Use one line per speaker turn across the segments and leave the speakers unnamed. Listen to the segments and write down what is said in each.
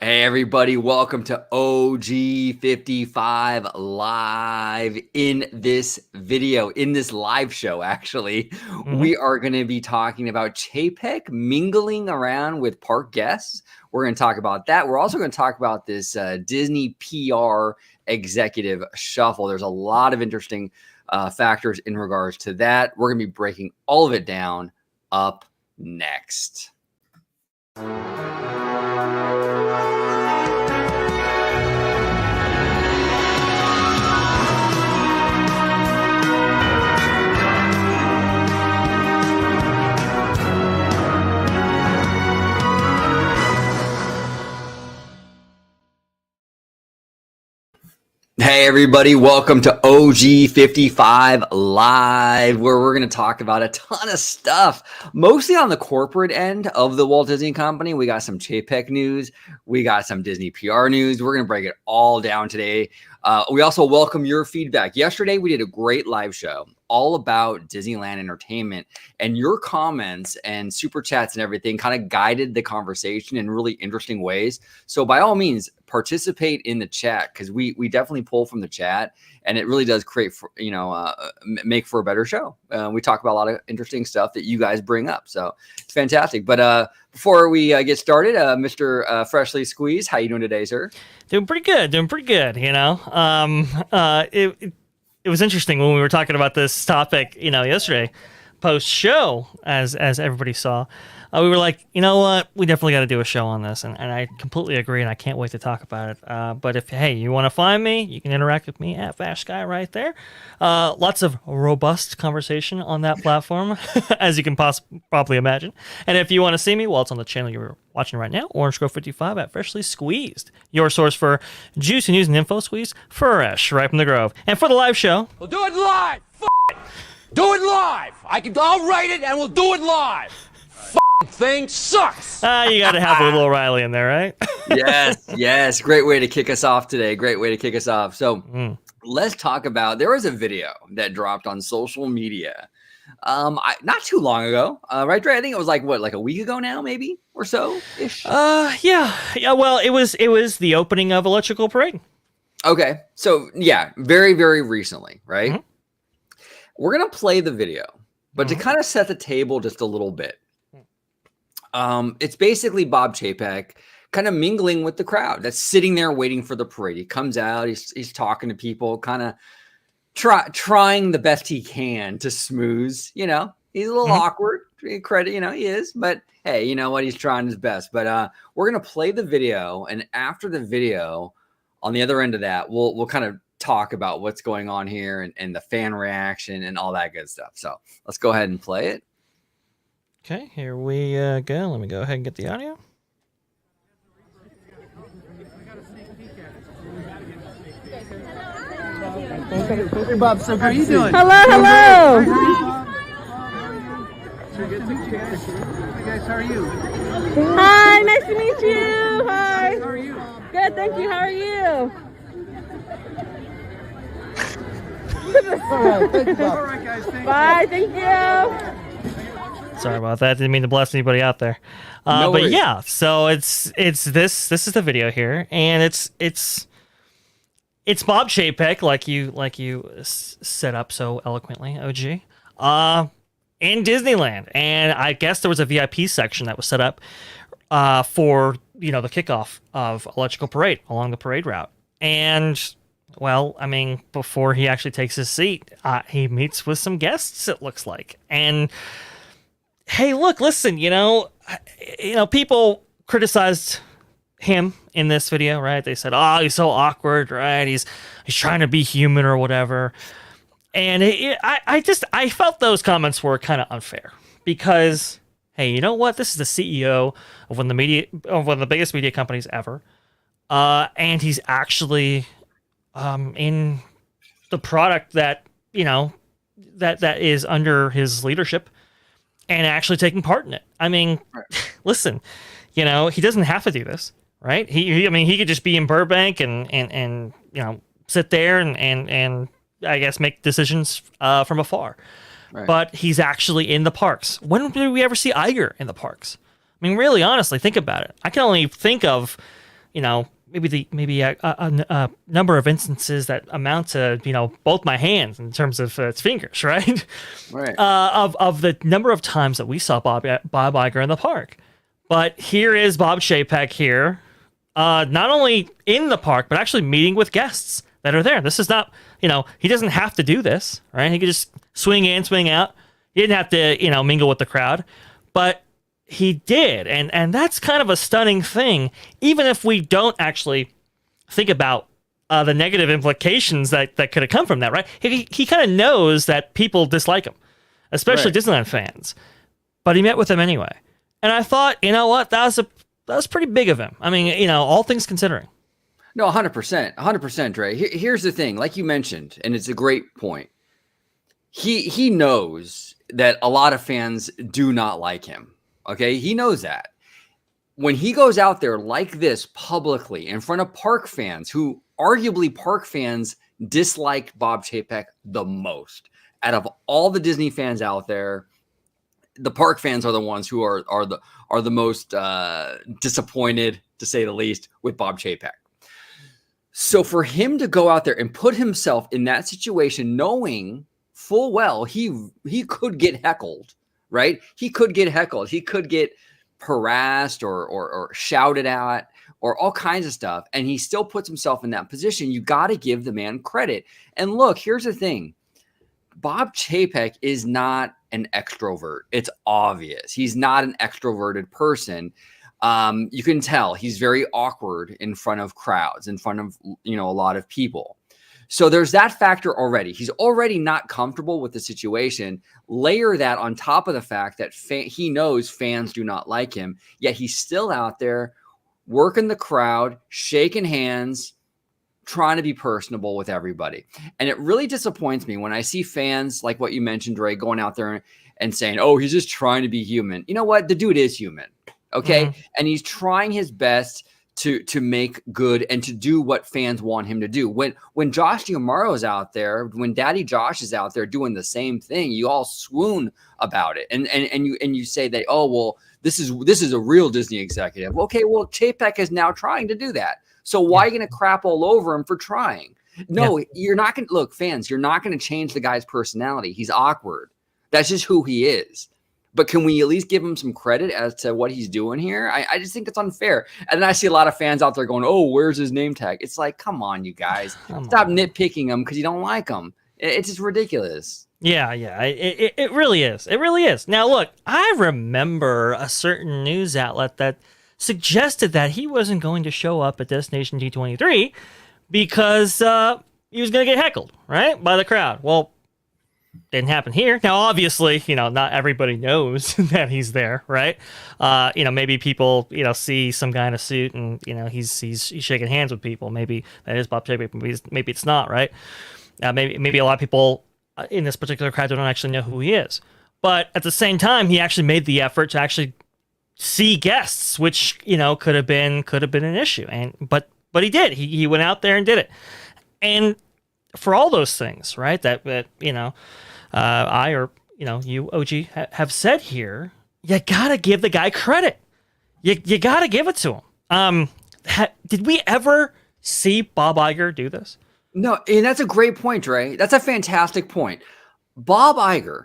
Hey everybody, welcome to OG55 live. In this live show, actually, we are going to be talking about Chapek mingling around with park guests. We're going to talk about that. We're also going to talk about this Disney PR executive shuffle. There's a lot of interesting factors in regards to that. We're going to be breaking all of it down up next. Hey everybody, welcome to OG55 Live, where we're going to talk about a ton of stuff, mostly on the corporate end of the Walt Disney Company. We got some Chapek news, we got some Disney PR news. We're going to break it all down today. We also welcome your feedback. Yesterday, we did a great live show all about Disneyland Entertainment, and your comments and super chats and everything kind of guided the conversation in really interesting ways. So by all means, participate in the chat, because we definitely pull from the chat, and it really does create, make for a better show. We talk about a lot of interesting stuff that you guys bring up, so it's fantastic. But before we get started, Mr. Freshly Squeezed, how you doing today, sir?
Doing pretty good. It was interesting when we were talking about this topic, yesterday, post show, as everybody saw. We were like, you know what, we definitely got to do a show on this, and I completely agree, and I can't wait to talk about it. But if, hey, you want to find me, you can interact with me at Vashguy right there. Lots of robust conversation on that platform, as you can probably imagine. And if you want to see me, well, it's on the channel you're watching right now, OrangeGrove55 at Freshly Squeezed, your source for juicy news and info squeezed fresh right from the Grove. And for the live show,
we'll do it live. Do it live. I'll write it and we'll do it live. Thing sucks.
You got to have a little O'Reilly in there, right?
Yes. Great way to kick us off today. So let's talk about, there was a video that dropped on social media not too long ago, right, Dre? I think it was like a week ago now, maybe, or so ish.
Yeah. Well, it was the opening of Electrical Parade.
Okay, so yeah, very, very recently, right? Mm-hmm. We're gonna play the video, but to kind of set the table just a little bit. It's basically Bob Chapek kind of mingling with the crowd that's sitting there waiting for the parade. He comes out, he's talking to people, kind of trying the best he can to smooth. He's a little awkward. Credit, he is, but hey, you know what? He's trying his best. But we're gonna play the video, and after the video, on the other end of that, we'll kind of talk about what's going on here and the fan reaction and all that good stuff. So let's go ahead and play it.
Okay, here we go. Let me go ahead and get the audio.
Hey, Bob, so how are you doing?
Hello.
Hey, guys, how are you?
Hi, nice to meet you. Hi.
How are you?
Good, thank you. How are you?
All right, thank you, Bob. All right, guys,
Bye, thank you.
Sorry about that. Didn't mean to blast anybody out there.
No
but
worries.
yeah, so it's this is the video here, and it's Bob Chapek, like you set up so eloquently, OG, in Disneyland, and I guess there was a VIP section that was set up for the kickoff of Electrical Parade along the parade route, and well, I mean, before he actually takes his seat, he meets with some guests. It looks like, and hey, look, listen, people criticized him in this video, right? They said, "Oh, he's so awkward, right? He's trying to be human or whatever." And I felt those comments were kind of unfair, because hey, you know what? This is the CEO of one of the biggest media companies ever, and he's actually in the product that that is under his leadership, and actually taking part in it. I mean, listen, he doesn't have to do this, right? He could just be in Burbank and sit there and I guess make decisions from afar. Right. But he's actually in the parks. When did we ever see Iger in the parks? I mean, really, honestly, think about it. I can only think of maybe a number of instances that amount to both my hands in terms of its fingers, right?
Right.
Of the number of times that we saw Bob Iger in the park. But here is Bob Chapek here, not only in the park but actually meeting with guests that are there. This is not, he doesn't have to do this, right? He could just swing in, swing out. He didn't have to, mingle with the crowd, but he did, and that's kind of a stunning thing, even if we don't actually think about the negative implications that could have come from that, right? He kind of knows that people dislike him, especially Disneyland fans, but he met with them anyway. And I thought, you know what, that was pretty big of him. I mean, all things considering.
No, 100%, Dre. Here's the thing, like you mentioned, and it's a great point. He knows that a lot of fans do not like him. Okay, he knows that. When he goes out there like this publicly in front of park fans, who arguably park fans disliked Bob Chapek the most out of all the Disney fans out there, the park fans are the ones who are the most disappointed, to say the least, with Bob Chapek. So for him to go out there and put himself in that situation, knowing full well he could get heckled. Right? He could get heckled. He could get harassed or shouted at or all kinds of stuff. And he still puts himself in that position. You got to give the man credit. And look, here's the thing. Bob Chapek is not an extrovert. It's obvious. He's not an extroverted person. You can tell he's very awkward in front of crowds, in front of, a lot of people. So there's that factor already. He's already not comfortable with the situation. Layer that on top of the fact that he knows fans do not like him, yet he's still out there working the crowd, shaking hands, trying to be personable with everybody. And it really disappoints me when I see fans like what you mentioned, Ray, going out there and saying, oh, he's just trying to be human. You know what? The dude is human. Okay. Mm-hmm. And he's trying his best to make good and to do what fans want him to do. When Josh D'Amaro is out there, when Daddy Josh is out there doing the same thing, you all swoon about it. And you say that, oh, well, this is a real Disney executive. Okay, well, Chapek is now trying to do that. So why are you going to crap all over him for trying? No, You're not going to look, fans, you're not going to change the guy's personality. He's awkward. That's just who he is. But can we at least give him some credit as to what he's doing here? I just think it's unfair. And then I see a lot of fans out there going, oh, where's his name tag? It's like, come on, you guys. Stop nitpicking him because you don't like him. It's just ridiculous.
Yeah. It really is. It really is. Now, look, I remember a certain news outlet that suggested that he wasn't going to show up at Destination D23 because he was going to get heckled, right, by the crowd. Well, didn't happen here. Now, obviously, not everybody knows that he's there, right? Maybe people, see some guy in a suit and, he's shaking hands with people. Maybe that is Bob Chapek. Maybe it's not, right? Maybe a lot of people in this particular crowd don't actually know who he is. But at the same time, he actually made the effort to actually see guests, which, could have been an issue. But he did. He went out there and did it. And for all those things, right, that I or you, OG, have said here, you gotta give the guy credit. You gotta give it to him. Did we ever see Bob Iger do this?
No, and that's a great point, Ray. That's a fantastic point. Bob Iger,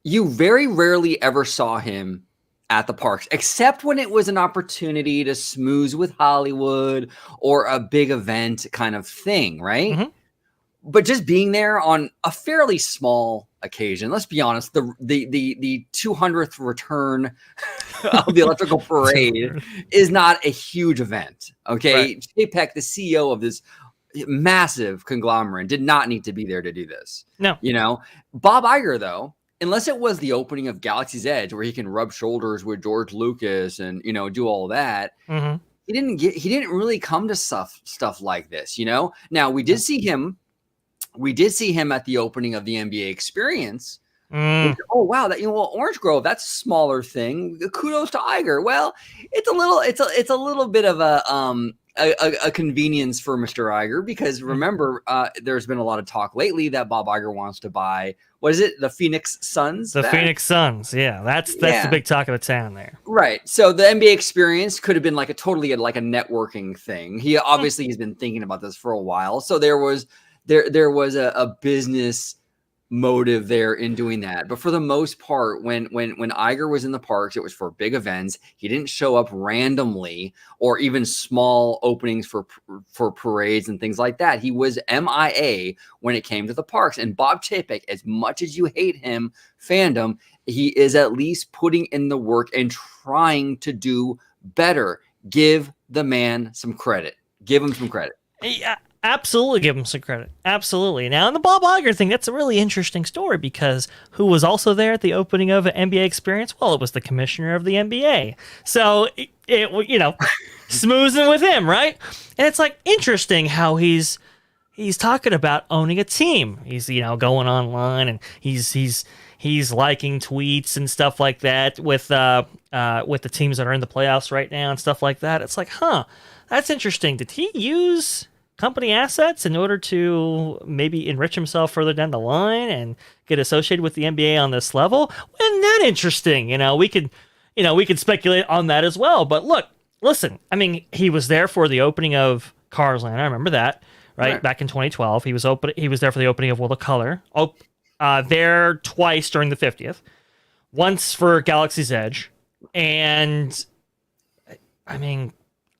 you very rarely ever saw him at the parks, except when it was an opportunity to smooze with Hollywood or a big event kind of thing, right? Mm-hmm. But just being there on a fairly small occasion, let's be honest, the 200th return of the Electrical Parade is not a huge event. Okay. Right. Chapek, the CEO of this massive conglomerate, did not need to be there to do this.
No.
Bob Iger, though, unless it was the opening of Galaxy's Edge where he can rub shoulders with George Lucas and, do all that. Mm-hmm. He didn't really come to stuff like this, Now we did see him. We did see him at the opening of the NBA Experience. Oh wow, Orange Grove, that's a smaller thing. Kudos to Iger. Well, it's a little bit of a a convenience for Mr. Iger, because remember, there's been a lot of talk lately that Bob Iger wants to buy, what is it, the Phoenix Suns?
The Phoenix Suns, yeah, that's the big talk of the town there.
Right. So the NBA experience could have been like a networking thing. He obviously he's been thinking about this for a while. So there was a business motive there in doing that. But for the most part, when Iger was in the parks, it was for big events. He didn't show up randomly or even small openings for parades and things like that. He was MIA when it came to the parks. And Bob Chapek, as much as you hate him, fandom, he is at least putting in the work and trying to do better. Give the man some credit. Give him some credit.
Yeah. Absolutely give him some credit. Absolutely. Now, in the Bob Iger thing, that's a really interesting story, because who was also there at the opening of an NBA experience? Well, it was the commissioner of the NBA. So, it smoozing with him, right? And it's like interesting how he's talking about owning a team. He's, going online and he's liking tweets and stuff like that with the teams that are in the playoffs right now and stuff like that. It's like, that's interesting. Did he use company assets in order to maybe enrich himself further down the line and get associated with the NBA on this level? Isn't that interesting? We could speculate on that as well. But listen, I mean, he was there for the opening of Cars Land. I remember that, right? Back in 2012. He was there for the opening of World of Color. There twice during the 50th. Once for Galaxy's Edge. And I mean,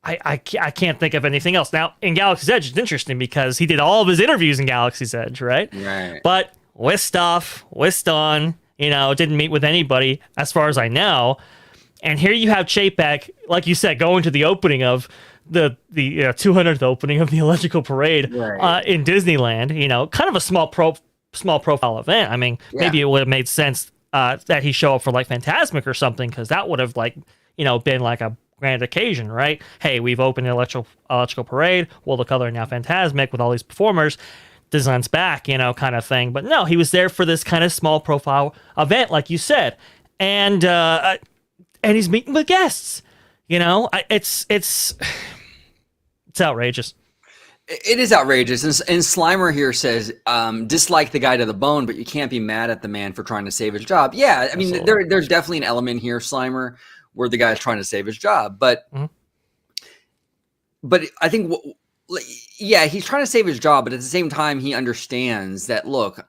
I can't think of anything else. Now, in Galaxy's Edge, it's interesting because he did all of his interviews in Galaxy's Edge, right?
Right.
But with Dawn, didn't meet with anybody, as far as I know. And here you have Chapek, like you said, going to the opening of the 200th opening of the Electrical Parade in Disneyland. Kind of a small profile event. I mean, maybe it would have made sense that he show up for like Fantasmic or something, because that would have been like a grand occasion, right? Hey, we've opened an electrical parade, World of Color, now Fantasmic with all these performers, Designs back, kind of thing. But no, he was there for this kind of small profile event, like you said, and he's meeting with guests. It's outrageous.
It is outrageous. And Slimer here says, dislike the guy to the bone, but you can't be mad at the man for trying to save his job. Yeah, I mean, there's definitely an element here, Slimer, where the guy's trying to save his job. But I think, he's trying to save his job, but at the same time, he understands that, look,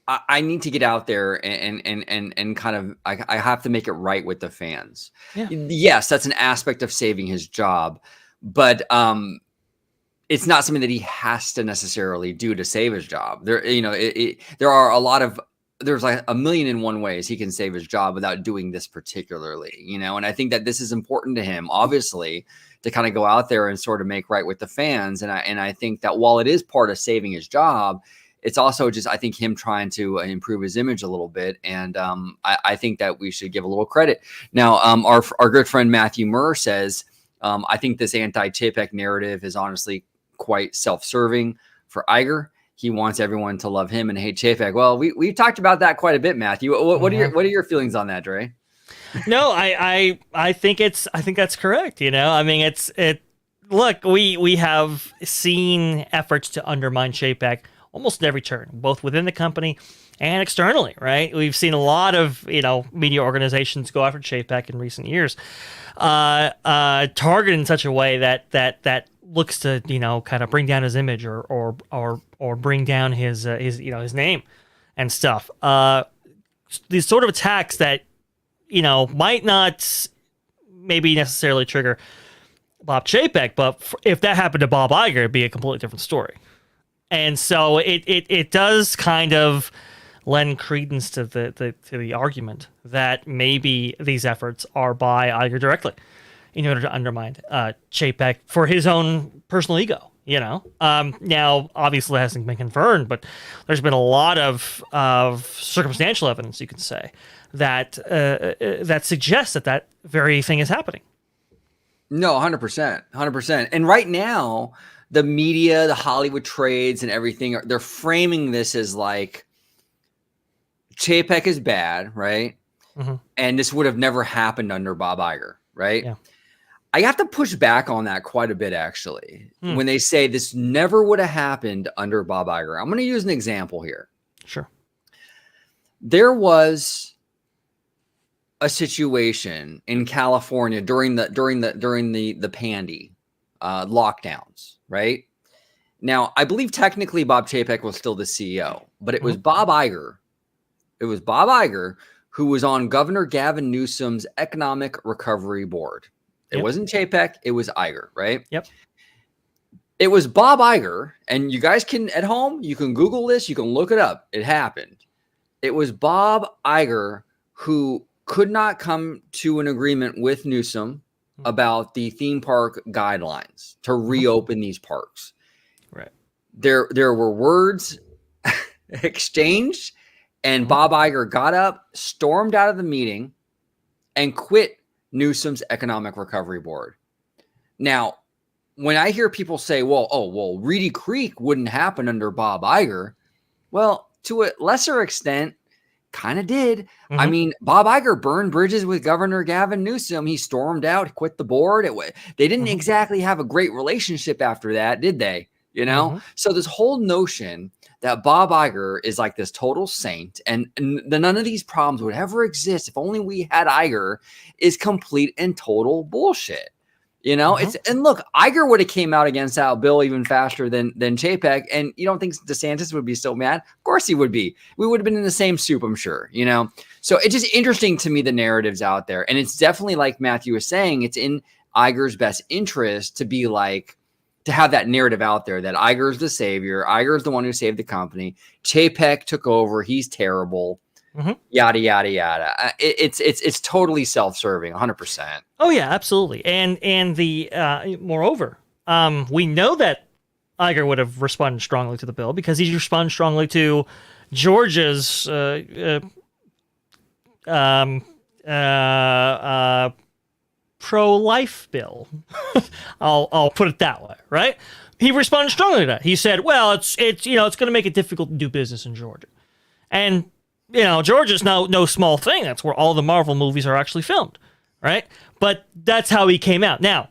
I need to get out there and kind of, I have to make it right with the fans. Yeah. Yes, that's an aspect of saving his job, but it's not something that he has to necessarily do to save his job. There are a lot of, there's like a million and one ways he can save his job without doing this particularly, and I think that this is important to him, obviously, to kind of go out there and sort of make right with the fans. And I think that while it is part of saving his job, it's also just, I think, him trying to improve his image a little bit. And I think that we should give a little credit. Now, our good friend Matthew Murr says, I think this anti-Chapek narrative is honestly quite self-serving for Iger. He wants everyone to love him and hate Chapek. Well, we've talked about that quite a bit, Matthew. What are your feelings on that, Dre?
No, I think that's correct. I mean, look, we have seen efforts to undermine Chapek almost at every turn, both within the company and externally, right? We've seen a lot of, media organizations go after Chapek in recent years, targeted in such a way that looks to, kind of bring down his image or bring down his name and stuff. These sort of attacks that, might not maybe necessarily trigger Bob Chapek, but if that happened to Bob Iger, it'd be a completely different story. And so it does kind of lend credence to the argument that maybe these efforts are by Iger directly in order to undermine Chapek for his own personal ego. Now obviously it hasn't been confirmed, but there's been a lot of circumstantial evidence, you could say, that suggests that very thing is happening.
No, 100%. And right now, the media, the Hollywood trades and everything, they're framing this as like Chapek is bad, right? Mm-hmm. And this would have never happened under Bob Iger, right? Yeah. I have to push back on that quite a bit, actually, when they say this never would have happened under Bob Iger. I'm going to use an example here.
Sure.
There was a situation in California during the pandy lockdowns, right? Now, I believe technically Bob Chapek was still the CEO, but it was Bob Iger. It was Bob Iger who was on Governor Gavin Newsom's Economic Recovery Board. It wasn't Chapek, it was Iger, right?
Yep.
It was Bob Iger, and you guys can, at home, you can Google this, you can look it up. It happened. It was Bob Iger who could not come to an agreement with Newsom about the theme park guidelines to reopen these parks.
Right.
There were words exchanged, and Bob Iger got up, stormed out of the meeting, and quit Newsom's Economic Recovery Board. Now, when I hear people say, well, Reedy Creek wouldn't happen under Bob Iger, well, to a lesser extent, kind of did. I mean, Bob Iger burned bridges with Governor Gavin Newsom. He stormed out, quit the board. They didn't exactly have a great relationship after that, did they? You know? So this whole notion that Bob Iger is like this total saint and none of these problems would ever exist if only we had Iger is complete and total bullshit. You know, and look, Iger would have came out against that bill even faster than Chapek. And you don't think DeSantis would be so mad? Of course he would be. We would have been in the same soup, I'm sure, you know? So it's just interesting to me, the narratives out there. And it's definitely like Matthew was saying, it's in Iger's best interest to be like, to have that narrative out there that Iger's the savior. Iger's the one who saved the company. Chapek took over. He's terrible. Yada, yada, yada. It's totally self-serving, 100%.
Oh yeah, absolutely. And the moreover, we know that Iger would have responded strongly to the bill because he responded strongly to Georgia's pro-life bill. I'll put it that way, right? He responded strongly to that. He said, "Well, it's going to make it difficult to do business in Georgia," and Georgia's no small thing. That's where all the Marvel movies are actually filmed, right? But that's how he came out. Now,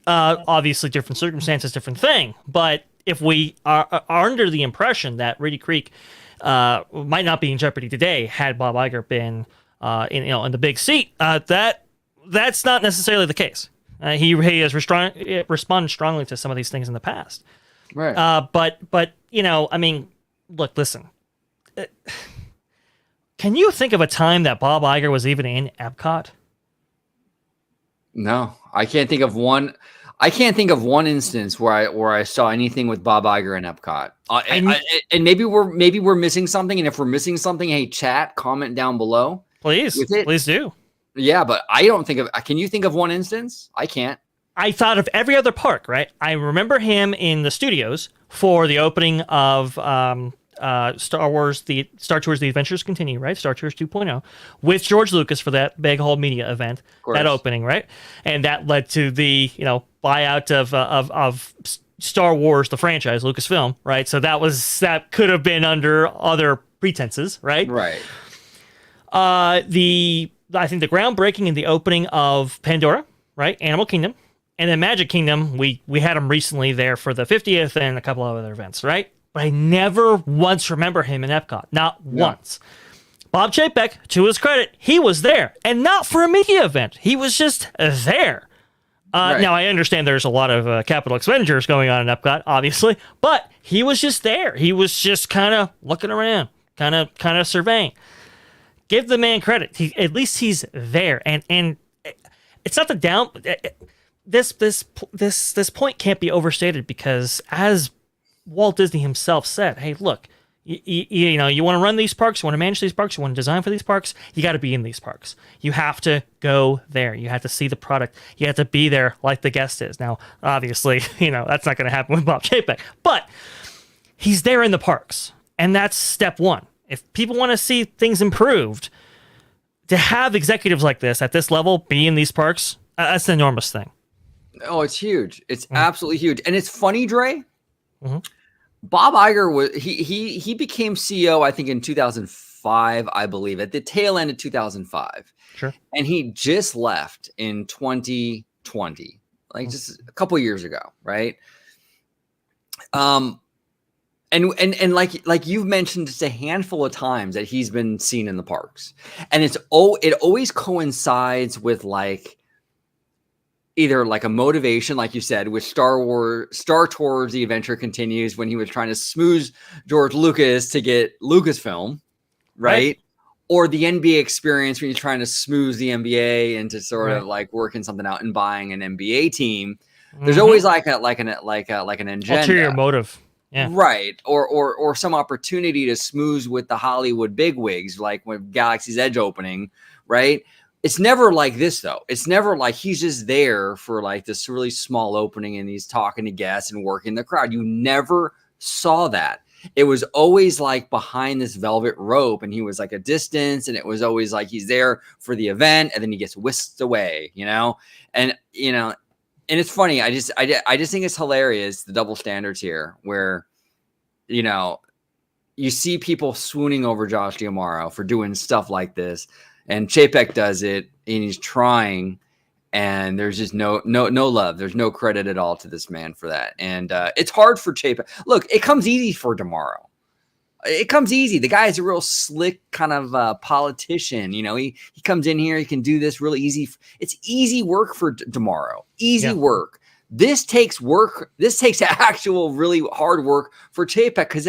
obviously, different circumstances, different thing. But if we are under the impression that Reedy Creek might not be in jeopardy today, had Bob Iger been in the big seat, that's not necessarily the case. He has responded strongly to some of these things in the past,
right?
But I mean, look, listen. Can you think of a time that Bob Iger was even in Epcot?
No, I can't think of one. I can't think of one instance where I saw anything with Bob Iger in Epcot. And maybe we're missing something. And if we're missing something, hey, chat, comment down below.
Please do.
Yeah, but I don't think of. Can you think of one instance? I can't.
I thought of every other park. Right. I remember him in the studios for the opening of Star Wars, the Star Tours, The Adventures Continue, right? Star Tours 2.0 with George Lucas for that big whole media event, that opening, right? And that led to the buyout of Star Wars, the franchise, Lucasfilm, right? So that could have been under other pretenses, right?
Right.
I think the groundbreaking and the opening of Pandora, right? Animal Kingdom, and then Magic Kingdom. We had him recently there for the 50th and a couple of other events, right? But I never once remember him in Epcot. Not once. Bob Chapek, to his credit, he was there. And not for a media event. He was just there.
Right.
Now, I understand there's a lot of capital expenditures going on in Epcot, obviously. But he was just there. He was just kind of looking around. Kind of surveying. Give the man credit. At least he's there. And it's not the down... This point can't be overstated because as Walt Disney himself said, hey, look, you want to run these parks, you want to manage these parks, you want to design for these parks, you got to be in these parks. You have to go there. You have to see the product. You have to be there like the guest is. Now, obviously, that's not going to happen with Bob Chapek, but he's there in the parks. And that's step one. If people want to see things improved, to have executives like this at this level be in these parks, that's an enormous thing.
Oh, it's huge. It's absolutely huge. And it's funny, Dre. Bob Iger he became CEO, I think, in 2005, I believe, at the tail end of 2005.
Sure.
And he just left in 2020. like just a couple years ago, right? And like you've mentioned just a handful of times that he's been seen in the parks, and it always coincides with like either like a motivation, like you said, with Star Tours: The Adventure Continues, when he was trying to smooth George Lucas to get Lucasfilm, right? Or the NBA experience when you're trying to smooth the NBA into sort of like working something out and buying an NBA team. There's always like an agenda,
ulterior motive. Yeah.
Right. Or some opportunity to smooth with the Hollywood bigwigs, like when Galaxy's Edge opening, right? It's never like this, though. It's never like he's just there for like this really small opening and he's talking to guests and working the crowd. You never saw that. It was always like behind this velvet rope, and he was like a distance, and it was always like he's there for the event, and then he gets whisked away, and it's funny. I just think it's hilarious, the double standards here, where you see people swooning over Josh D'Amaro for doing stuff like this, and Chapek does it, and he's trying, and there's just no love. There's no credit at all to this man for that. And it's hard for Chapek. Look, it comes easy for D'Amaro. It comes easy. The guy is a real slick kind of politician. He comes in here. He can do this really easy. It's easy work for D'Amaro. Easy work. This takes work. This takes actual really hard work for Chapek, because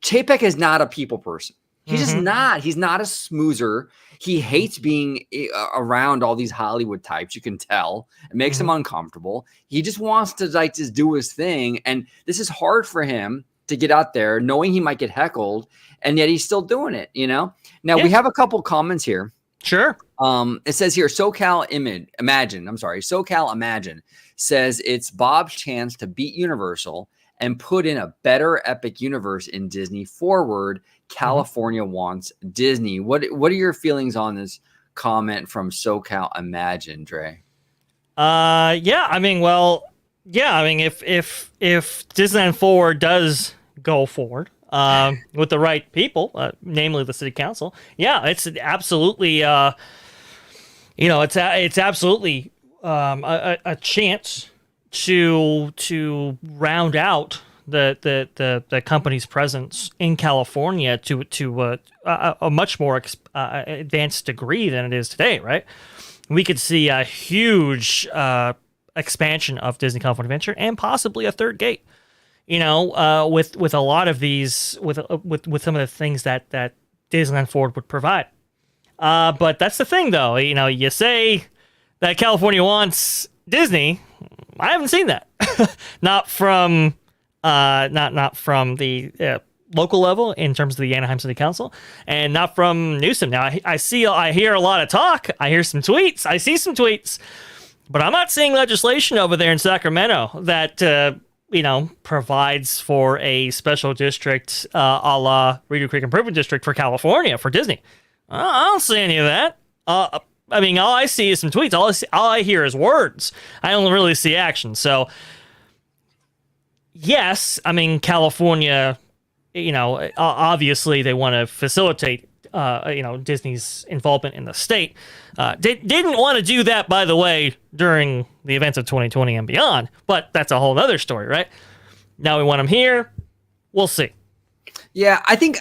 Chapek is not a people person. He's just not. He's not a smoozer. He hates being around all these Hollywood types. You can tell. It makes him uncomfortable. He just wants to like just do his thing. And this is hard for him to get out there knowing he might get heckled, and yet he's still doing it, Now we have a couple comments here.
Sure.
It says here, SoCal Imagine says it's Bob's chance to beat Universal and put in a better epic universe in Disney forward. California wants Disney. What are your feelings on this comment from SoCal Imagine, Dre?
If Disneyland Forward does go forward with the right people, namely the city council, it's absolutely it's absolutely a chance to round out the company's presence in California to a much more advanced degree than it is today, right? We could see a huge expansion of Disney California Adventure and possibly a third gate. With a lot of these, with some of the things that Disneyland Forward would provide. But that's the thing, though. You say that California wants Disney. I haven't seen that. Not from the local level in terms of the Anaheim City Council, and not from Newsom. Now I hear a lot of talk. I hear some tweets. I see some tweets, but I'm not seeing legislation over there in Sacramento that provides for a special district a la Reedy Creek Improvement District for California for Disney. I don't see any of that. All I see is some tweets. All I hear is words. I don't really see action. So, yes, California, obviously they want to facilitate, Disney's involvement in the state. Didn't want to do that, by the way, during the events of 2020 and beyond. But that's a whole other story, right? Now we want them here. We'll see.
Yeah, I think.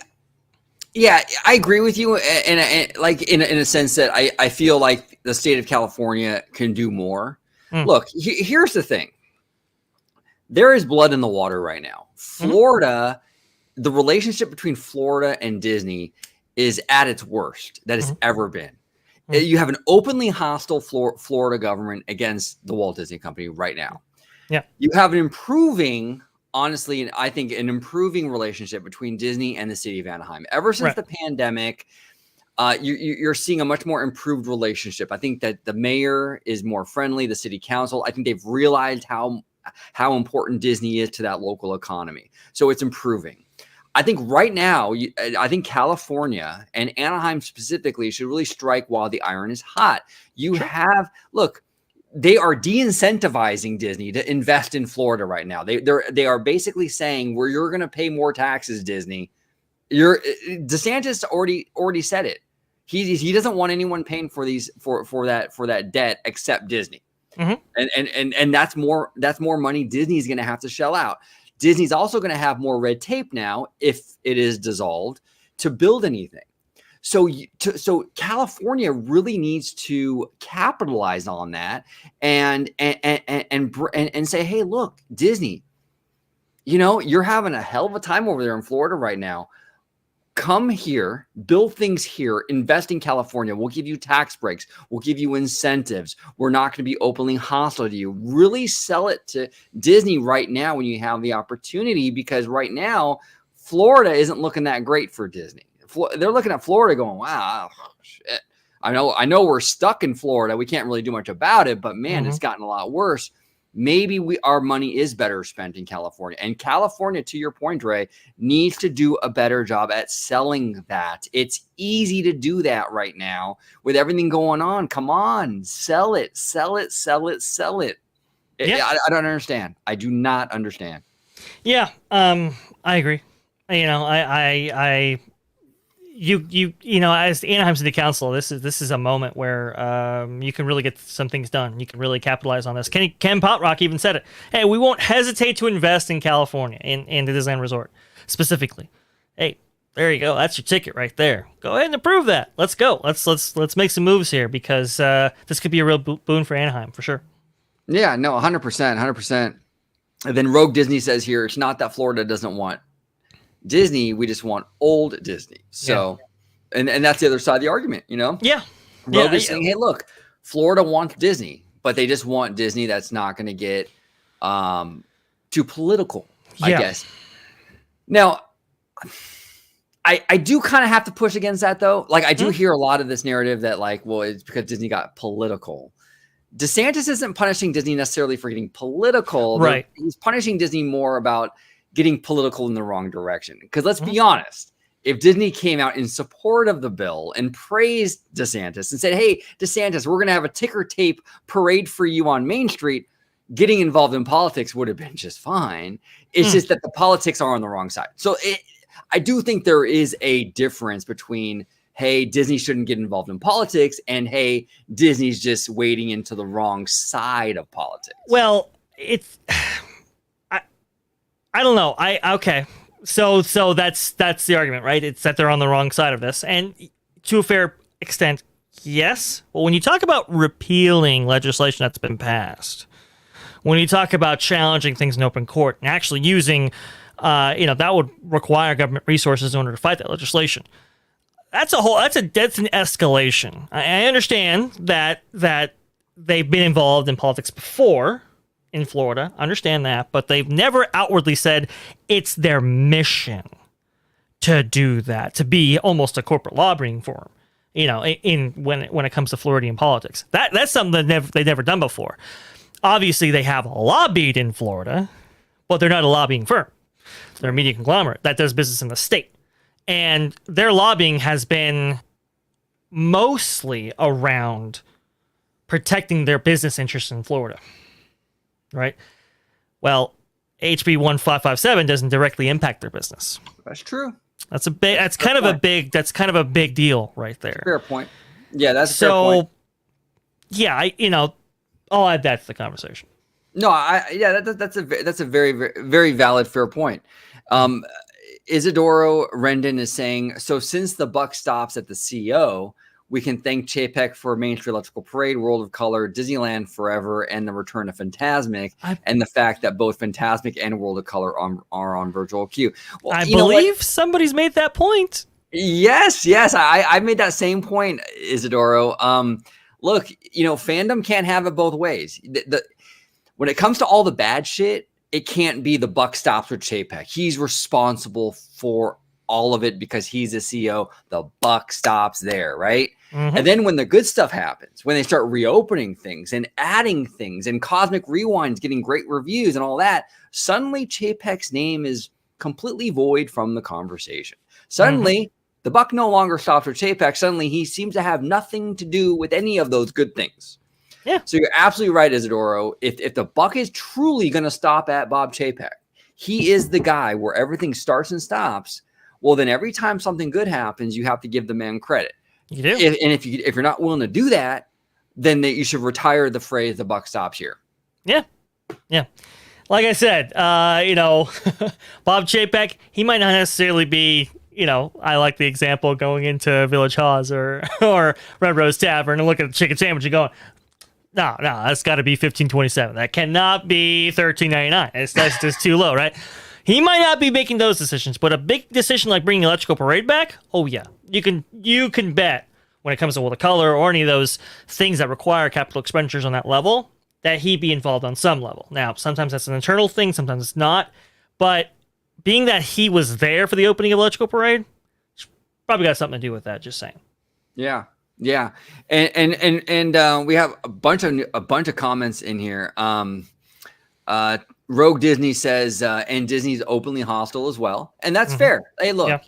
Yeah, I agree with you, and like in a sense that I feel like the state of California can do more. Look, here's the thing: there is blood in the water right now. Florida, the relationship between Florida and Disney is at its worst that it's ever been. You have an openly hostile Florida government against the Walt Disney Company right now.
Yeah,
you have an improving. Honestly, and I think an improving relationship between Disney and the city of Anaheim. Ever since the pandemic, you're seeing a much more improved relationship. I think that the mayor is more friendly, the city council. I think they've realized how important Disney is to that local economy. So it's improving. I think right now, I think California and Anaheim specifically should really strike while the iron is hot. They are de-incentivizing Disney to invest in Florida right now. They are basically saying, where you're going to pay more taxes, Disney. DeSantis already said it. He doesn't want anyone paying for that debt except Disney. And that's more money Disney's going to have to shell out. Disney's also going to have more red tape now if it is dissolved to build anything. So California really needs to capitalize on that and say, hey, look, Disney, you're having a hell of a time over there in Florida right now. Come here, build things here, invest in California. We'll give you tax breaks. We'll give you incentives. We're not going to be openly hostile to you. Really sell it to Disney right now when you have the opportunity, because right now, Florida isn't looking that great for Disney. They're looking at Florida going, wow, shit. I know we're stuck in Florida. We can't really do much about it, but man, it's gotten a lot worse. Maybe our money is better spent in California. And California, to your point, Ray, needs to do a better job at selling that. It's easy to do that right now with everything going on. Come on, sell it, sell it, sell it, sell it.
Yeah.
I don't understand. I do not understand.
Yeah, I agree. As the Anaheim City Council, this is a moment where you can really get some things done. You can really capitalize on this. Ken Potrock even said it. Hey, we won't hesitate to invest in California, in the Disneyland Resort specifically. Hey, there you go. That's your ticket right there. Go ahead and approve that. Let's go. Let's make some moves here, because this could be a real boon for Anaheim for sure.
Yeah, no, 100%, 100%. And then Rogue Disney says here, it's not that Florida doesn't want Disney, we just want old Disney. So, and that's the other side of the argument,
Yeah.
Rogue is saying, hey, look, Florida wants Disney, but they just want Disney that's not going to get too political, I guess. Now, I do kind of have to push against that, though. Like, I do hear a lot of this narrative that, like, well, it's because Disney got political. DeSantis isn't punishing Disney necessarily for getting political.
Right.
He's punishing Disney more about getting political in the wrong direction. Because let's be honest, if Disney came out in support of the bill and praised DeSantis and said, hey, DeSantis, we're going to have a ticker tape parade for you on Main Street, getting involved in politics would have been just fine. It's just that the politics are on the wrong side. So I do think there is a difference between, hey, Disney shouldn't get involved in politics, and hey, Disney's just wading into the wrong side of politics.
Well, it's... I don't know. Okay. So that's the argument, right? It's that they're on the wrong side of this. And to a fair extent, yes. But when you talk about repealing legislation that's been passed, when you talk about challenging things in open court and actually using, that would require government resources in order to fight that legislation. That's an escalation. I understand that they've been involved in politics before in Florida, understand that, but they've never outwardly said it's their mission to do that, to be almost a corporate lobbying firm, when it comes to Floridian politics. That's something that they've never done before. Obviously, they have lobbied in Florida, but they're not a lobbying firm. They're a media conglomerate that does business in the state. And their lobbying has been mostly around protecting their business interests in Florida. Right. Well, HB 1557 doesn't directly impact their business.
That's true.
That's kind of a big deal right there.
Fair point. Yeah, that's a fair point.
Yeah, I'll add that to the conversation.
No, that's a very, very, very valid, fair point. Isidoro Rendon is saying, so since the buck stops at the CEO, we can thank Chapek for Main Street Electrical Parade, World of Color, Disneyland Forever, and the return of Fantasmic, and the fact that both Fantasmic and World of Color are on virtual queue. Well,
I believe somebody's made that point.
Yes. I made that same point, Isidoro. Look, fandom can't have it both ways. When it comes to all the bad shit, it can't be the buck stops with Chapek. He's responsible for all of it because he's a CEO. The buck stops there, right? Mm-hmm. And then when the good stuff happens, when they start reopening things and adding things and Cosmic Rewind's getting great reviews and all that, suddenly Chapek's name is completely void from the conversation. Suddenly, the buck no longer stops with Chapek. Suddenly, he seems to have nothing to do with any of those good things.
Yeah.
So you're absolutely right, Isidoro. If the buck is truly going to stop at Bob Chapek, he is the guy where everything starts and stops. Well, then every time something good happens, you have to give the man credit.
You do.
If you're not willing to do that, then that you should retire the phrase "the buck stops here."
Yeah. Like I said, Bob Chapek, he might not necessarily be, I like the example going into Village Haas or Red Rose Tavern and look at the chicken sandwich and going, no, that's got to be $15.27. That cannot be $13.99. That's just too low, right? He might not be making those decisions, but a big decision like bringing Electrical Parade back, oh yeah, you can bet when it comes to the color or any of those things that require capital expenditures on that level, that he be involved on some level. Now, sometimes that's an internal thing, sometimes it's not. But being that he was there for the opening of Electrical Parade, probably got something to do with that. Just saying.
Yeah, and we have a bunch of comments in here. Rogue Disney says, and Disney's openly hostile as well, and that's fair. Hey, look,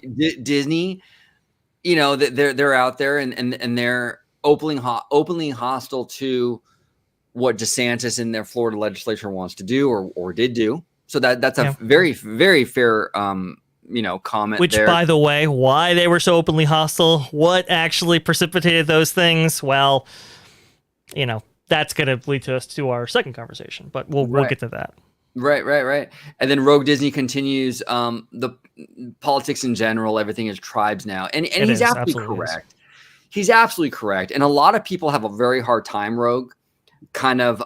Disney, they're out there and they're openly hostile to what DeSantis in their Florida legislature wants to do or did do. So that's a very, very fair, comment.
Which, by the way, why they were so openly hostile, what actually precipitated those things? Well, that's going to lead us to our second conversation, but we'll get to that.
Right. And then Rogue Disney continues, the politics in general, everything is tribes now. And he's absolutely correct. He's absolutely correct. And a lot of people have a very hard time, Rogue, kind of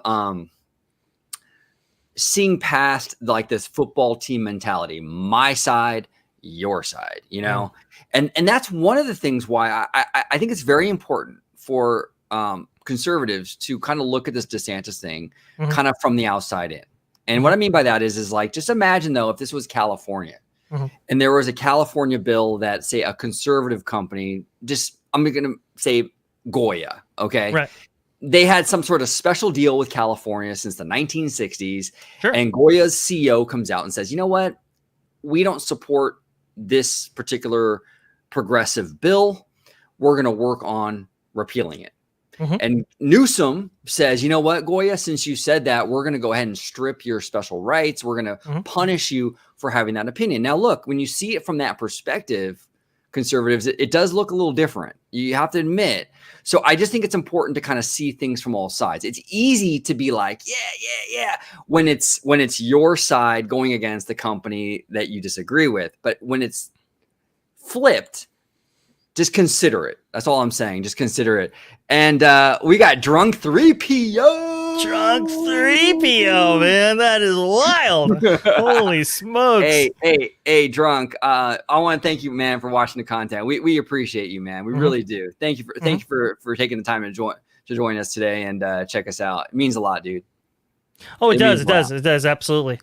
seeing past like this football team mentality, my side, your side, and that's one of the things why I think it's very important for conservatives to kind of look at this DeSantis thing kind of from the outside in. And what I mean by that is like, just imagine though, if this was California and there was a California bill that, say, a conservative company, I'm going to say Goya. Okay.
Right.
They had some sort of special deal with California since the 1960s.
Sure.
And Goya's CEO comes out and says, you know what? We don't support this particular progressive bill. We're going to work on repealing it. And Newsom says, you know what, Goya, since you said that, we're going to go ahead and strip your special rights. We're going to punish you for having that opinion. Now, look, when you see it from that perspective, conservatives, it does look a little different. You have to admit. So I just think it's important to kind of see things from all sides. It's easy to be like, yeah, when it's your side going against the company that you disagree with. But when it's flipped, just consider it. That's all I'm saying. Just consider it. And we got Drunk 3PO.
Drunk 3PO, man. That is wild. Holy smokes.
Hey, Drunk. I want to thank you, man, for watching the content. We appreciate you, man. We really do. Thank you for taking the time to join us today and check us out. It means a lot, dude.
Oh, it does. Absolutely.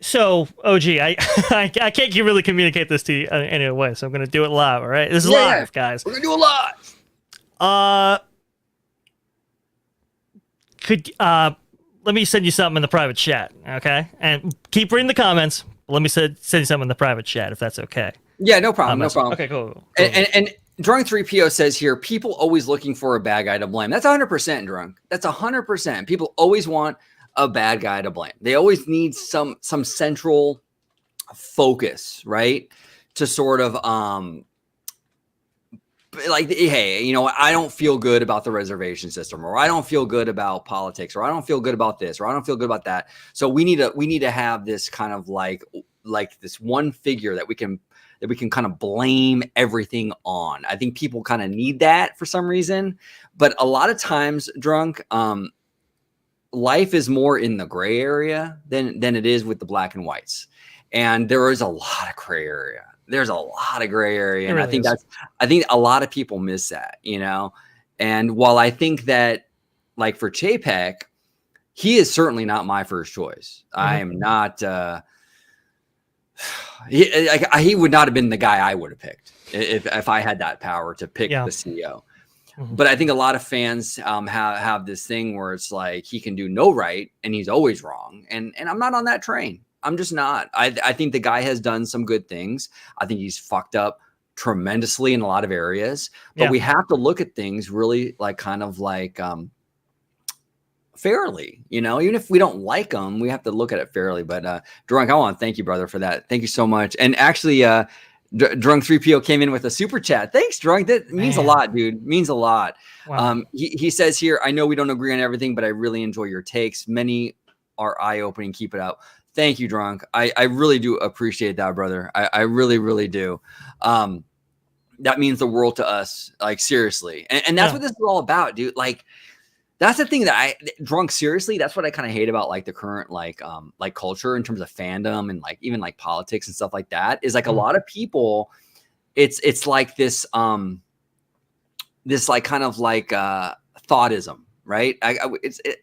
So, OG, I can't really communicate this to you in any way, so I'm going to do it live, all right? This is live, guys.
We're going to do it live.
Let me send you something in the private chat, okay? And keep reading the comments. Let me send you something in the private chat, if that's okay.
Yeah, no problem.
Okay, cool.
And Drunk 3PO says here, people always looking for a bad guy to blame. That's 100%, Drunk. That's 100%. People always want a bad guy to blame. They always need some central focus, right? To sort of like, hey, I don't feel good about the reservation system, or I don't feel good about politics, or I don't feel good about this, or I don't feel good about that. So we need to have this kind of like this one figure that we can kind of blame everything on. I think people kind of need that for some reason, but a lot of times, Drunk, life is more in the gray area than it is with the black and whites. And there is a lot of gray area. There's a lot of gray area. And really I think a lot of people miss that, And while I think that, like, for Chapek, he is certainly not my first choice. I am not, he would not have been the guy I would have picked if I had that power to pick the CEO. But I think a lot of fans have this thing where it's like he can do no right and he's always wrong. And I'm not on that train. I'm just not. I think the guy has done some good things. I think he's fucked up tremendously in a lot of areas. But we have to look at things really like kind of like fairly, even if we don't like them, we have to look at it fairly. But Drunk, I want to thank you, brother, for that. Thank you so much. And actually, Drunk 3PO came in with a super chat. Thanks, Drunk. That means a lot, dude. Means a lot.
Wow.
He says here, I know we don't agree on everything, but I really enjoy your takes. Many are eye-opening. Keep it up. Thank you, Drunk. I really do appreciate that, brother. I really, really do. That means the world to us. Like, seriously. And that's what this is all about, dude. Like, that's the thing that Drunk, seriously, that's what I kind of hate about like the current like culture in terms of fandom and like even like politics and stuff like that is like a lot of people, it's like this this like kind of like thoughtism, right? I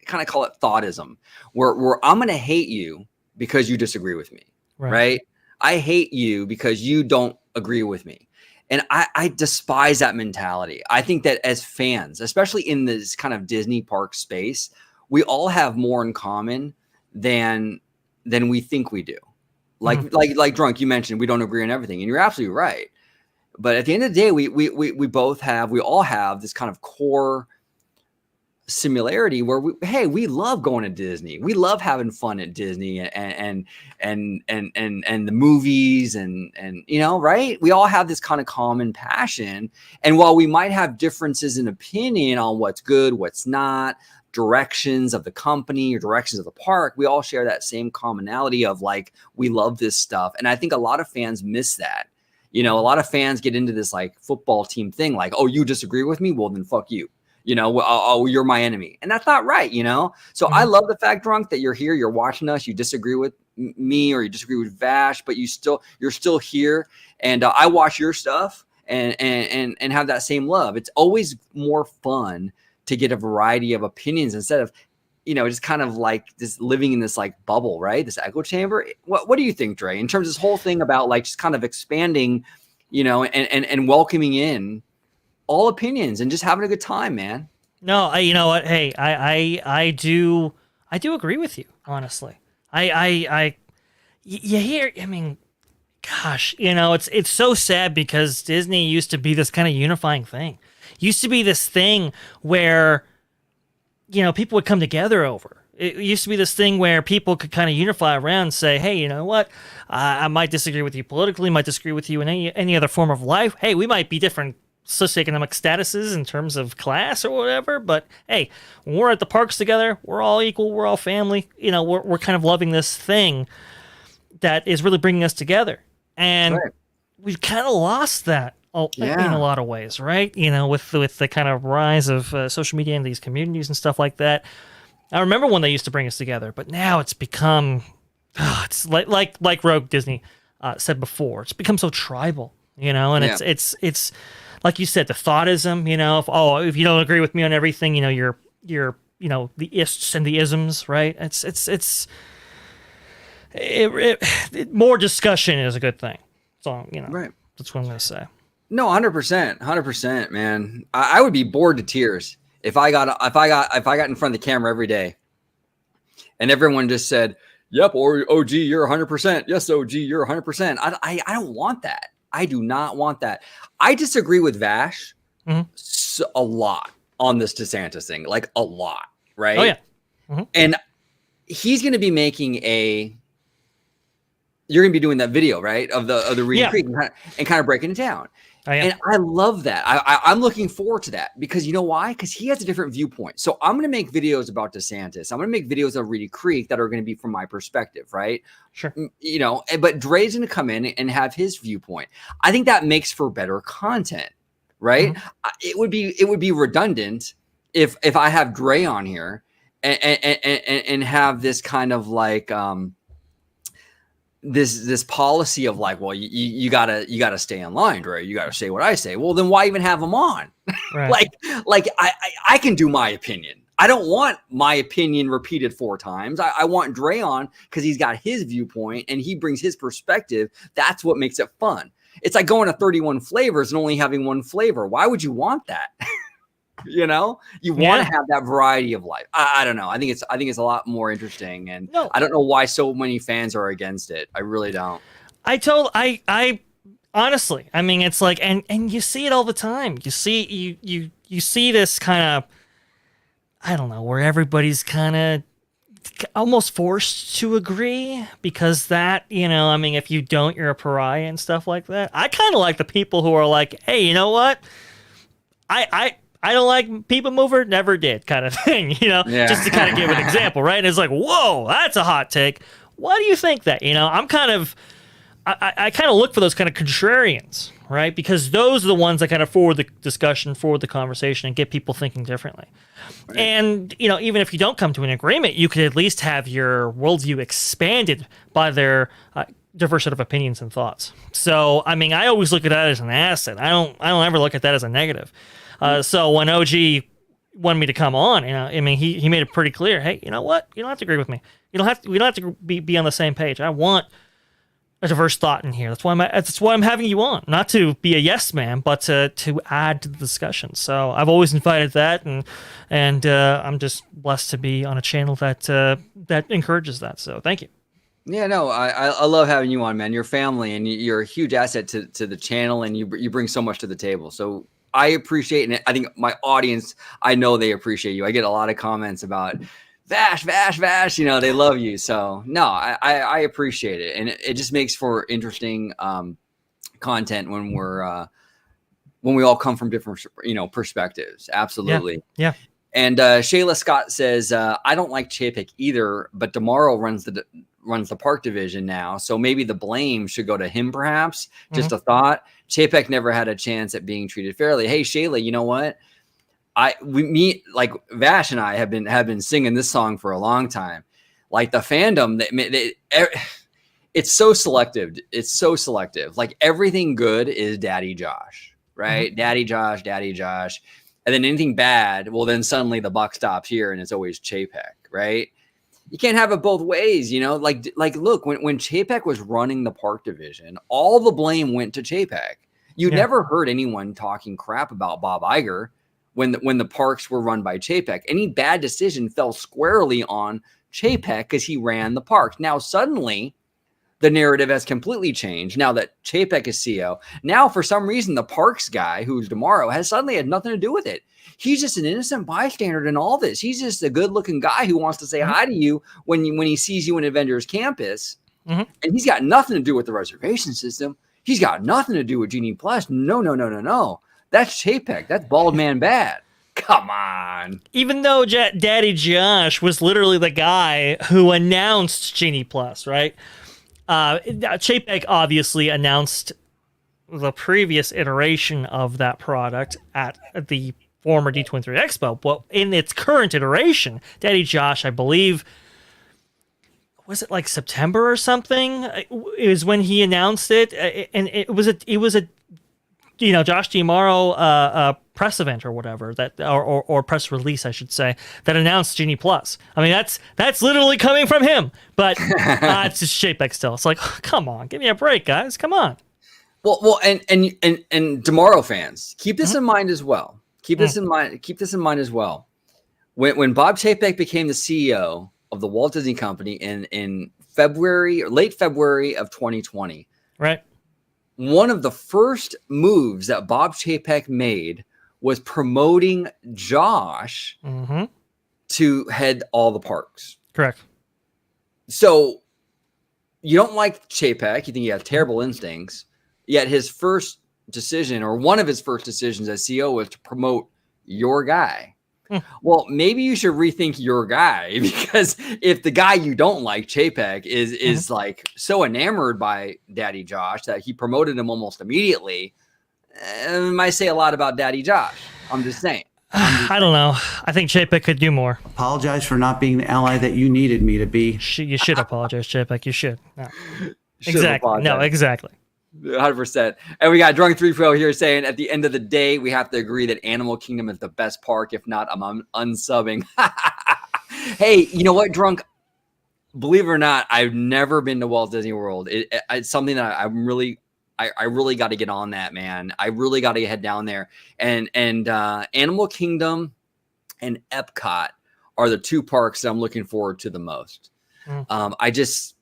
kind of call it thoughtism where I'm gonna hate you because you disagree with me, right? I hate you because you don't agree with me. And I despise that mentality. I think that as fans, especially in this kind of Disney park space, we all have more in common than we think we do. Like Drunk, you mentioned we don't agree on everything, and you're absolutely right. But at the end of the day, we all have this kind of core similarity where we love going to Disney. We love having fun at Disney and the movies and you know, right? We all have this kind of common passion. And while we might have differences in opinion on what's good, what's not, directions of the company or directions of the park, we all share that same commonality of like, we love this stuff. And I think a lot of fans miss that. You know, a lot of fans get into this like football team thing, like, oh, you disagree with me? Well, then fuck you. You know, oh, you're my enemy. And that's not right, you know? So I love the fact, Drunk, that you're here, you're watching us, you disagree with me or you disagree with Vash, but you're still here. And I watch your stuff and have that same love. It's always more fun to get a variety of opinions instead of, you know, just kind of like this living in this like bubble, right? This echo chamber. What do you think, Dre, in terms of this whole thing about like just kind of expanding, you know, and welcoming in all opinions and just having a good time, man?
No, you know what? Hey, I do agree with you, honestly. You hear, I mean, gosh, you know, it's so sad because Disney used to be this kind of unifying thing. Used to be this thing where, you know, people would come together over. It used to be this thing where people could kind of unify around and say, hey, you know what? I might disagree with you politically, might disagree with you in any other form of life. Hey, we might be different socioeconomic statuses in terms of class or whatever, but hey, when we're at the parks together, we're all equal, we're all family. You know, we're kind of loving this thing that is really bringing us together. And we've kind of lost that in a lot of ways, right? You know, with the kind of rise of social media and these communities and stuff like that. I remember when they used to bring us together, but now it's become, it's like Rogue Disney said before, it's become so tribal, you know, and it's like you said, the thoughtism, you know, if you don't agree with me on everything, you know, you're you know, the ists and the isms, right? More discussion is a good thing. So, you know, that's what I'm going to say.
No, 100%, man. I would be bored to tears if I got in front of the camera every day and everyone just said, yep, or OG, you're 100%. Yes, OG, you're 100%. I don't want that. I do not want that. I disagree with Vash a lot on this DeSantis thing, like a lot, right?
Oh, yeah.
And he's going to be making you're going to be doing that video, right, of the Reed Creek and kind of breaking it down. And I love that. I'm looking forward to that because you know why? Because he has a different viewpoint. So I'm going to make videos about DeSantis. I'm going to make videos of Reedy Creek that are going to be from my perspective, right?
Sure.
You know, but Dre's going to come in and have his viewpoint. I think that makes for better content, right? It would be redundant if I have Dre on here and have this kind of like this policy of like, well, you gotta stay in line, Dre. You gotta say what I say. Well, then why even have him on?
Right.
like I can do my opinion. I don't want my opinion repeated 4 times. I want Dre on because he's got his viewpoint and he brings his perspective. That's what makes it fun. It's like going to 31 flavors and only having one flavor. Why would you want that? You know, you want to have that variety of life. I don't know. I think it's a lot more interesting, and I don't know why so many fans are against it. I really don't.
I honestly, I mean, it's like, and you see it all the time. You see this kind of, I don't know, where everybody's kind of almost forced to agree because that, I mean, if you don't, you're a pariah and stuff like that. I kind of like the people who are like, hey, you know what? I don't like People Mover, never did kind of thing,
Yeah.
just to kind of give an example, right? And it's like, whoa, that's a hot take. Why do you think that? I'm kind of, I kind of look for those kind of contrarians, right? Because those are the ones that kind of forward the discussion, forward the conversation, and get people thinking differently. Right. And, even if you don't come to an agreement, you could at least have your worldview expanded by their diverse set of opinions and thoughts. So, I mean, I always look at that as an asset. I don't ever look at that as a negative. So when OG wanted me to come on, I mean, he made it pretty clear. Hey, you know what? You don't have to agree with me. We don't have to be on the same page. I want a diverse thought in here. That's why I'm having you on, not to be a yes man, but to add to the discussion. So I've always invited that, and I'm just blessed to be on a channel that encourages that. So thank you.
Yeah, no, I love having you on, man. Your family, and you're a huge asset to the channel, and you bring so much to the table. So I appreciate, and I think my audience, I know they appreciate you. I get a lot of comments about Vash, they love you. So no, I appreciate it. And it just makes for interesting content when we all come from different, perspectives. Absolutely.
Yeah.
And Shayla Scott says, I don't like Chapek either, but Demaro runs the park division now. So maybe the blame should go to him, perhaps. Just a thought. Chapek never had a chance at being treated fairly. Hey, Shayla, you know what? Vash and I have been singing this song for a long time. Like the fandom, it's so selective. It's so selective. Like everything good is Daddy Josh, right? Mm-hmm. Daddy Josh. And then anything bad, well, then suddenly the buck stops here and it's always Chapek, right? You can't have it both ways, Like look, when Chapek was running the park division, all the blame went to Chapek. You never heard anyone talking crap about Bob Iger when the parks were run by Chapek. Any bad decision fell squarely on Chapek because he ran the parks. Now suddenly the narrative has completely changed now that Chapek is CEO. Now for some reason the parks guy, who's Demaro, has suddenly had nothing to do with it. He's just an innocent bystander in all this. He's just a good-looking guy who wants to say hi to you when he sees you in Avengers Campus. And he's got nothing to do with the reservation system. He's got nothing to do with Genie Plus. No. That's Chapek. That's bald man bad. Come on.
Even though Daddy Josh was literally the guy who announced Genie Plus, right? Chapek obviously announced the previous iteration of that product at the former D23 Expo, but in its current iteration, Daddy Josh, I believe, was it like September or something? It was when he announced it, and it was a Josh D'Amaro press event or whatever or press release, I should say, that announced Genie Plus. I mean, that's literally coming from him, but it's just Chapek still. It's like, oh, come on, give me a break, guys, come on.
Well, and Demaro fans, keep this in mind as well. Keep this in mind as well. When Bob Chapek became the CEO of the Walt Disney Company in late February of 2020,
right?
One of the first moves that Bob Chapek made was promoting Josh to head all the parks.
Correct.
So you don't like Chapek. You think he has terrible instincts. Yet his first decision, or one of his first decisions as CEO, was to promote your guy. Well, maybe you should rethink your guy, because if the guy you don't like, Chapek, is like so enamored by Daddy Josh that he promoted him almost immediately, it might say a lot about Daddy Josh. I'm just saying.
I don't know. I think Chapek could do more.
Apologize for not being the ally that you needed me to be.
You should apologize, Chapek. You should. No. Exactly. No, exactly.
100%. And we got Drunk 3 Pro here saying, at the end of the day, we have to agree that Animal Kingdom is the best park. If not, I'm unsubbing. Hey, you know what, Drunk? Believe it or not, I've never been to Walt Disney World. It's something that I really got to get on that, man. I really got to head down there. And Animal Kingdom and Epcot are the two parks that I'm looking forward to the most. I just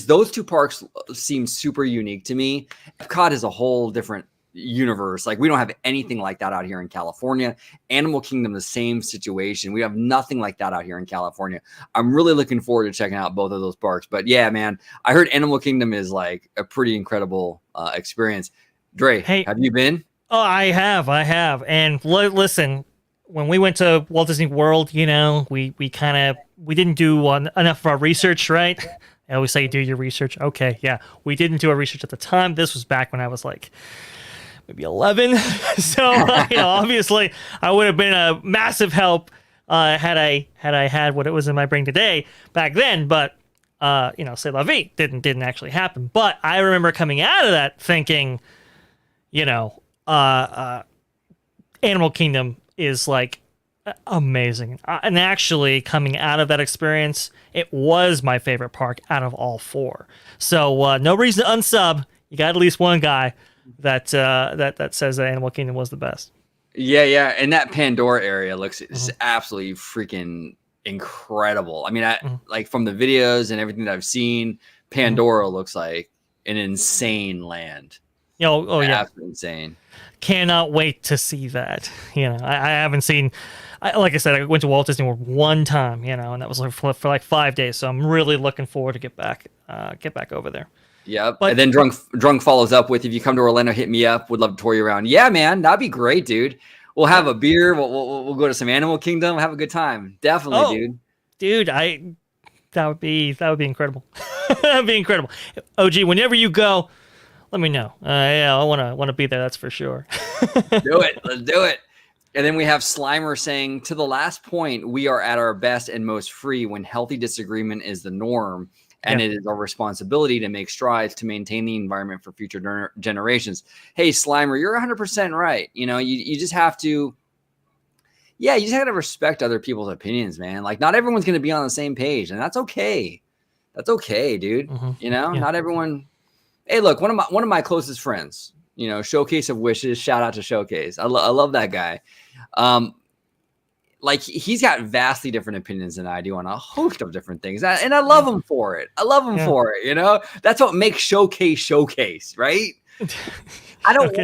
those two parks seem super unique to me. Epcot is a whole different universe. Like we don't have anything like that out here in California. Animal Kingdom, the same situation. We have nothing like that out here in California. I'm really looking forward to checking out both of those parks. But yeah, man, I heard Animal Kingdom is like a pretty incredible experience. Dre,
Hey,
have you been?
Oh, I have. And listen, when we went to Walt Disney World, we didn't do enough of our research, right? I always say do your research. Okay, yeah, we didn't do our research at the time. This was back when I was like maybe 11, so obviously I would have been a massive help had I had what it was in my brain today back then. But c'est la vie, didn't actually happen. But I remember coming out of that thinking, Animal Kingdom is like amazing. And actually coming out of that experience, it was my favorite park out of all four. So no reason to unsub. You got at least one guy that says that Animal Kingdom was the best.
Yeah. And that Pandora area looks absolutely freaking incredible. I mean, like from the videos and everything that I've seen, Pandora looks like an insane land.
Yeah,
absolutely insane.
Cannot wait to see that. I haven't seen. Like I said, I went to Walt Disney World one time, and that was for like 5 days. So I'm really looking forward to get back over there.
Yep. And then drunk follows up with, if you come to Orlando, hit me up. Would love to tour you around. Yeah, man, that'd be great, dude. We'll have a beer. We'll go to some Animal Kingdom. Have a good time. Definitely, dude.
That would be incredible. That'd be incredible. OG, whenever you go, let me know. Yeah, I want to be there. That's for sure.
Do it. Let's do it. And then we have Slimer saying, to the last point, we are at our best and most free when healthy disagreement is the norm. And it is our responsibility to make strides to maintain the environment for future generations. Hey, Slimer, you're 100% right. You just have to, you just have to respect other people's opinions, man. Like not everyone's going to be on the same page, and that's okay. That's okay, dude. Not everyone. Hey, look, one of my closest friends, Showcase of Wishes, shout out to Showcase. I love that guy. Like he's got vastly different opinions than I do on a host of different things. And I love him for it. For it. That's what makes Showcase, right? I don't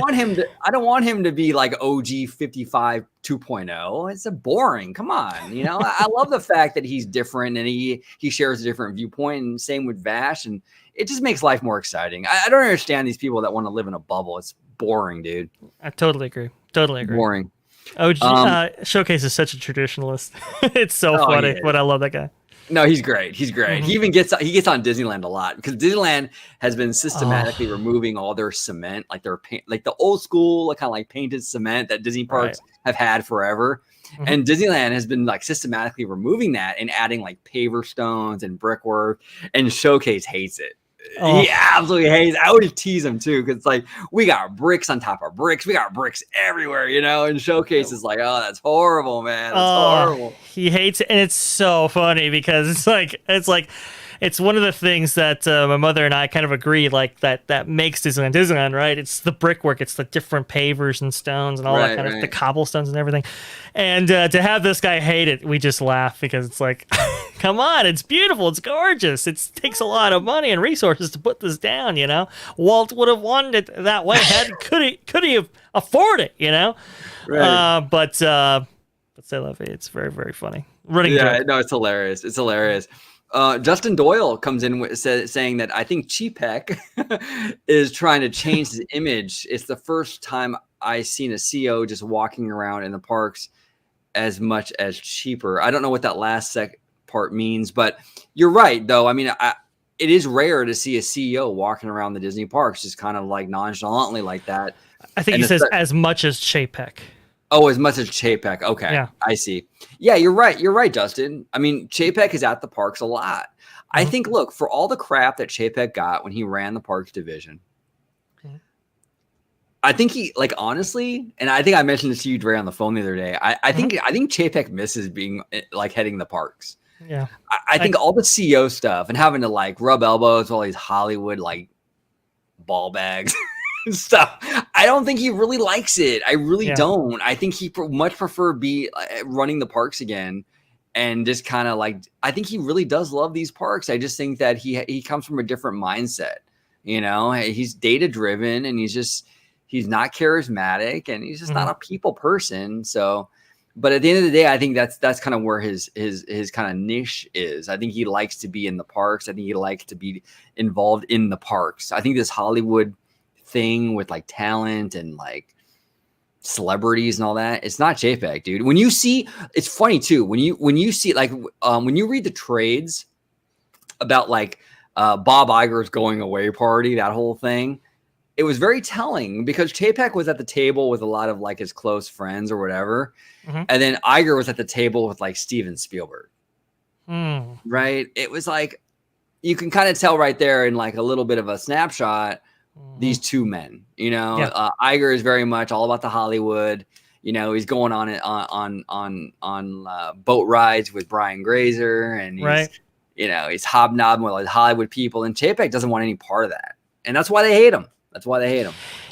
want him to be like OG55 2.0. It's a boring. Come on. I love the fact that he's different and he shares a different viewpoint, and same with Vash, and it just makes life more exciting. I don't understand these people that want to live in a bubble. It's boring, dude.
I totally agree. Boring. OG Showcase is such a traditionalist. It's so funny, but I love that guy.
No, he's great. He's great. He even gets on Disneyland a lot because Disneyland has been systematically removing all their cement, like their paint, like the old school, like kind of like painted cement that Disney parks have had forever. And Disneyland has been like systematically removing that and adding like paver stones and brickwork. And Showcase hates it. He absolutely hates it. I would tease him too, because it's like we got bricks on top of bricks. We got bricks everywhere, And Showcase is like, oh, that's horrible, man. That's horrible.
He hates it, and it's so funny because it's one of the things that my mother and I kind of agree, like that makes Disneyland, right? It's the brickwork, it's the different pavers and stones and all that kind of the cobblestones and everything. And to have this guy hate it, we just laugh because it's like, come on, it's beautiful, it's gorgeous. It takes a lot of money and resources to put this down, Walt would have wanted it that way. Could he have afforded it,
Right.
But say love it. It's very, very funny. Running joke.
No, it's hilarious. It's hilarious. Justin Doyle comes in saying that I think Chapek is trying to change his image. It's the first time I've seen a CEO just walking around in the parks as much as cheaper. I don't know what that last part means, but you're right, though. I mean, it is rare to see a CEO walking around the Disney parks just kind of like nonchalantly like that.
I think he says as much as Chapek.
Oh, as much as Chapek. Okay, yeah. I see. Yeah, you're right. You're right, Justin. I mean, Chapek is at the parks a lot. I think, look, for all the crap that Chapek got when he ran the parks division, I think he, like, honestly, and I think I mentioned this to you, Dre, on the phone the other day. I think Chapek misses being like heading the parks.
Yeah,
I think all the CEO stuff and having to like rub elbows with all these Hollywood like ball bags. Stuff. I don't think he really likes it. I really don't. I think he much prefer be running the parks again, and just kind of like. I think he really does love these parks. I just think that he comes from a different mindset. He's data driven, and he's He's not charismatic, and he's just not a people person. So, but at the end of the day, I think that's kind of where his kind of niche is. I think he likes to be in the parks. I think he likes to be involved in the parks. I think this Hollywood thing with like talent and like celebrities and all that, it's not Chapek, dude. When you see, it's funny too, when you see like when you read the trades about like Bob Iger's going away party, that whole thing, it was very telling because Chapek was at the table with a lot of like his close friends or whatever, and then Iger was at the table with like Steven Spielberg. Right? It was like you can kind of tell right there in like a little bit of a snapshot these two men. You know, Iger is very much all about the Hollywood. You know, he's going on boat rides with Brian Grazer, and he's, you know, he's hobnobbing with like Hollywood people, and Chapek doesn't want any part of that, and that's why they hate him.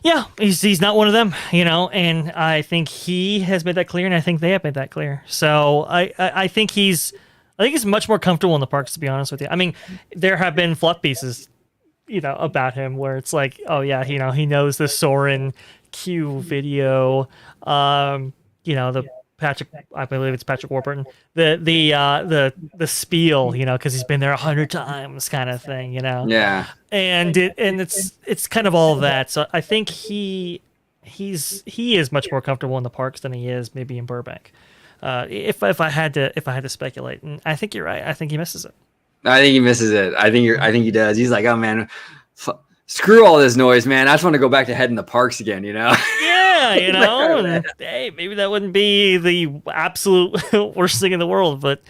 Yeah,
he's not one of them, you know, and I think he has made that clear, and I think they have made that clear. So I think he's much more comfortable in the parks, to be honest with you. I mean, there have been fluff pieces, you know, about him where it's like, oh yeah, you know, he knows the Soren Q video, you know, the Patrick, I believe it's Patrick Warburton, the spiel, you know, because he's been there 100 times, kind of thing, you know.
Yeah.
And it's kind of all of that. So I think he is much more comfortable in the parks than he is maybe in Burbank. If I had to speculate, and I think you're right. I think he misses it.
I think he misses it. I think he does. He's like, oh man, screw all this noise, man. I just want to go back to heading the parks again, you know?
Yeah, you know, and, hey, maybe that wouldn't be the absolute worst thing in the world, but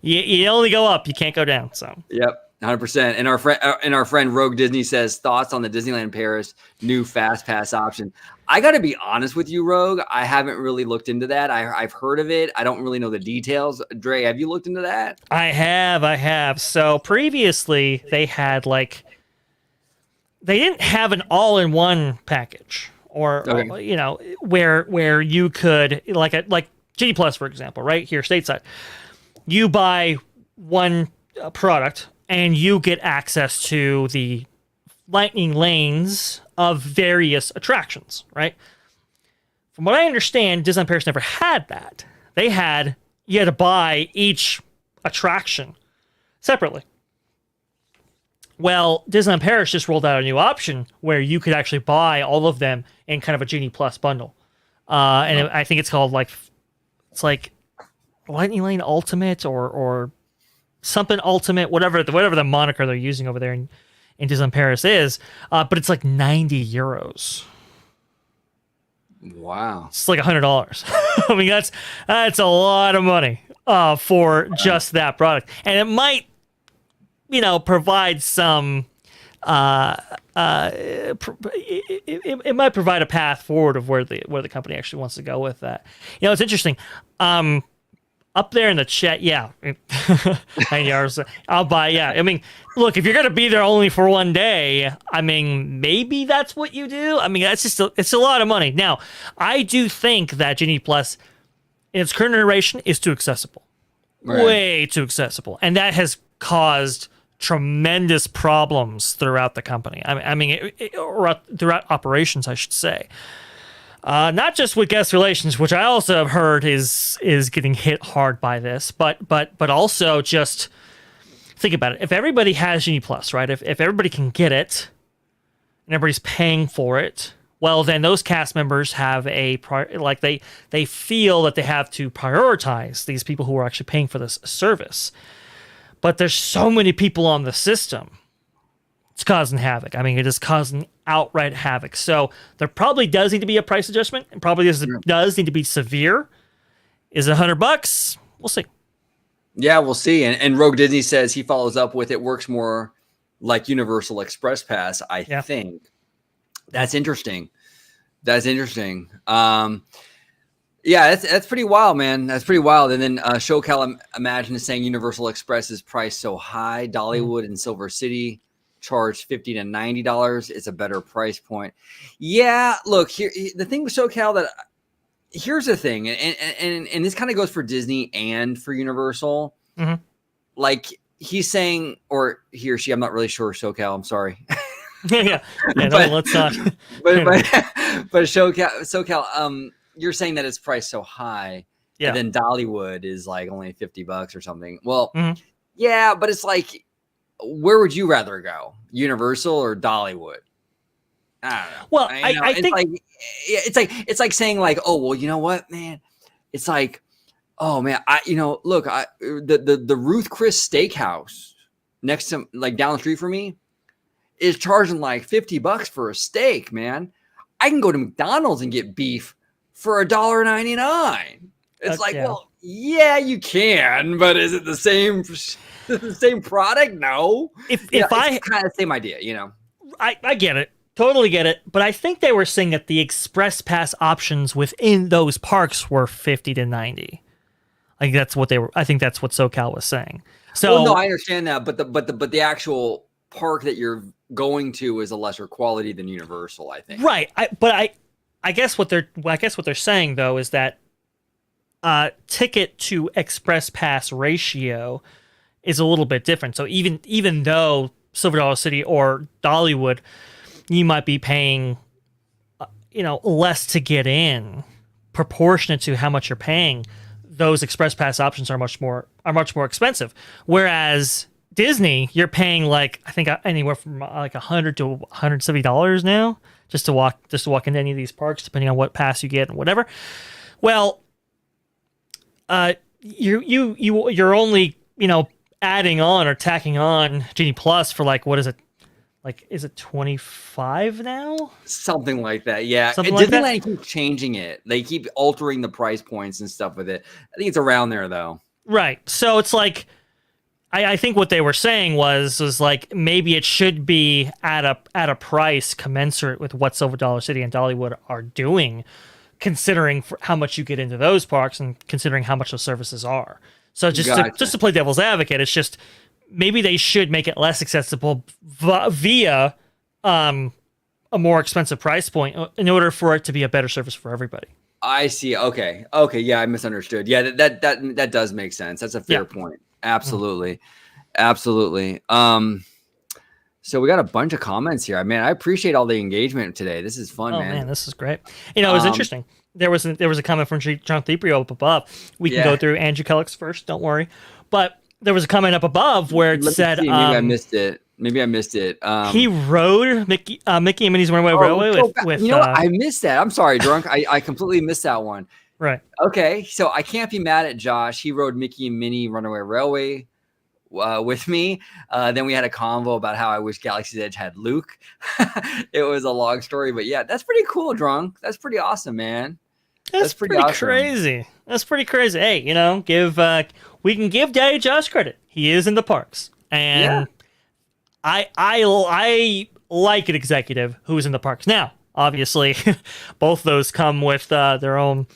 you only go up, you can't go down. So
yep, 100%. And our friend Rogue Disney says thoughts on the Disneyland Paris new fast pass option. I got to be honest with you, Rogue. I haven't really looked into that. I've heard of it. I don't really know the details. Dre, have you looked into that?
I have. So previously they had they didn't have an all-in-one package, or you know, where you could like GD Plus, for example, right here stateside, you buy one product and you get access to the lightning lanes of various attractions, right? From what I understand, Disneyland Paris never had that. You had to buy each attraction separately. Well, Disneyland Paris just rolled out a new option where you could actually buy all of them in kind of a Genie Plus bundle. And I think it's called it's like Lightning Lane Ultimate or something Ultimate, whatever the moniker they're using over there in Disneyland Paris is. But it's like 90 euros.
Wow.
It's like $100. I mean, that's a lot of money for just that product. And it might, you know, provide some it might provide a path forward of where the company actually wants to go with that. You know, it's interesting. Up there in the chat, yeah, 90 hours. I'll buy. Yeah, I mean, look, if you're gonna be there only for one day, I mean, maybe that's what you do. I mean, it's a lot of money. Now, I do think that Genie Plus, in its current iteration, is too accessible, way too accessible, and that has caused tremendous problems throughout the company. I mean, throughout operations, I should say. Not just with guest relations, which I also have heard is getting hit hard by this, but also just think about it. If everybody has Genie Plus, right? If everybody can get it and everybody's paying for it, well, then those cast members have they feel that they have to prioritize these people who are actually paying for this service. But there's so many people on the system. It's causing havoc. I mean, it is causing outright havoc. So there probably does need to be a price adjustment. It probably does need to be severe. Is it $100? We'll see.
Yeah, we'll see. And Rogue Disney says he follows up with it works more like Universal Express Pass, I think. That's interesting. Yeah, that's pretty wild, man. That's pretty wild. And then SoCal Imagine is saying Universal Express is priced so high. Dollywood and Silver City charge $50 to $90. It's a better price point. Yeah, look, here the thing with SoCal here's the thing, and this kind of goes for Disney and for Universal. Mm-hmm. Like he's saying, or he or she, I'm not really sure. SoCal, I'm sorry.
yeah. No, let's not.
But SoCal, you're saying that it's priced so high,
Yeah.
and then Dollywood is like only $50 or something. Well,
Mhm.
yeah, but it's like, where would you rather go, Universal or Dollywood? I don't know.
Well,
You know,
I
it's
think
like it's like saying like, oh well, you know what, man? It's like, oh man, look, the Ruth Chris Steakhouse next to like down the street from me is charging like $50 for a steak, man. I can go to McDonald's and get beef for $1.99. It's like,
yeah.
well, yeah, you can, but is it the same the same product? No.
If
It's
I
kind of the same idea, you know.
I get it. Totally get it. But I think they were saying that the express pass options within those parks were 50 to 90. Like that's what they were. I think that's what SoCal was saying. So
Well, no, I understand that, but the actual park that you're going to is a lesser quality than Universal, I think.
right. I guess what they're saying though is that ticket to express pass ratio is a little bit different. So even though Silver Dollar City or Dollywood, you might be paying, less to get in, proportionate to how much you're paying. Those express pass options are much more expensive. Whereas Disney, you're paying like I think anywhere from like $100 to $170 now just to walk into any of these parks, depending on what pass you get and whatever. Well, you're only adding on or tacking on Genie Plus for like what is it? Like, is it 25 now?
Something like that, yeah.
Something
And
like that?
Disneyland keeps changing it. They keep altering the price points and stuff with it. I think it's around there though.
Right. So it's like, I think what they were saying was like maybe it should be at a price commensurate with what Silver Dollar City and Dollywood are doing, considering how much you get into those parks and considering how much those services are. So just to play devil's advocate, it's just maybe they should make it less accessible via a more expensive price point in order for it to be a better service for everybody.
I see. Okay. Yeah, I misunderstood. Yeah, that does make sense. That's a fair point. Absolutely. Absolutely. So we got a bunch of comments here. I appreciate all the engagement today. This is fun, man.
This is great. It was interesting. There was a comment from John Thiprio up above. We can go through Andrew Kellick's first. Don't worry. But there was a comment up above where it said,
maybe I missed it.
He rode Mickey and Minnie's Runaway Railway with
you know what? I missed that. I'm sorry, Drunk. I completely missed that one.
Right.
Okay, so I can't be mad at Josh. He rode Mickey and Minnie Runaway Railway with me. Then we had a convo about how I wish Galaxy's Edge had Luke. It was a long story, but yeah, that's pretty cool, Drunk. That's pretty awesome, man.
That's pretty awesome. Crazy. That's pretty crazy. Hey, we can give Daddy Josh credit. He is in the parks, and I like an executive who's in the parks. Now, obviously, both those come with their own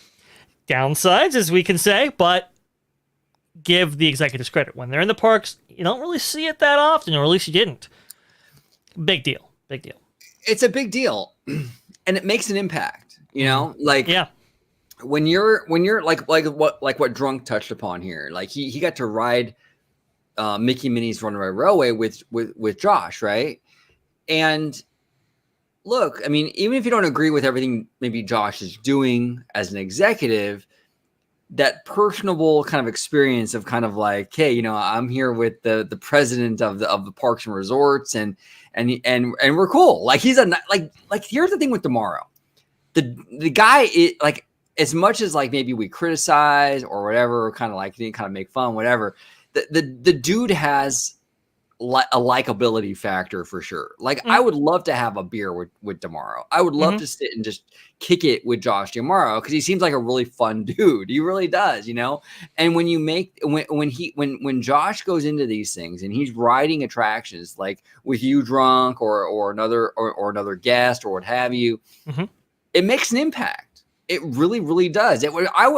downsides, as we can say, but give the executives credit. When they're in the parks, you don't really see it that often, or at least you didn't. Big deal.
It's a big deal, and it makes an impact. When you're like what Drunk touched upon here, like he got to ride Mickey Minnie's Runaway Railway with Josh, right? And look, even if you don't agree with everything maybe Josh is doing as an executive, that personable kind of experience of kind of like, hey, I'm here with the president of the parks and resorts, and we're cool. Like he's like here's the thing with Tomorrow, the guy is like, as much as like maybe we criticize or whatever, kind of make fun, whatever, the dude has a likability factor for sure. Like I would love to have a beer with Tomorrow. I would love to sit and just kick it with Josh Tomorrow because he seems like a really fun dude. He really does, And when you when Josh goes into these things and he's riding attractions like with you, Drunk, or another guest or what have you, it makes an impact. It really, really does. I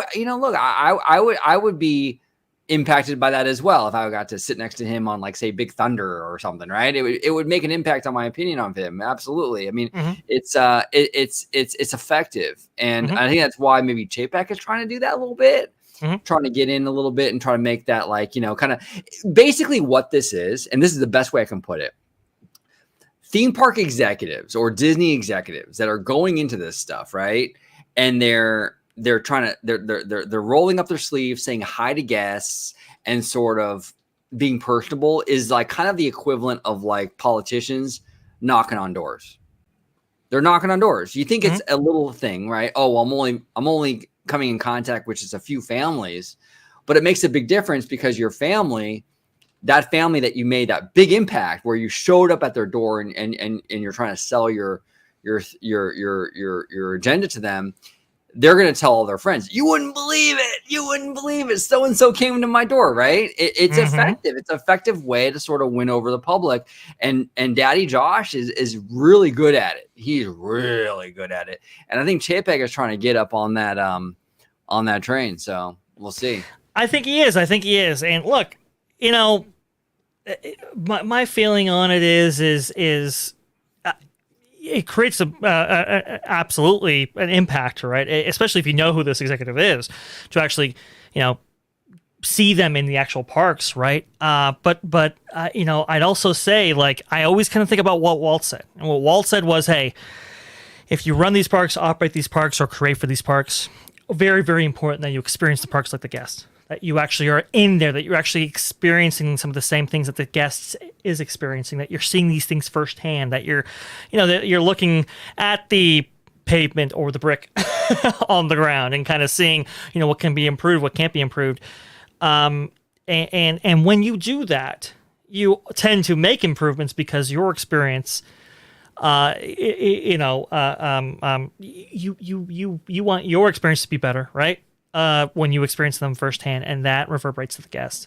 would be impacted by that as well if I got to sit next to him on like say Big Thunder or something, right? It would make an impact on my opinion of him. Absolutely. It's effective, and I think that's why maybe Chapek is trying to do that a little bit, trying to get in a little bit and try to make that like kind of basically what this is, and this is the best way I can put it. theme park executives or Disney executives that are going into this stuff, right? And they're trying to they're rolling up their sleeves, saying hi to guests, and sort of being personable is like kind of the equivalent of like politicians knocking on doors. They're knocking on doors. You think it's a little thing, right? Oh, I'm only coming in contact with just a few families, but it makes a big difference because your family, that family that you made that big impact, where you showed up at their door and you're trying to sell your agenda to them, they're going to tell all their friends, you wouldn't believe it. You wouldn't believe it. So-and-so came to my door, right? It's effective. It's an effective way to sort of win over the public. And Daddy Josh is really good at it. He's really good at it. And I think Chapek is trying to get up on that train. So we'll see.
I think he is. And look, you know, my feeling on it is it creates absolutely an impact, right? Especially if you know who this executive is, to actually, you know, see them in the actual parks, right? But you know, I'd also say, like, I always kind of think about what Walt said, and what Walt said was, hey, if you run these parks, operate these parks, or create for these parks, very, very important that you experience the parks like the guest. That you actually are in there, that you're actually experiencing some of the same things that the guests is experiencing, that you're seeing these things firsthand, that you're, you know, that you're looking at the pavement or the brick on the ground and kind of seeing, you know, what can be improved, what can't be improved. And when you do that, you tend to make improvements because your experience, you want your experience to be better, right? When you experience them firsthand, and that reverberates to the guests.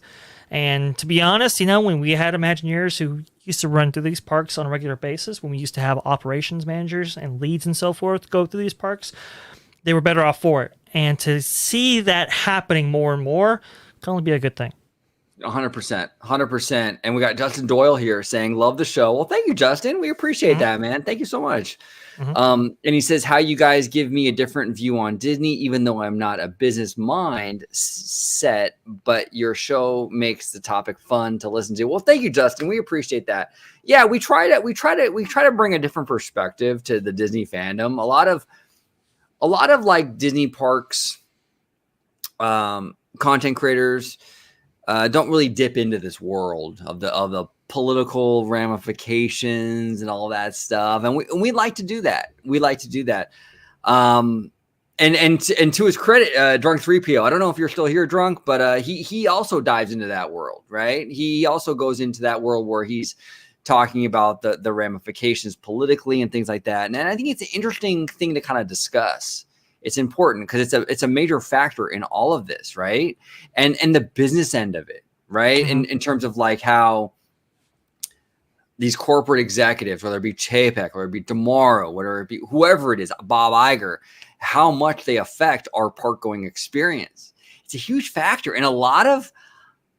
And to be honest, you know, when we had Imagineers who used to run through these parks on a regular basis, when we used to have operations managers and leads and so forth go through these parks, they were better off for it. And to see that happening more and more can only be a good thing.
100%. And we got Justin Doyle here saying, love the show. Well, thank you, Justin. We appreciate that, man. Thank you so much. And he says, how you guys give me a different view on Disney, even though I'm not a business mind set, but your show makes the topic fun to listen to. Well, thank you, Justin. We appreciate that. Yeah, we try to bring a different perspective to the Disney fandom. A lot of like Disney parks, content creators, don't really dip into this world of the political ramifications and all that stuff, and we like to do that. And to his credit, Drunk 3PO, I don't know if you're still here, Drunk, but he also dives into that world, right? He also goes into that world where he's talking about the ramifications politically and things like that. And I think it's an interesting thing to kind of discuss. It's important because it's a major factor in all of this, right? And the business end of it, right? In terms of like how these corporate executives, whether it be Chapek, whether it be Tomorrow, whether it be whoever it is, Bob Iger, how much they affect our park going experience. It's a huge factor. And a lot of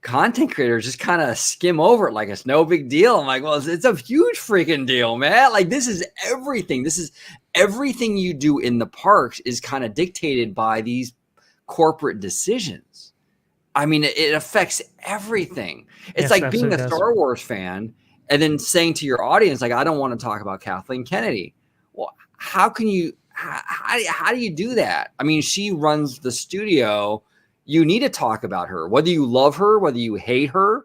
content creators just kind of skim over it like it's no big deal. I'm like, well, it's a huge freaking deal, man. Like, this is everything. This is everything you do in the parks is kind of dictated by these corporate decisions. I mean, it affects everything. It's like being a Star Wars fan and then saying to your audience, like, I don't want to talk about Kathleen Kennedy. Well, how do you do that? I mean, she runs the studio. You need to talk about her, whether you love her, whether you hate her.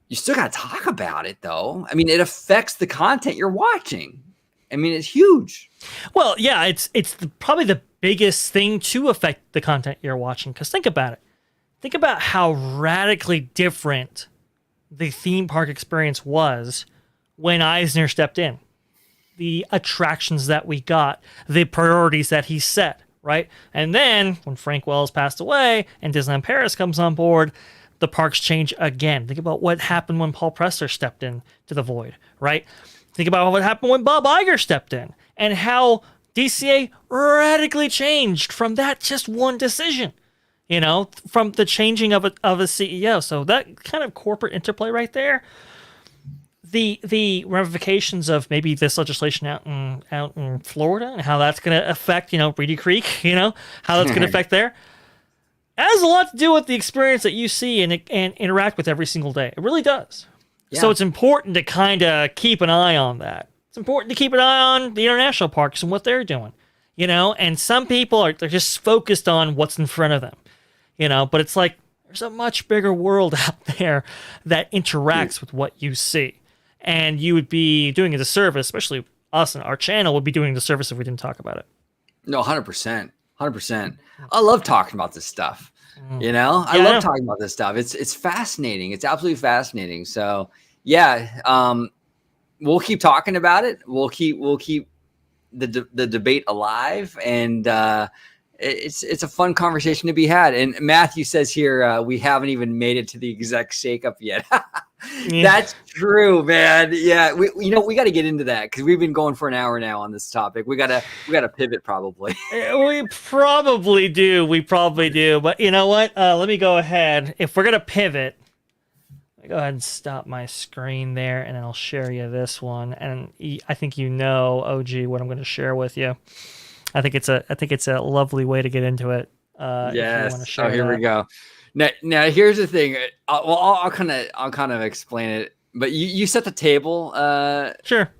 You still got to talk about it, though. I mean, it affects the content you're watching. I mean, it's huge.
Well, yeah, it's probably the biggest thing to affect the content you're watching. Because think about it. Think about how radically different the theme park experience was when Eisner stepped in. The attractions that we got, the priorities that he set, right? And then when Frank Wells passed away and Disneyland Paris comes on board, the parks change again. Think about what happened when Paul Pressler stepped in to the void, right? Think about what happened when Bob Iger stepped in and how DCA radically changed from that just one decision, you know, from the changing of a CEO. So that kind of corporate interplay right there, the ramifications of maybe this legislation out in Florida and how that's going to affect, you know, Reedy Creek, you know, how that's going to affect there, has a lot to do with the experience that you see and interact with every single day. It really does. So it's important to kind of keep an eye on that. It's important to keep an eye on the international parks and what they're doing, and some people they're just focused on what's in front of them, but it's like there's a much bigger world out there that interacts with what you see. And you would be doing a disservice, especially us and our channel would be doing a disservice if we didn't talk about it.
No, 100%. 100%. I love talking about this stuff. I love talking about this stuff. It's fascinating. It's absolutely fascinating. So yeah, we'll keep talking about it. We'll keep the debate alive, and it's a fun conversation to be had. And Matthew says here, we haven't even made it to the exec shakeup yet. That's true, man. Yeah, we got to get into that because we've been going for an hour now on this topic. We gotta pivot probably.
We probably do. But you know what? Let me go ahead. If we're gonna pivot, let me go ahead and stop my screen there, and I'll share you this one. And I think OG, what I'm going to share with you. I think it's a lovely way to get into it.
Yes.
If you want to share
here we go. Now here's the thing. I'll kind of explain it. But you set the table,
sure,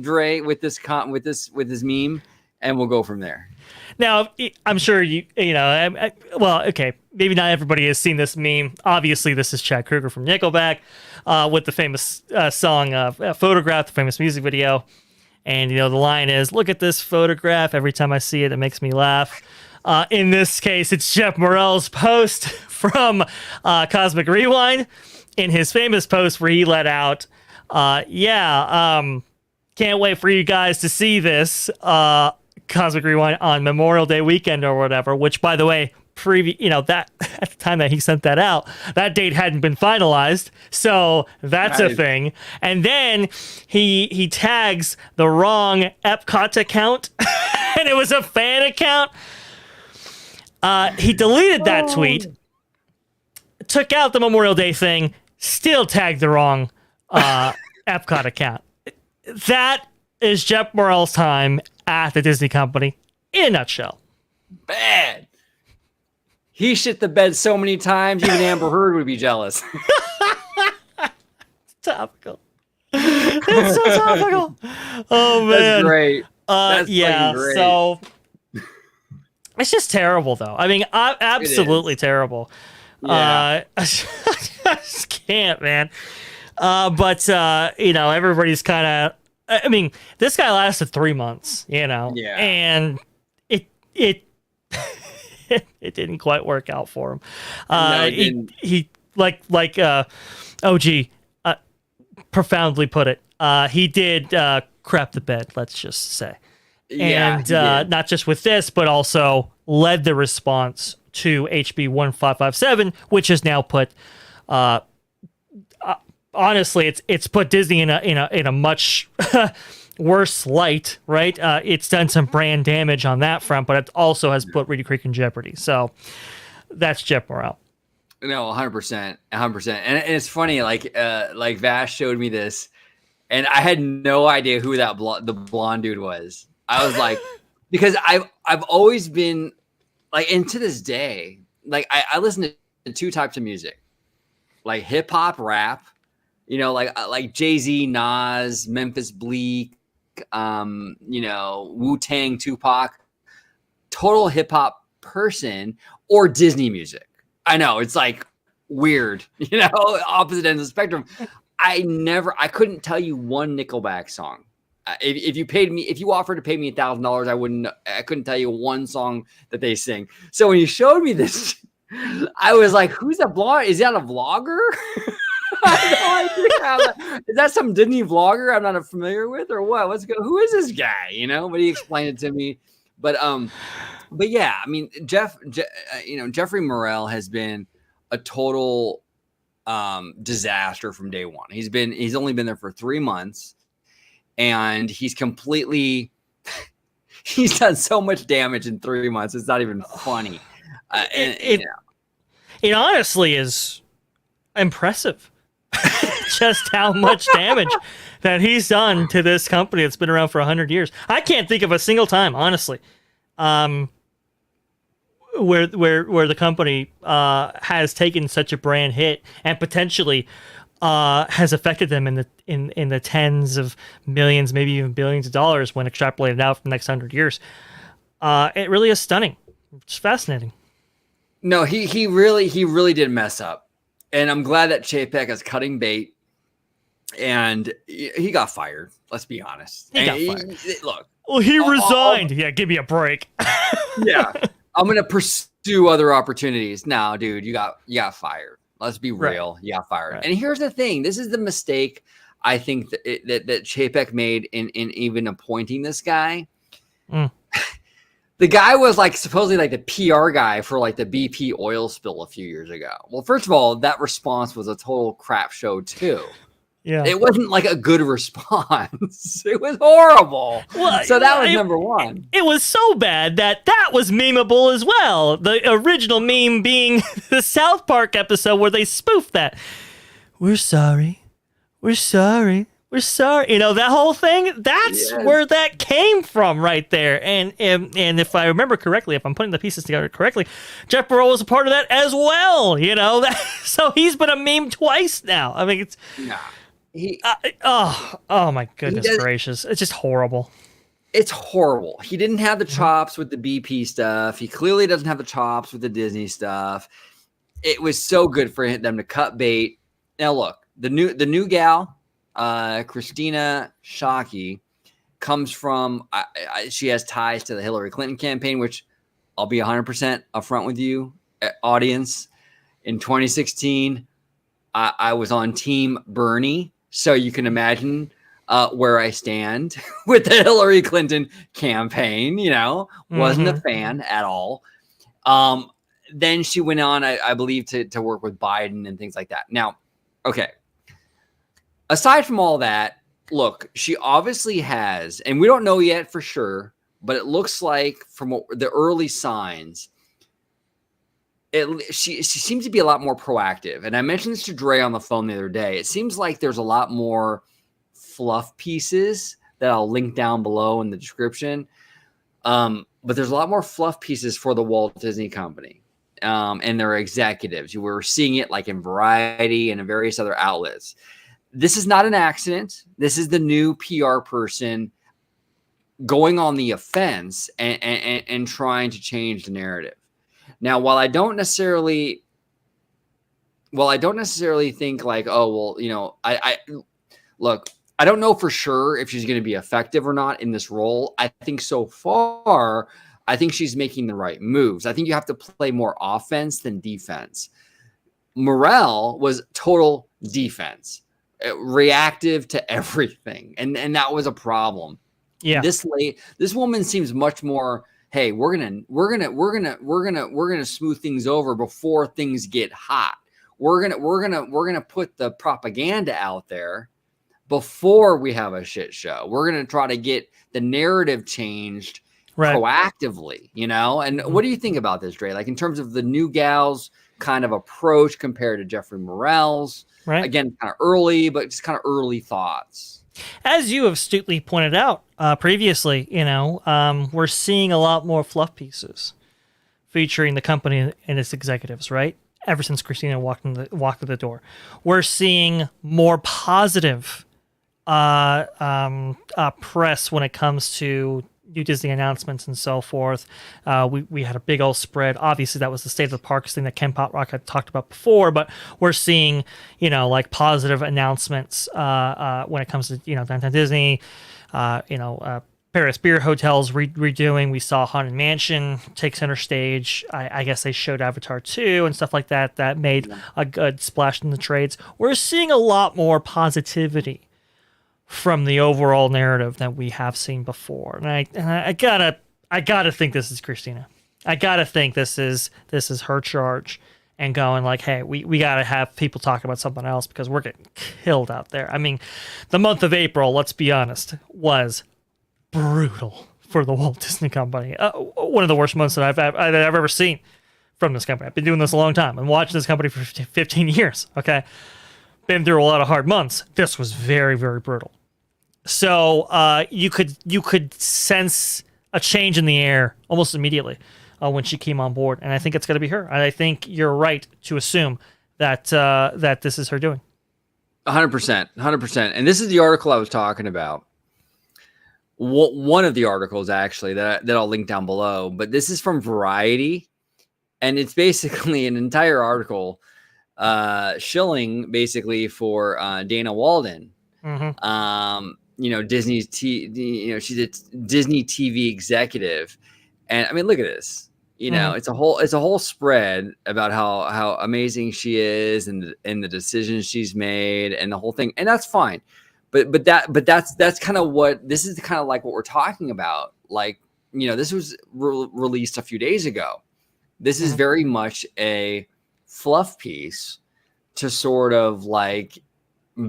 Dre, with this meme, and we'll go from there.
Now I'm sure okay, maybe not everybody has seen this meme. Obviously, this is Chad Kroeger from Nickelback, with the famous song "Photograph," the famous music video. And, the line is, look at this photograph. Every time I see it, it makes me laugh. In this case, it's Jeff Morel's post from Cosmic Rewind in his famous post where he let out, can't wait for you guys to see this Cosmic Rewind on Memorial Day weekend or whatever, which, by the way, that at the time that he sent that out, that date hadn't been finalized, so that's a thing. And then he tags the wrong Epcot account, and it was a fan account. He deleted that tweet, took out the Memorial Day thing, still tagged the wrong Epcot account. That is Jeff Morel's time at the Disney company in a nutshell.
Bad. He shit the bed so many times, even Amber Heard would be jealous.
Topical. It's so topical. Oh, man.
That's great. That's great.
So it's just terrible, though. I mean, absolutely terrible.
Yeah.
I just can't, man. But everybody's kind of, I mean, this guy lasted 3 months, and it it didn't quite work out for him.
No, it didn't.
He like OG profoundly put it. He did crap the bed, let's just say.
Yeah,
And not just with this, but also led the response to HB 1557, which has now put honestly, it's put Disney in a much worse light, right? It's done some brand damage on that front, but it also has put Reedy Creek in jeopardy. So that's Jeff Morel.
No, 100%, 100%. And it's funny, like Vash showed me this, and I had no idea who that the blonde dude was. I was like, because I've always been like, and to this day, like I listen to two types of music, like hip hop, rap. Like Jay-Z, Nas, Memphis Bleak, Wu-Tang, Tupac, total hip hop person, or Disney music. I know it's like weird, opposite ends of the spectrum. I couldn't tell you one Nickelback song. If you offered to pay me $1,000, I couldn't tell you one song that they sing. So when you showed me this, I was like, who's that blonde? Is that a vlogger? I have no idea. Is that some Disney vlogger I'm not familiar with, or what? Who is this guy? But he explained it to me. But yeah, I mean, Jeffrey Morel has been a total disaster from day one. He's only been there for 3 months, and he's done so much damage in 3 months. It's not even funny.
It honestly is impressive. Just how much damage that he's done to this company that's been around for 100 years. I can't think of a single time, honestly, where the company has taken such a brand hit and potentially has affected them in the tens of millions, maybe even billions of dollars when extrapolated out for the next 100 years. It really is stunning. It's fascinating.
No, he really did mess up, and I'm glad that Chapek is cutting bait, and he got fired. Let's be honest.
He got fired.
Look,
Well, he resigned. Yeah, give me a break.
yeah, I'm gonna pursue other opportunities. No, dude, you got fired. Let's be real. You got fired.
Right.
And here's the thing: this is the mistake I think that Chapek made in even appointing this guy. The guy was like supposedly like the PR guy for like the BP oil spill a few years ago. Well, first of all, that response was a total crap show too.
Yeah,
It wasn't like a good response. It was horrible.
Well,
so that was number one.
It was so bad that was memeable as well. The original meme being the South Park episode where they spoofed that. We're sorry. We're sorry. We're sorry. You know, that whole thing, that's where that came from right there. And if I remember correctly, if I'm putting the pieces together correctly, Jeff Burrow was a part of that as well. You know, so he's been a meme twice now. I mean, it's...
Nah.
Oh my goodness gracious. It's just horrible.
It's horrible. He didn't have the chops with the BP stuff. He clearly doesn't have the chops with the Disney stuff. It was so good for them to cut bait. Now look, the new gal, Christina Shockey, comes from she has ties to the Hillary Clinton campaign, which I'll be 100% upfront with you, audience. In 2016, I was on Team Bernie. So you can imagine where I stand with the Hillary Clinton campaign, you know, wasn't a fan at all. Then she went on, I believe, to work with Biden and things like that. Now, okay. Aside from all that, look, she obviously has, and we don't know yet for sure, but it looks like from the early signs, she seems to be a lot more proactive. And I mentioned this to Dre on the phone the other day. It seems like there's a lot more fluff pieces that I'll link down below in the description. But there's a lot more fluff pieces for the Walt Disney Company and their executives. We're seeing it like in Variety and in various other outlets. This is not an accident. This is the new PR person going on the offense and trying to change the narrative. Now, while I don't necessarily think like, oh, well, you know, I look, I don't know for sure if she's going to be effective or not in this role. I think so far, I think she's making the right moves. I think you have to play more offense than defense. Morel was total defense, reactive to everything. And that was a problem.
Yeah.
This woman seems much more, hey, we're gonna smooth things over before things get hot. We're gonna put the propaganda out there before we have a shit show. We're gonna try to get the narrative changed proactively, you know. And what do you think about this, Dre? Like in terms of the new gal's kind of approach compared to Jeffrey Morel's?
Right.
Again, kind of early, but just kind of early thoughts.
As you have astutely pointed out previously, you know, we're seeing a lot more fluff pieces featuring the company and its executives, right? Ever since Christina walked through the door, we're seeing more positive press when it comes to new Disney announcements and so forth. We had a big old spread. Obviously, that was the State of the Parks thing that Ken Potrock had talked about before, but we're seeing, you know, like positive announcements when it comes to, you know, Downtown Disney, Paris Beer Hotels redoing. We saw Haunted Mansion take center stage. I guess they showed Avatar 2 and stuff like that. That made a good splash in the trades. We're seeing a lot more positivity from the overall narrative that we have seen before. And I gotta think this is Christina. I gotta think this is her charge and going like, hey, we gotta have people talk about something else because we're getting killed out there. I mean, the month of April, let's be honest, was brutal for the Walt Disney Company. One of the worst months that I've ever seen from this company. I've been doing this a long time and watching this company for 15 years. Okay. Been through a lot of hard months. This was very, very brutal. So you could sense a change in the air almost immediately when she came on board, and I think it's going to be her. I think you're right to assume that this is her doing.
100%, 100%. And this is the article I was talking about. One of the articles actually that I'll link down below, but this is from Variety, and it's basically an entire article shilling basically for Dana Walden. Disney's she's a Disney TV executive, and I mean, look at this. It's a whole spread about how amazing she is and the decisions she's made and the whole thing, and that's fine. But that's kind of what this is, kind of like what we're talking about. Like, this was released a few days ago. This is very much a fluff piece to sort of like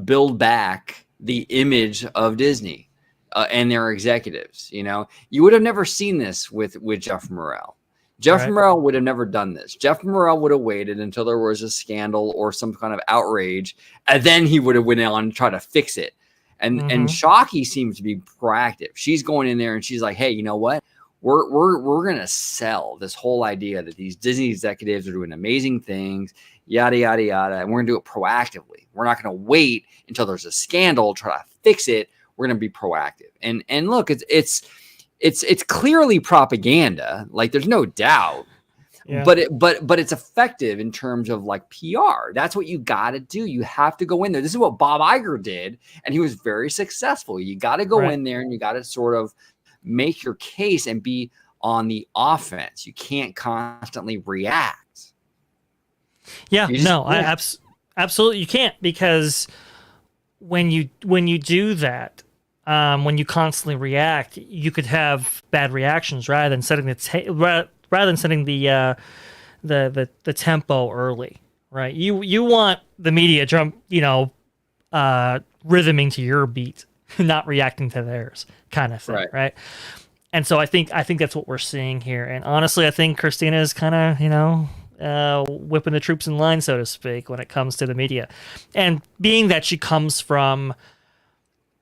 build back the image of Disney and their executives. You would have never seen this with Jeff Morrell. Jeff Morrell would have never done this. Jeff Morrell would have waited until there was a scandal or some kind of outrage, and then he would have went on and try to fix it. And Shockey seems to be proactive. She's going in there and she's like, hey, you know what? We're gonna sell this whole idea that these Disney executives are doing amazing things, yada yada yada, and we're gonna do it proactively. We're not gonna wait until there's a scandal, try to fix it. We're gonna be proactive. And look, it's clearly propaganda. Like, there's no doubt. Yeah. But it's effective in terms of like PR. That's what you got to do. You have to go in there. This is what Bob Iger did, and he was very successful. You got to go in there and you got to sort of make your case and be on the offense. You can't constantly react.
Yeah, absolutely you can't, because when you do that, when you constantly react, you could have bad reactions rather than setting the tempo early, right? You want the media rhythming to your beat, not reacting to theirs, kind of thing, right? And so I think that's what we're seeing here. And honestly, I think Christina is kind of whipping the troops in line, so to speak, when it comes to the media. And being that she comes from,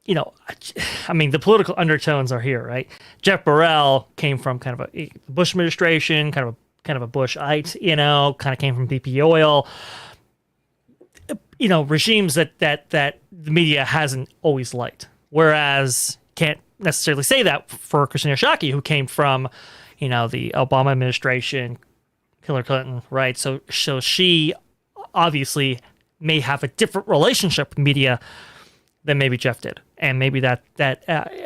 the political undertones are here, right? Jeff Burrell came from kind of a Bush administration, kind of a Bushite, kind of came from BP oil, regimes that the media hasn't always liked. Whereas can't necessarily say that for Christina Shockey, who came from, the Obama administration, Hillary Clinton, right? So she obviously may have a different relationship with media than maybe Jeff did, and maybe that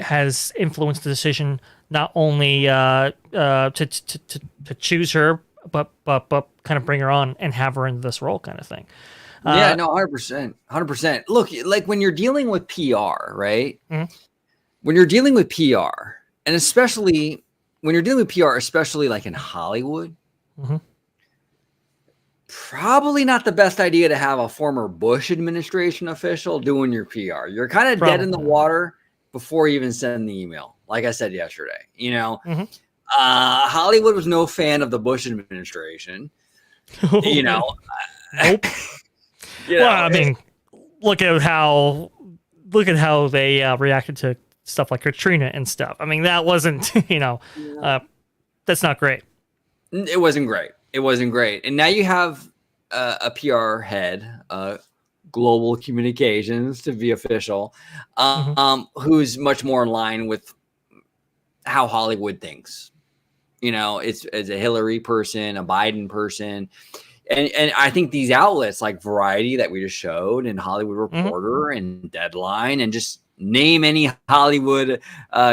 has influenced the decision not only to choose her, but kind of bring her on and have her in this role, kind of thing.
100%. Look, like when you're dealing with PR, right? Mm-hmm. When you're dealing with PR, and especially when you're dealing with PR, especially like in Hollywood. Mm-hmm. Probably not the best idea to have a former Bush administration official doing your PR. You're kind of dead in the water before you even send the email. Like I said yesterday, Hollywood was no fan of the Bush administration.
Nope. Well, I mean, look at how they reacted to stuff like Katrina and stuff. I mean, that wasn't, that's not great.
It wasn't great. And now you have a PR head, global communications to be official, who's much more in line with how Hollywood thinks. It's a Hillary person, a Biden person. And I think these outlets like Variety that we just showed, and Hollywood Reporter and Deadline, and just name any Hollywood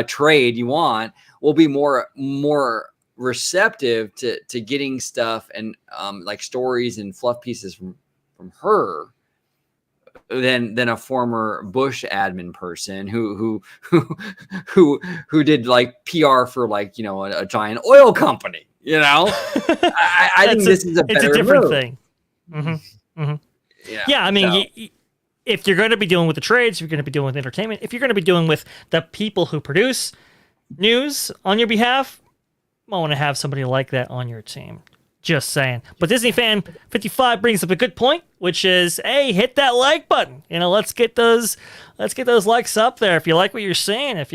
trade you want, will be more receptive to getting stuff and like stories and fluff pieces from her than a former Bush admin person who did like PR for like a giant oil company. I think this is
it's a different thing. Mm-hmm. Mm-hmm. Yeah, I mean, if you're going to be dealing with the trades, if you're going to be dealing with entertainment, if you're going to be dealing with the people who produce news on your behalf, I want to have somebody like that on your team. Just saying. But Disney Fan 55 brings up a good point, which is, hey, hit that like button. Let's get those likes up there. If you like what you're seeing, if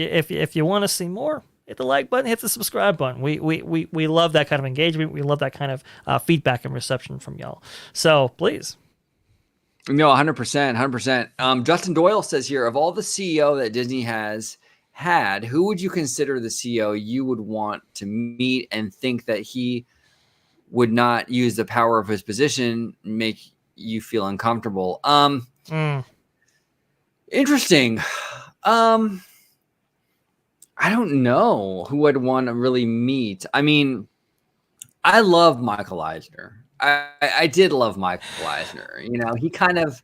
you want to see more, hit the like button, hit the subscribe button. We love that kind of engagement. We love that kind of feedback and reception from y'all. So please.
No, 100%, 100%. Justin Doyle says here, of all the CEO that Disney has had, who would you consider the CEO you would want to meet and think that he would not use the power of his position, make you feel uncomfortable? Interesting. I don't know who I'd want to really meet. I mean, I love Michael Eisner. I did love Michael Eisner. You know, he kind of,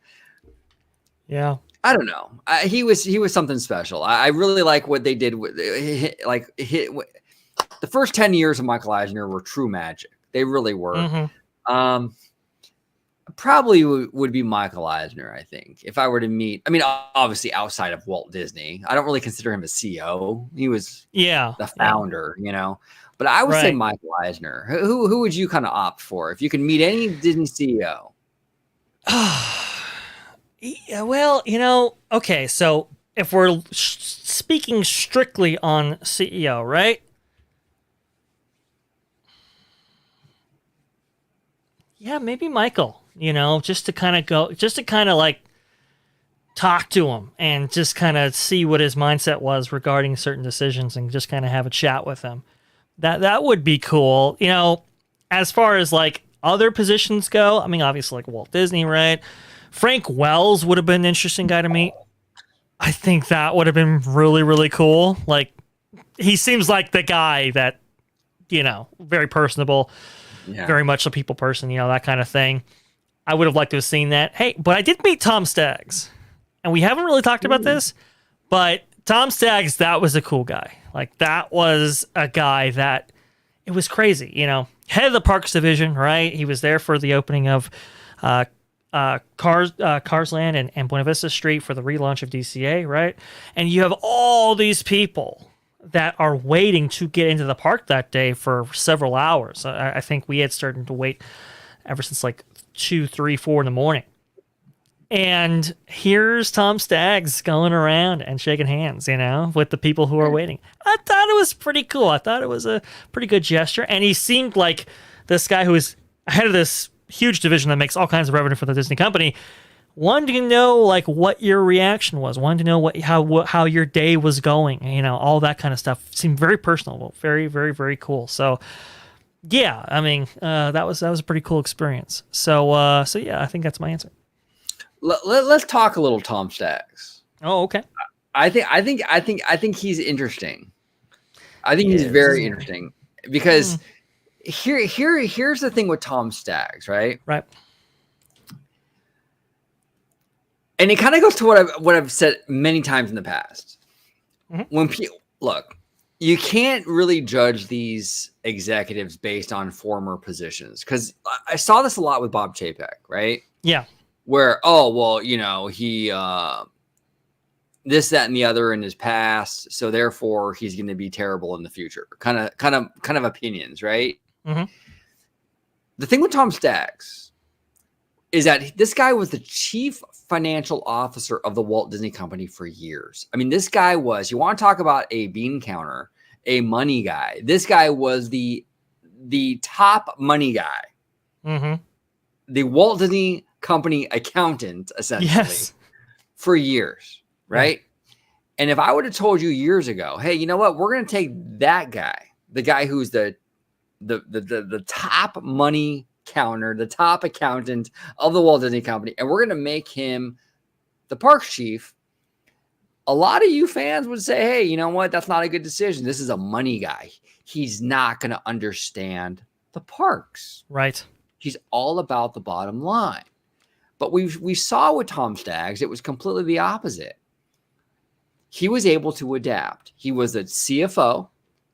Yeah.
I don't know. He was something special. I really like what they did with the first 10 years of Michael Eisner were true magic. They really were. Probably would be Michael Eisner, I think, if I were to meet. I mean, obviously outside of Walt Disney. I don't really consider him a CEO. He was the founder, you know. But I would say Michael Eisner. Who would you kind of opt for if you could meet any Disney CEO?
Yeah, well, you know, okay, so if we're speaking strictly on CEO, right? Yeah, maybe Michael, you know, just to kind of like talk to him and just kind of see what his mindset was regarding certain decisions and just kind of have a chat with him. That would be cool. You know, as far as like other positions go, I mean, obviously like Walt Disney, right? Frank Wells would have been an interesting guy to meet. I think that would have been really, really cool. Like, he seems like the guy that, you know, very personable, very much a people person, you know, that kind of thing. I would have liked to have seen that. Hey, but I did meet Tom Staggs, and we haven't really talked about this, but Tom Staggs, that was a cool guy. Like, that was a guy that, it was crazy, you know. Head of the Parks Division, right? He was there for the opening of Cars Land and Buena Vista Street for the relaunch of DCA, right? And you have all these people that are waiting to get into the park that day for several hours. I think we had started to wait ever since like 2, 3, 4 in the morning. And here's Tom Staggs going around and shaking hands, you know, with the people who are waiting. I thought it was pretty cool. I thought it was a pretty good gesture. And he seemed like this guy who is ahead of this huge division that makes all kinds of revenue for the Disney company. Wanted to know like what your reaction was. Wanted to know how your day was going. You know, all that kind of stuff. Seemed very personal. Very, very, very cool. So yeah, I mean, that was a pretty cool experience. So yeah, I think that's my answer.
Let's talk a little Tom Staggs.
Oh, okay.
I think he's interesting. I think he's very interesting because here's the thing with Tom Staggs, right?
Right.
And it kind of goes to what I've said many times in the past. When people look, you can't really judge these executives based on former positions, because I saw this a lot with Bob Chapek, right?
Yeah.
Where, oh, well, you know, he this, that, and the other in his past, so therefore he's going to be terrible in the future. Kind of opinions, right? The thing with Tom Staggs is that this guy was the chief financial officer of the Walt Disney Company for years. I mean, this guy was, you want to talk about a bean counter, a money guy. This guy was the top money guy. The Walt Disney Company accountant, essentially, for years, right? And if I would have told you years ago, hey, you know what? We're going to take that guy, the guy who's the top money counter, the top accountant of the Walt Disney Company, and we're going to make him the parks chief. A lot of you fans would say, hey, you know what? That's not a good decision. This is a money guy. He's not going to understand the parks.
Right.
He's all about the bottom line. But we saw with Tom Staggs, it was completely the opposite. He was able to adapt. He was a CFO.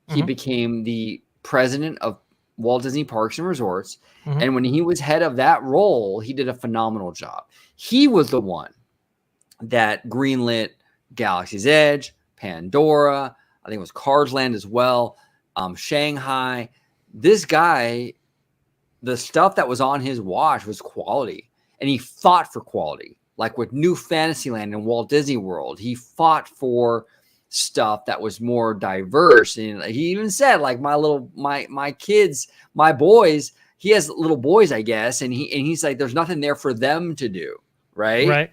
He became the president of Walt Disney Parks and Resorts. And when he was head of that role, he did a phenomenal job. He was the one that greenlit Galaxy's Edge, Pandora, I think it was Cars Land as well, Shanghai. This guy, the stuff that was on his watch was quality. And he fought for quality. Like with New Fantasyland and Walt Disney World, he fought for stuff that was more diverse. And he even said, like, my kids, my boys, he has little boys, I guess, and he's like, there's nothing there for them to do. right?
Right.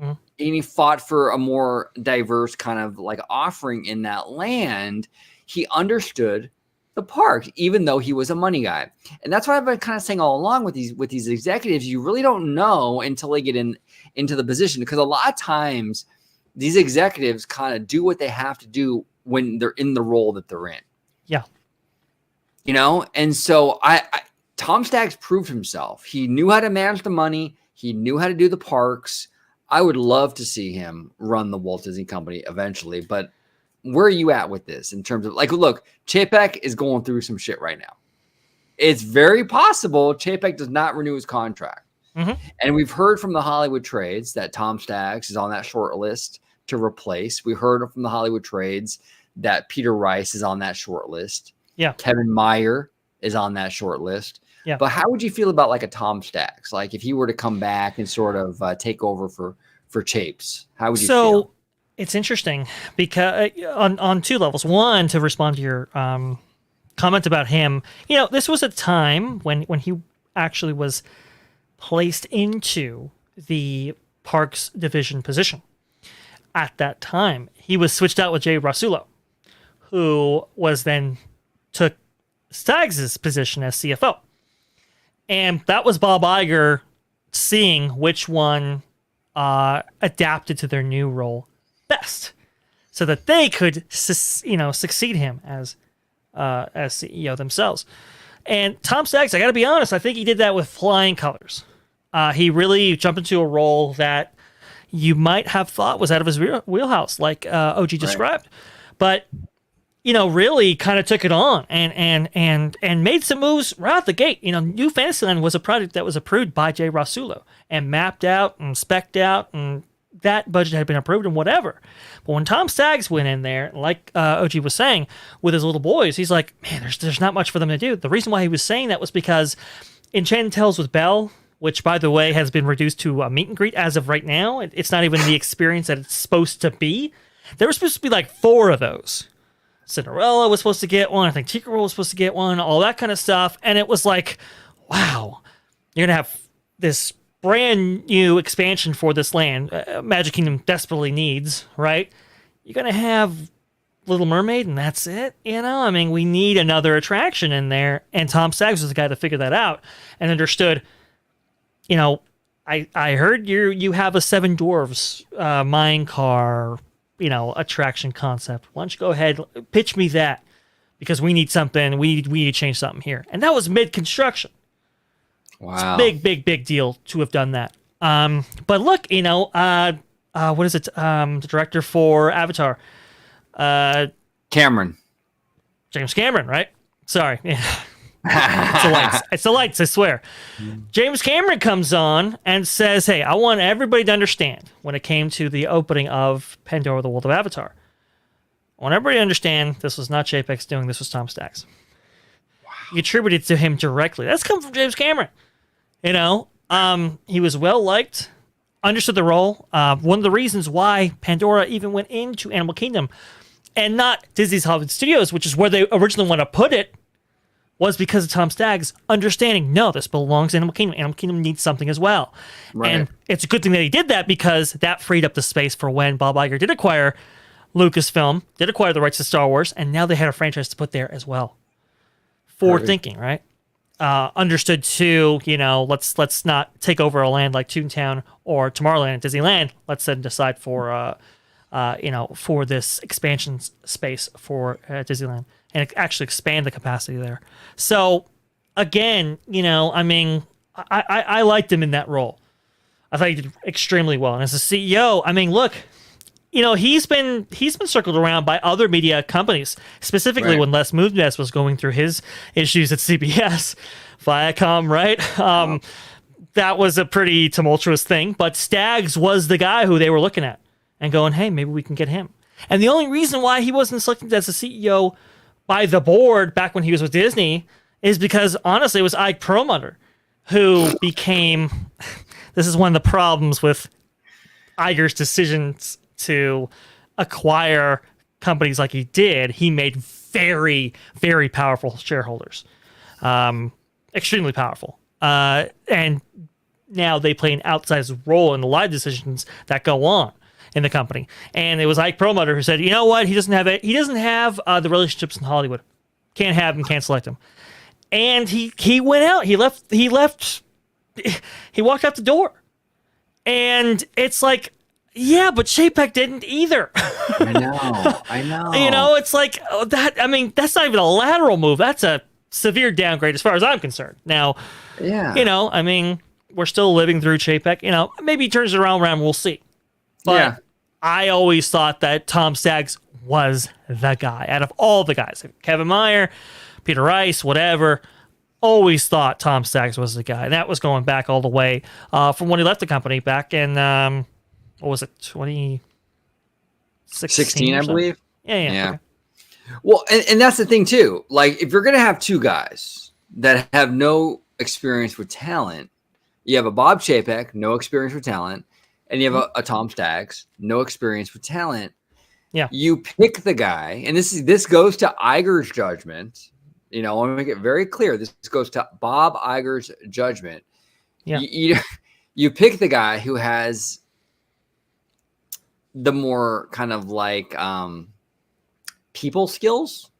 And he fought for a more diverse kind of like offering in that land. He understood the park, even though he was a money guy. And that's what I've been kind of saying all along with these executives. You really don't know until they get into the position, because a lot of times these executives kind of do what they have to do when they're in the role that they're in.
Yeah.
And so Tom Staggs proved himself. He knew how to manage the money. He knew how to do the parks. I would love to see him run the Walt Disney Company eventually, but where are you at with this in terms of, like, look, Chapek is going through some shit right now. It's very possible Chapek does not renew his contract. And we've heard from the Hollywood trades that Tom Staggs is on that short list to replace. We heard from the Hollywood trades that Peter Rice is on that short list.
Yeah.
Kevin Meyer is on that short list.
Yeah.
But how would you feel about like a Tom Staggs? Like if he were to come back and sort of take over for Chapes, how would you feel?
It's interesting because on two levels. One, to respond to your comment about him, this was a time when he actually was placed into the Parks Division position. At that time, he was switched out with Jay Rasulo, who was then took Staggs' position as CFO. And that was Bob Iger seeing which one adapted to their new role best, so that they could, succeed him as CEO themselves. And Tom Staggs, I got to be honest, I think he did that with flying colors. He really jumped into a role that you might have thought was out of his wheelhouse, like OG described, but really kind of took it on and made some moves right out the gate. New Fantasyland was a project that was approved by Jay Rasulo and mapped out and spec'd out, and that budget had been approved and whatever. But when Tom Staggs went in there, like OG was saying, with his little boys, he's like, man, there's not much for them to do. The reason why he was saying that was because Enchanted Tales with Belle, which, by the way, has been reduced to a meet and greet as of right now. It's not even the experience that it's supposed to be. There were supposed to be like 4 of those. Cinderella was supposed to get one. I think Tinkerbell was supposed to get one. All that kind of stuff. And it was like, wow, you're going to have this brand new expansion for this land Magic Kingdom desperately needs, right? You're going to have Little Mermaid and that's it. We need another attraction in there. And Tom Staggs was the guy to figure that out and understood, I heard you have a Seven Dwarfs mine car, attraction concept. Why don't you go ahead, pitch me that, because we need something. We need to change something here. And that was mid-construction.
Wow.
It's big deal to have done that. But look, what is it? The director for Avatar,
Cameron.
James Cameron, right? Sorry. It's the lights, I swear. James Cameron comes on and says, hey, I want everybody to understand, when it came to the opening of Pandora, the World of Avatar, I want everybody to understand this was not Chapek's doing, this was Tom Staggs. Wow. He attributed it to him directly. That's come from James Cameron. He was well liked, understood the role. One of the reasons why Pandora even went into Animal Kingdom and not Disney's Hollywood Studios, which is where they originally want to put it, was because of Tom Staggs understanding, no, this belongs to Animal Kingdom. Animal Kingdom needs something as well. Right. And it's a good thing that he did that, because that freed up the space for when Bob Iger did acquire Lucasfilm, did acquire the rights to Star Wars, and now they had a franchise to put there as well. Forward thinking, right? Understood too, let's not take over a land like Toontown or Tomorrowland at Disneyland. Let's then decide for this expansion space for Disneyland, and actually expand the capacity there. So, again, I liked him in that role. I thought he did extremely well. And as a CEO, look, he's been circled around by other media companies, specifically when Les Moonves was going through his issues at CBS, Viacom, right? That was a pretty tumultuous thing. But Staggs was the guy who they were looking at and going, hey, maybe we can get him. And the only reason why he wasn't selected as a CEO by the board back when he was with Disney is because, honestly, it was Ike Perlmutter who became... This is one of the problems with Iger's decisions to acquire companies like he did. He made very, very powerful shareholders. Extremely powerful. And now they play an outsized role in the live decisions that go on in the company. And it was Ike Perlmutter who said, you know what? He doesn't have the relationships in Hollywood. Can't have him, can't select him. And he went out. He left. He walked out the door. And it's like, yeah, but Chapek didn't either.
I know.
You know, it's like that. I mean, that's not even a lateral move. That's a severe downgrade as far as I'm concerned. Now,
Yeah.
you know, I mean, we're still living through Chapek. You know, maybe he turns it around, we'll see. But
Yeah.
I always thought that Tom Staggs was the guy out of all the guys. Kevin Meyer, Peter Rice, whatever. Always thought Tom Staggs was the guy. And that was going back all the way from when he left the company back in, what was it, 2016,
I believe.
Yeah. Okay.
Well, and that's the thing too. Like, if you're going to have two guys that have no experience with talent, you have a Bob Chapek, no experience with talent, and you have a Tom Staggs, no experience with talent.
Yeah.
You pick the guy, and this goes to Iger's judgment. You know, I want to make it very clear. This goes to Bob Iger's judgment.
Yeah.
You pick the guy who has the more kind of like people skills.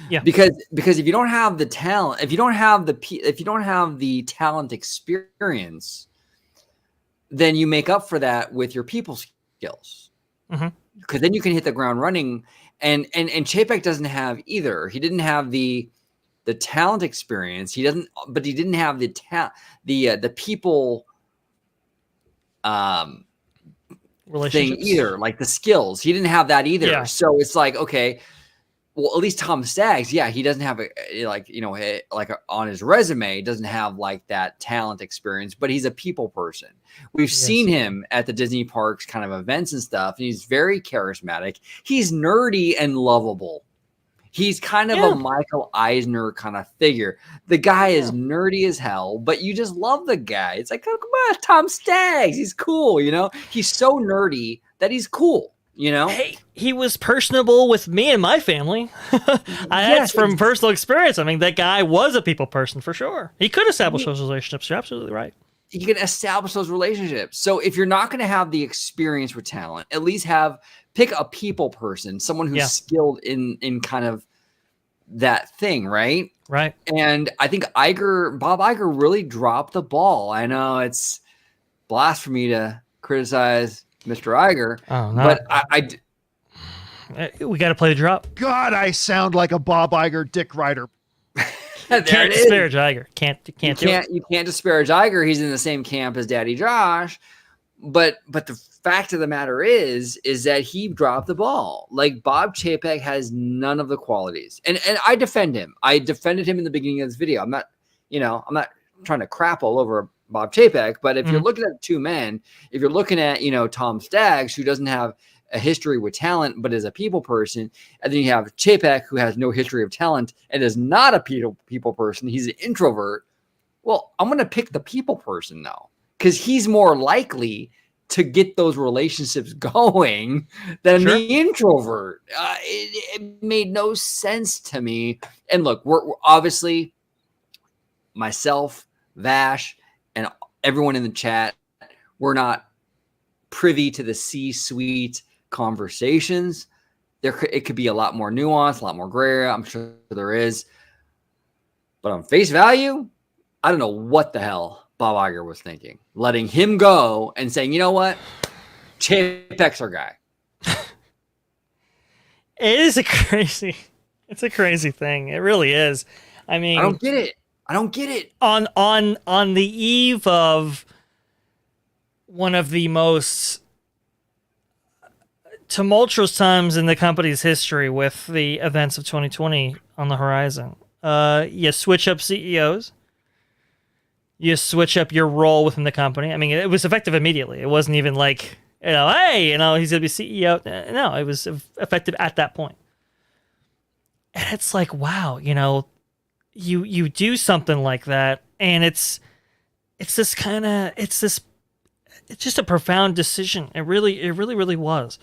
Yeah.
Because if you don't have the talent, if you don't have the talent experience, then you make up for that with your people skills.
Mm-hmm.
Because then you can hit the ground running. And Chapek doesn't have either. He didn't have the talent experience. He didn't have the people thing either, like the skills. He didn't have that either.
Yeah.
So it's like, okay, well, at least Tom Staggs, yeah, he doesn't have on his resume, doesn't have like that talent experience, but he's a people person. We've seen him at the Disney parks kind of events and stuff, and he's very charismatic. He's nerdy and lovable. He's kind of a Michael Eisner kind of figure. The guy is nerdy as hell, but you just love the guy. It's like, oh, come on, Tom Staggs. He's cool, you know? He's so nerdy that he's cool, you know?
Hey, he was personable with me and my family. That's from personal experience. I mean, that guy was a people person for sure. He could establish those relationships. You're absolutely right.
You can establish those relationships. So if you're not going to have the experience with talent, at least pick a people person, someone who's skilled in kind of that thing, right?
Right.
And I think Bob Iger really dropped the ball. I know it's blasphemy to criticize Mr. Iger, but
we got to play the drop.
God, I sound like a Bob Iger dick rider.
Can't disparage Iger.
You can't disparage Iger. He's in the same camp as Daddy Josh. But the fact of the matter is that he dropped the ball. Like, Bob Chapek has none of the qualities. And I defend him. I defended him in the beginning of this video. I'm not trying to crap all over Bob Chapek, but if you're looking at two men, if you're looking at, Tom Staggs, who doesn't have a history with talent, but is a people person, and then you have Chapek, who has no history of talent and is not a people person. He's an introvert. Well, I'm going to pick the people person now, because he's more likely to get those relationships going than the introvert. It made no sense to me. And look, we're obviously, myself, Vash, and everyone in the chat, we're not privy to the C-suite conversations. It could be a lot more nuanced, a lot more gray area. I'm sure there is. But on face value, I don't know what the hell Bob Iger was thinking, letting him go and saying, you know what, Chapek's our guy.
It's a crazy thing. It really is. I mean,
I don't get it.
On the eve of one of the most tumultuous times in the company's history, with the events of 2020 on the horizon, you switch up CEOs. You switch up your role within the company. I mean, it was effective immediately. It wasn't even like, hey, he's going to be CEO. No, it was effective at that point. And it's like, wow, you do something like that, and it's just a profound decision. It really was.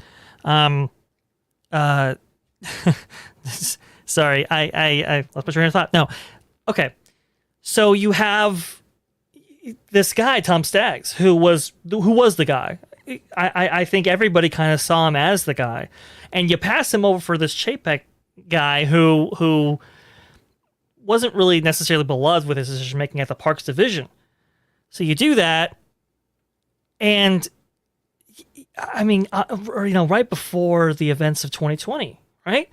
Sorry, I lost my train of thought. No. Okay. So you have this guy Tom Staggs, who was the guy. I think everybody kind of saw him as the guy, and you pass him over for this Chapek guy who wasn't really necessarily beloved with his decision making at the Parks division. So you do that, and I mean, right before the events of 2020, right?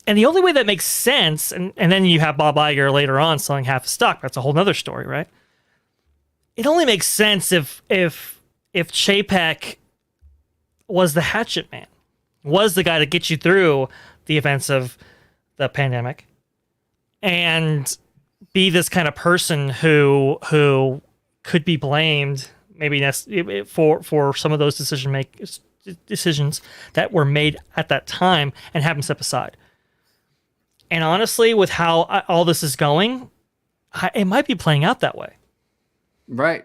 And the only way that makes sense, and then you have Bob Iger later on selling half his stock. That's a whole nother story, right? It only makes sense if Chapek was the hatchet man, was the guy to get you through the events of the pandemic, and be this kind of person who could be blamed maybe for some of those decisions that were made at that time, and have him step aside. And honestly, with how all this is going, it might be playing out that way.
Right.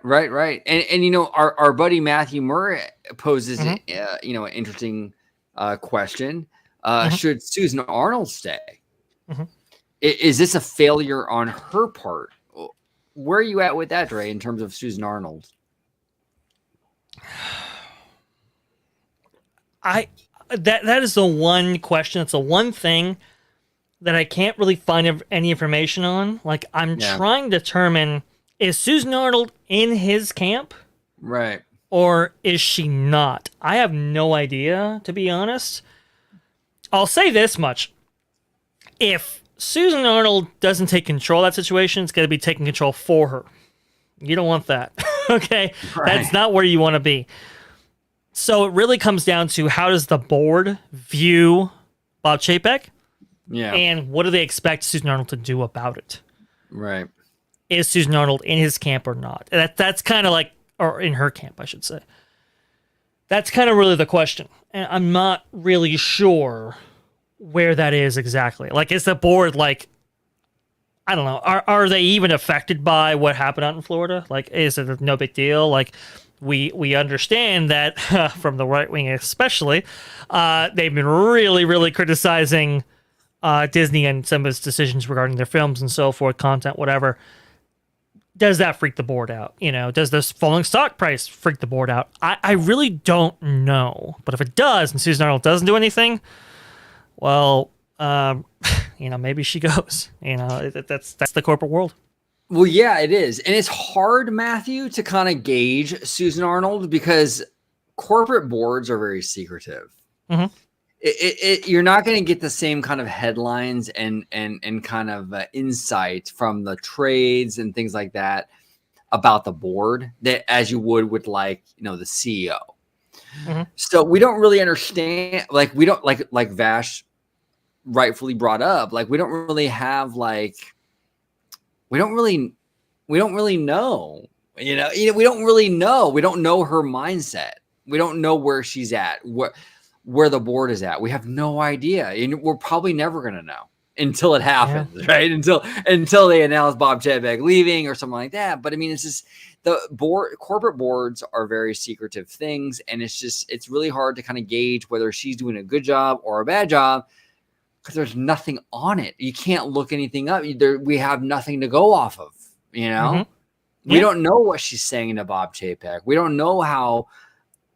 And our buddy Matthew Murray poses an interesting question. Should Susan Arnold stay? Is this a failure on her part? Where are you at with that, Dre, in terms of Susan Arnold?
That is the one question. It's the one thing that I can't really find any information on. Like, I'm trying to determine, is Susan Arnold in his camp?
Right.
Or is she not? I have no idea, to be honest. I'll say this much. If Susan Arnold doesn't take control of that situation, it's going to be taking control for her. You don't want that. Okay? Right. That's not where you want to be. So it really comes down to, how does the board view Bob Chapek?
Yeah.
And what do they expect Susan Arnold to do about it?
Right.
Is Susan Arnold in his camp or not? That's kind of like, or in her camp, I should say. That's kind of really the question. And I'm not really sure where that is exactly. Like, is the board like, I don't know, are they even affected by what happened out in Florida? Like, is it no big deal? Like, we understand that from the right wing especially, they've been really, really criticizing Disney and some of its decisions regarding their films and so forth, content, whatever. Does that freak the board out? Does this falling stock price freak the board out? I really don't know. But if it does, and Susan Arnold doesn't do anything, well, maybe she goes. That's the corporate world.
Well, yeah, it is. And it's hard, Matthew, to kind of gauge Susan Arnold, because corporate boards are very secretive. Mm-hmm. You're not going to get the same kind of headlines and kind of insight from the trades and things like that about the board that as you would with, like, the CEO. Mm-hmm. So we don't really understand, like, we don't like Vash rightfully brought up, like, we don't really have, like, we don't really know, we don't really know. We don't know her mindset. We don't know where she's at, where the board is at. We have no idea. And we're probably never going to know until it happens, right? Until they announce Bob Chapek leaving or something like that. But I mean, it's just corporate boards are very secretive things. And it's really hard to kind of gauge whether she's doing a good job or a bad job, because there's nothing on it. You can't look anything up. We have nothing to go off of, Mm-hmm. We don't know what she's saying to Bob Chapek. We don't know how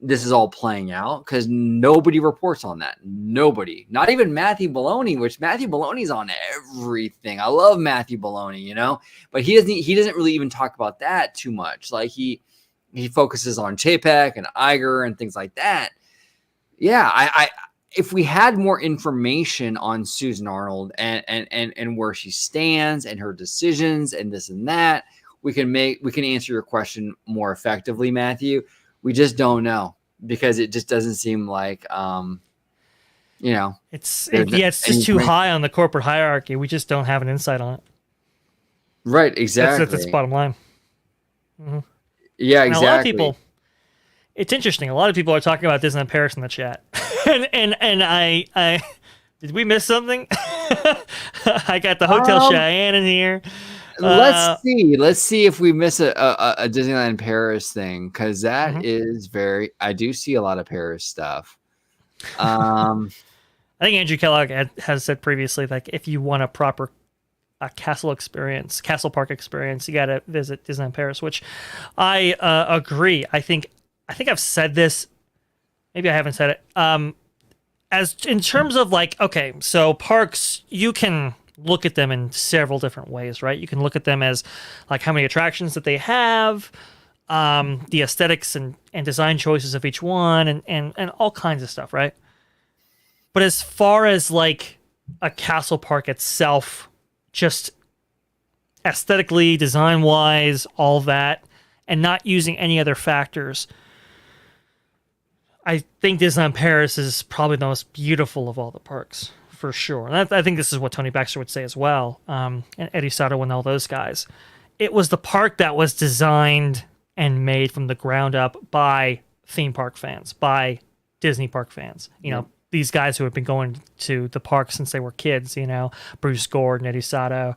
this is all playing out, because nobody reports on that. Nobody, not even Matthew Baloney, which Matthew Baloney's on everything. I love Matthew Baloney, but he doesn't really even talk about that too much. Like, he focuses on Chapek and Iger and things like that. Yeah. I if we had more information on Susan Arnold and where she stands and her decisions and this and that, we can answer your question more effectively, Matthew. We just don't know, because it just doesn't seem like,
it's just too high on the corporate hierarchy. We just don't have an insight on it.
Right. Exactly.
That's the bottom line. Mm-hmm.
Yeah, exactly.
A lot of people, it's interesting. A lot of people are talking about Disneyland Paris in the chat. and I did we miss something? I got the Hotel Cheyenne in here.
Let's see if we miss a Disneyland Paris thing, because that is I do see a lot of Paris stuff.
I think Andrew Kellogg has said previously, like, if you want a proper castle experience, castle park experience, you got to visit Disneyland Paris, which I agree. I think I've said this. Maybe I haven't said it. As in terms of like, okay, so parks, you can look at them in several different ways, right? You can look at them as like how many attractions that they have, the aesthetics and design choices of each one, and all kinds of stuff, right? But as far as like a castle park itself, just aesthetically, design wise, all that, and not using any other factors, I think Disneyland Paris is probably the most beautiful of all the parks, for sure. And I think this is what Tony Baxter would say as well, and Eddie Sato and all those guys. It was the park that was designed and made from the ground up by theme park fans, by Disney park fans. You know, these guys who have been going to the park since they were kids, you know, Bruce Gordon, Eddie Sato,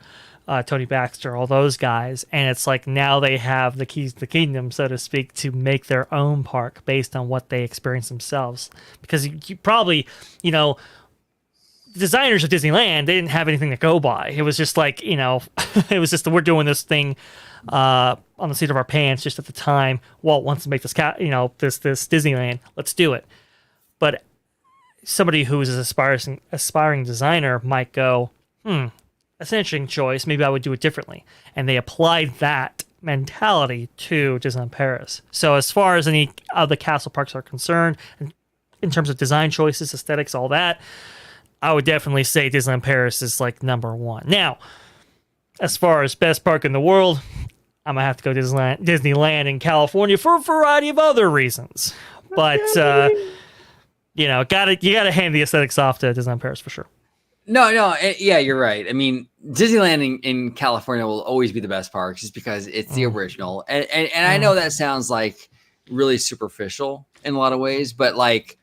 Tony Baxter, all those guys. And it's like now they have the keys to the kingdom, so to speak, to make their own park based on what they experience themselves. Because you probably, you know, designers of Disneyland, they didn't have anything to go by. It was just like, you know, it was just we're doing this thing on the seat of our pants just at the time. Walt wants to make this, this Disneyland. Let's do it. But somebody who is an aspiring designer might go, that's an interesting choice. Maybe I would do it differently. And they applied that mentality to Disneyland Paris. So as far as any of the castle parks are concerned, in terms of design choices, aesthetics, all that, I would definitely say Disneyland Paris is like number one. Now, as far as best park in the world, I'm gonna have to go Disneyland in California for a variety of other reasons. But you know, you gotta hand the aesthetics off to Disneyland Paris for sure.
No, yeah, you're right. I mean, Disneyland in California will always be the best park just because it's the original. And I know that sounds like really superficial in a lot of ways, but like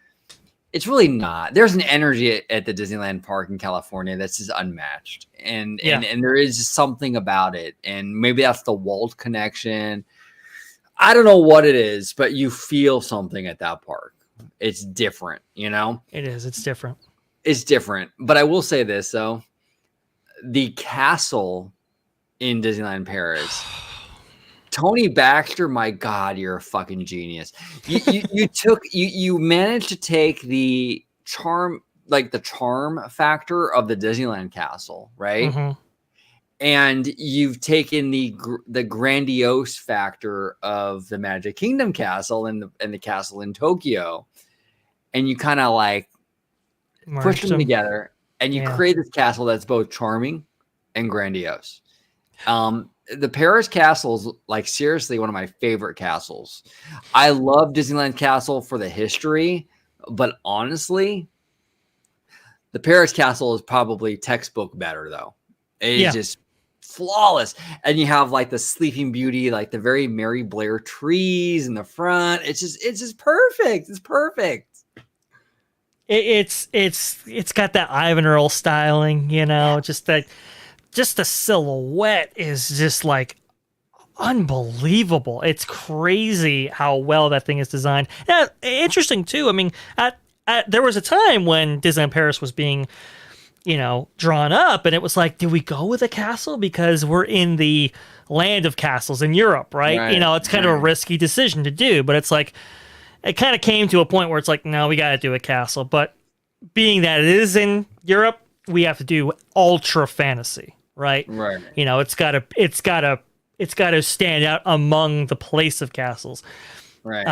it's really not. There's an energy at the Disneyland park in California that's just unmatched. And there is something about it. And maybe that's the Walt connection. I don't know what it is, but you feel something at that park. It's different, you know?
It is. It's different.
It's different. But I will say this, though. The castle in Disneyland Paris, Tony Baxter, my God, you're a fucking genius. You managed to take the charm, like the charm factor of the Disneyland castle, right? Mm-hmm. And you've taken the grandiose factor of the Magic Kingdom castle and the castle in Tokyo, and you kind of like push them together, and you create this castle that's both charming and grandiose. The Paris castle is like seriously one of my favorite castles. I love Disneyland Castle for the history, but honestly, the Paris castle is probably textbook better though. It's just flawless. And you have like the Sleeping Beauty, like the very Mary Blair trees in the front. It's just perfect. It's perfect.
It's got that Ivan Earl styling, you know, just the silhouette is just like unbelievable. It's crazy how well that thing is designed. Yeah, interesting too. I mean, there was a time when Disneyland Paris was being, you know, drawn up, and it was like, do we go with a castle because we're in the land of castles in Europe, right? You know, it's kind of a risky decision to do, but it's like it kind of came to a point where it's like, no, we got to do a castle. But being that it is in Europe, we have to do ultra fantasy, right? Right. You know, it's got to stand out among the place of castles. Right.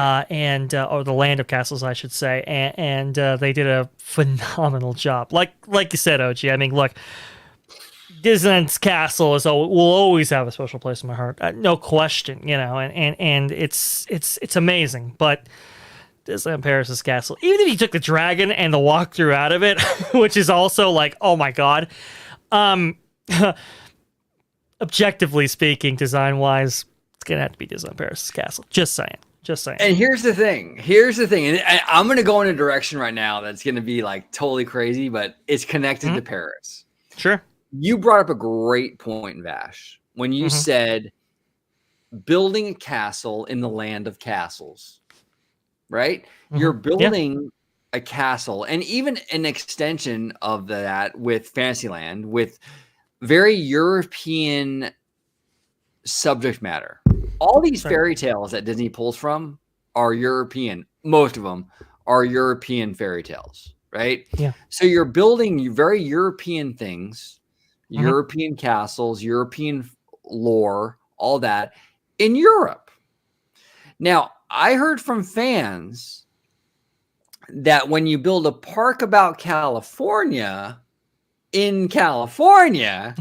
Or the land of castles, I should say. And they did a phenomenal job. Like you said, OG, I mean, look, Disneyland's castle will always have a special place in my heart. No question, you know, and it's amazing. But Disneyland Paris's castle, even if you took the dragon and the walkthrough out of it, which is also like, oh my God. Objectively speaking, design-wise, it's going to have to be Disneyland Paris's castle. Just saying. And here's the thing. And I'm going to go in a direction right now that's going to be like totally crazy, but it's connected to Paris. Sure. You brought up a great point, Vash, when you said building a castle in the land of castles, right? You're building a castle and even an extension of that with Fantasyland, with
very European subject matter. All these fairy tales that Disney pulls from are European. Most of them are European fairy tales, right?
Yeah.
So you're building very European things, European castles, European lore, all that in Europe. Now, I heard from fans that when you build a park about California in California,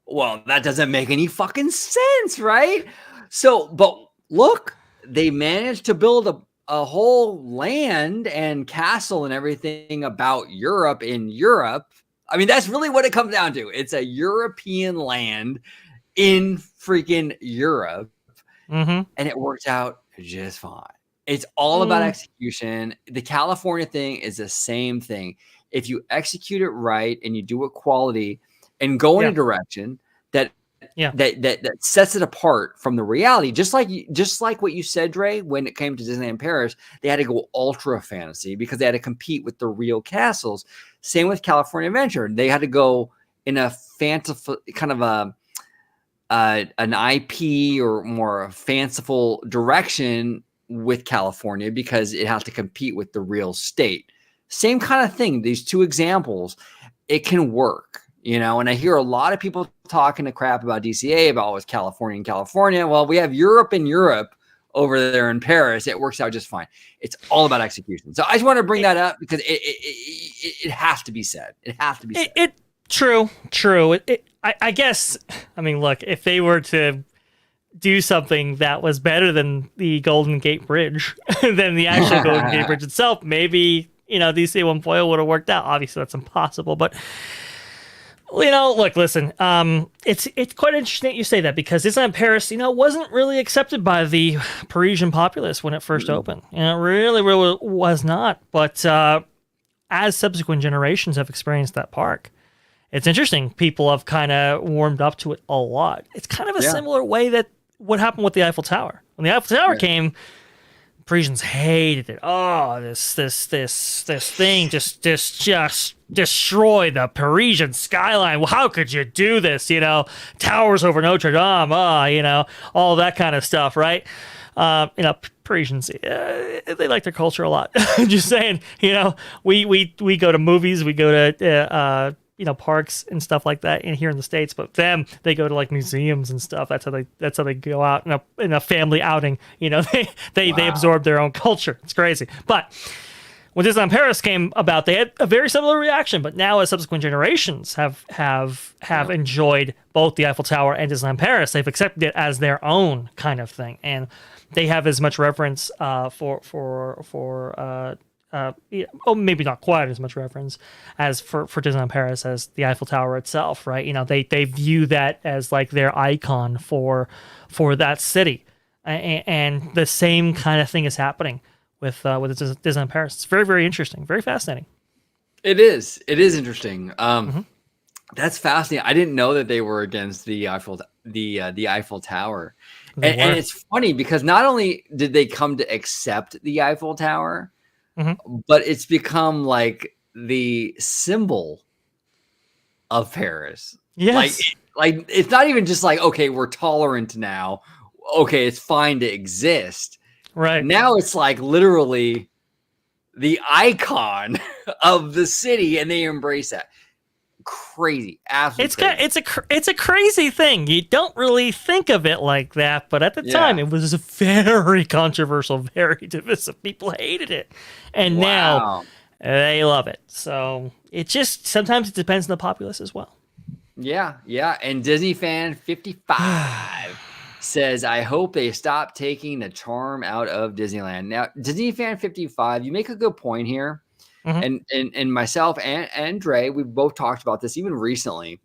well, that doesn't make any fucking sense, right? So, but look, they managed to build a whole land and castle and everything about Europe in Europe. I mean, that's really what it comes down to. It's a European land in freaking Europe, and it worked out just fine. It's all about execution. The California thing is the same thing. If you execute it right and you do it quality and go in a direction that sets it apart from the reality, just like what you said, Dre, when it came to Disneyland Paris, they had to go ultra fantasy because they had to compete with the real castles. Same with California Adventure. They had to go in a fanciful kind of an IP or more fanciful direction with California because it has to compete with the real state. Same kind of thing. These two examples, it can work, you know. And I hear a lot of people talking to crap about DCA about it's California and California. Well, we have Europe and Europe over there in Paris. It works out just fine. It's all about execution. So I just want to bring that up because it has to be said. It has to be said.
True. I guess. I mean, look, if they were to do something that was better than the Golden Gate Bridge, than the actual Golden Gate Bridge itself, maybe, you know, DC 1.0 would have worked out. Obviously, that's impossible, but you know, look, listen, it's quite interesting that you say that because Disneyland Paris, you know, wasn't really accepted by the Parisian populace when it first opened. You know, it really was not. But as subsequent generations have experienced that park, it's interesting. People have kind of warmed up to it a lot. It's kind of a similar way that what happened with the Eiffel Tower. When the Eiffel Tower came, Parisians hated it. Oh, this thing just destroyed the Parisian skyline. Well, how could you do this? You know, towers over Notre Dame. You know, all that kind of stuff, right? You know, Parisians, they like their culture a lot. Just saying. You know, we go to movies, we go to you know, parks and stuff like that in here in the States, but them, they go to like museums and stuff. That's how they go out in a family outing. You know, they absorb their own culture. It's crazy. But when Disneyland Paris came about, they had a very similar reaction. But now, as subsequent generations have enjoyed both the Eiffel Tower and Disneyland Paris, they've accepted it as their own kind of thing, and they have as much reverence maybe not quite as much reference as for Disneyland Paris as the Eiffel Tower itself, right? You know, they view that as like their icon for that city, and the same kind of thing is happening with Disneyland Paris. It's very, very interesting, very fascinating.
It is interesting. That's fascinating. I didn't know that they were against the Eiffel Tower, and it's funny because not only did they come to accept the Eiffel Tower, but it's become like the symbol of Paris.
Yes.
Like it's not even just like, okay, we're tolerant now. Okay, it's fine to exist.
Right.
Now it's like literally the icon of the city, and they embrace that. Crazy. Absolutely crazy.
It's a crazy thing. You don't really think of it like that, but at the time it was very controversial, very divisive. People hated it. And now they love it. So it just sometimes it depends on the populace as well.
Yeah. And Disney fan 55 says, I hope they stop taking the charm out of Disneyland. Now, Disney fan 55, you make a good point here. And myself and Dre, we've both talked about this even recently,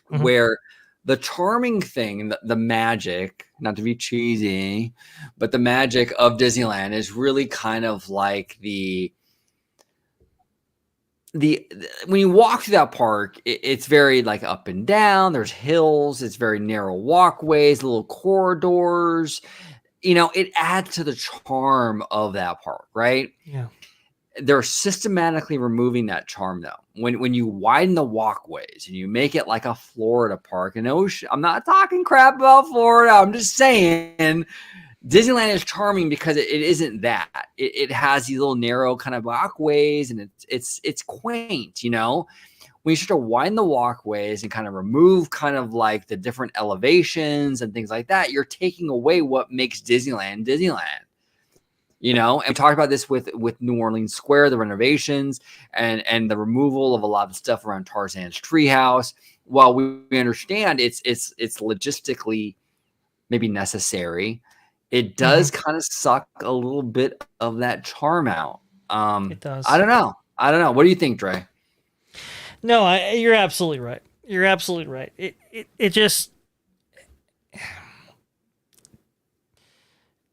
where the charming thing, the magic, not to be cheesy, but the magic of Disneyland is really kind of like the when you walk through that park, it's very like up and down. There's hills. It's very narrow walkways, little corridors. You know, it adds to the charm of that park, right?
Yeah.
they're systematically removing that charm though. When you widen the walkways and you make it like a Florida park, and I'm not talking crap about Florida. I'm just saying Disneyland is charming because it isn't that. It has these little narrow kind of walkways, and it's quaint, you know. When you start to widen the walkways and kind of remove kind of like the different elevations and things like that, you're taking away what makes Disneyland Disneyland. You know, and we talked about this with New Orleans Square, the renovations and the removal of a lot of stuff around Tarzan's treehouse. While we understand it's logistically maybe necessary, it does kind of suck a little bit of that charm out.
It does.
I don't know. What do you think, Dre?
No, you're absolutely right. You're absolutely right. It just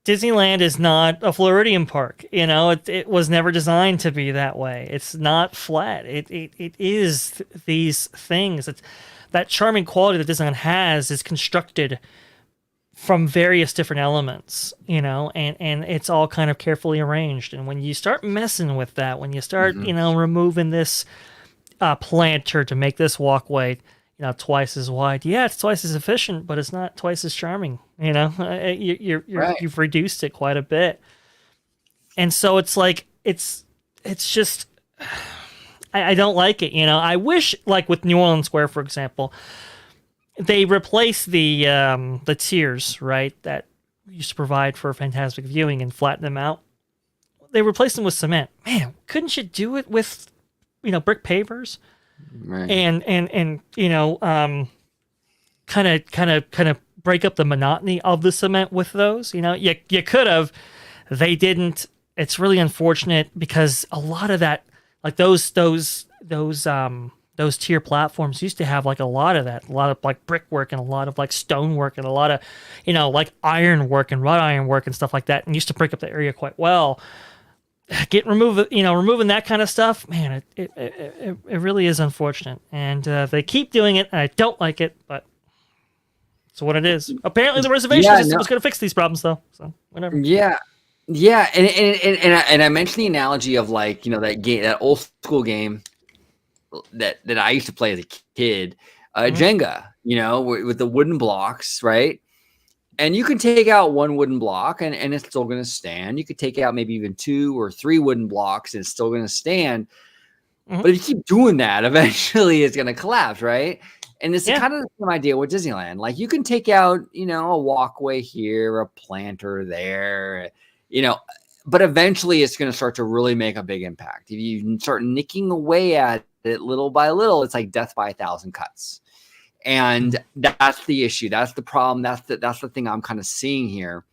Disneyland is not a Floridian park. You know, it was never designed to be that way. It's not flat. It is these things. It's that charming quality that Disneyland has is constructed from various different elements, you know, and it's all kind of carefully arranged. And when you start messing with that, when you start, you know, removing this planter to make this walkway, you know, twice as wide. Yeah, it's twice as efficient, but it's not twice as charming. You know, you've reduced it quite a bit, and so it's like it's just I don't like it. You know, I wish like with New Orleans Square, for example, they replaced the tiers, right, that used to provide for fantastic viewing and flatten them out. They replaced them with cement. Man, couldn't you do it with, you know, brick pavers?
Right.
And you know, kind of break up the monotony of the cement with those. You know, you could have. They didn't. It's really unfortunate because a lot of that, like those tier platforms used to have like a lot of that, a lot of like brickwork and a lot of like stonework and a lot of, you know, like iron work and wrought iron work and stuff like that, and used to break up the area quite well. Removing that kind of stuff, man, it really is unfortunate. And they keep doing it, and I don't like it, but it's what it is. Apparently, the reservation system was going to fix these problems, though. So whatever.
Yeah, and I mentioned the analogy of like, you know, that game, that old school game that I used to play as a kid, Jenga. You know, with the wooden blocks, right? And you can take out one wooden block and it's still going to stand. You could take out maybe even 2 or 3 wooden blocks and it's still going to stand. But if you keep doing that, eventually it's going to collapse, right? And it's kind of the same idea with Disneyland. Like you can take out, you know, a walkway here, a planter there, you know, but eventually it's going to start to really make a big impact. If you start nicking away at it little by little, it's like death by 1,000 cuts. And that's the issue. That's the problem. That's the thing I'm kind of seeing here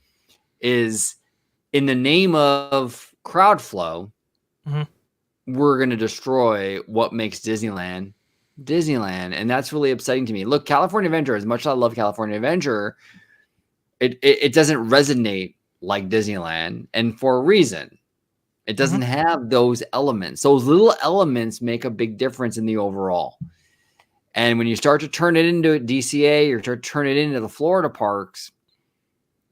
is in the name of crowd flow, we're going to destroy what makes Disneyland Disneyland. And that's really upsetting to me. Look, California Adventure, as much as I love California Adventure, it doesn't resonate like Disneyland. And for a reason, it doesn't have those elements. Those little elements make a big difference in the overall. And when you start to turn it into DCA or start to turn it into the Florida parks,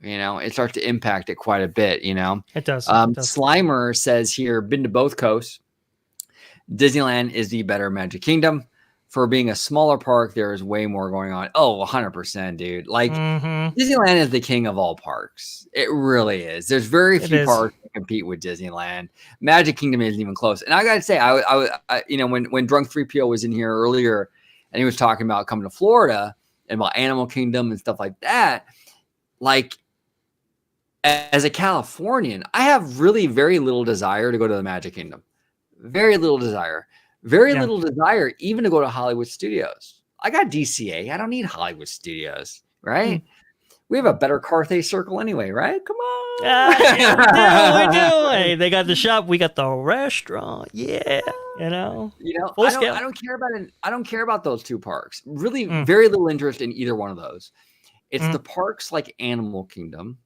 you know, it starts to impact it quite a bit, you know.
It does.
Slimer says here, been to both coasts. Disneyland is the better Magic Kingdom. For being a smaller park, there is way more going on. Oh, 100%, dude. Like, Disneyland is the king of all parks. It really is. There's very few parks that compete with Disneyland. Magic Kingdom isn't even close. And I got to say, I you know, when Drunk 3PO was in here earlier, and he was talking about coming to Florida and about Animal Kingdom and stuff like that. Like, as a Californian, I have really very little desire to go to the Magic Kingdom. Very little desire. Very little desire even to go to Hollywood Studios. I got DCA. I don't need Hollywood Studios, right? We have a better Carthay Circle anyway, right? Come on.
Yeah, we do. Hey, they got the shop. We got the restaurant. Yeah, you know.
I don't care about it. I don't care about those two parks. Really, very little interest in either one of those. It's the parks like Animal Kingdom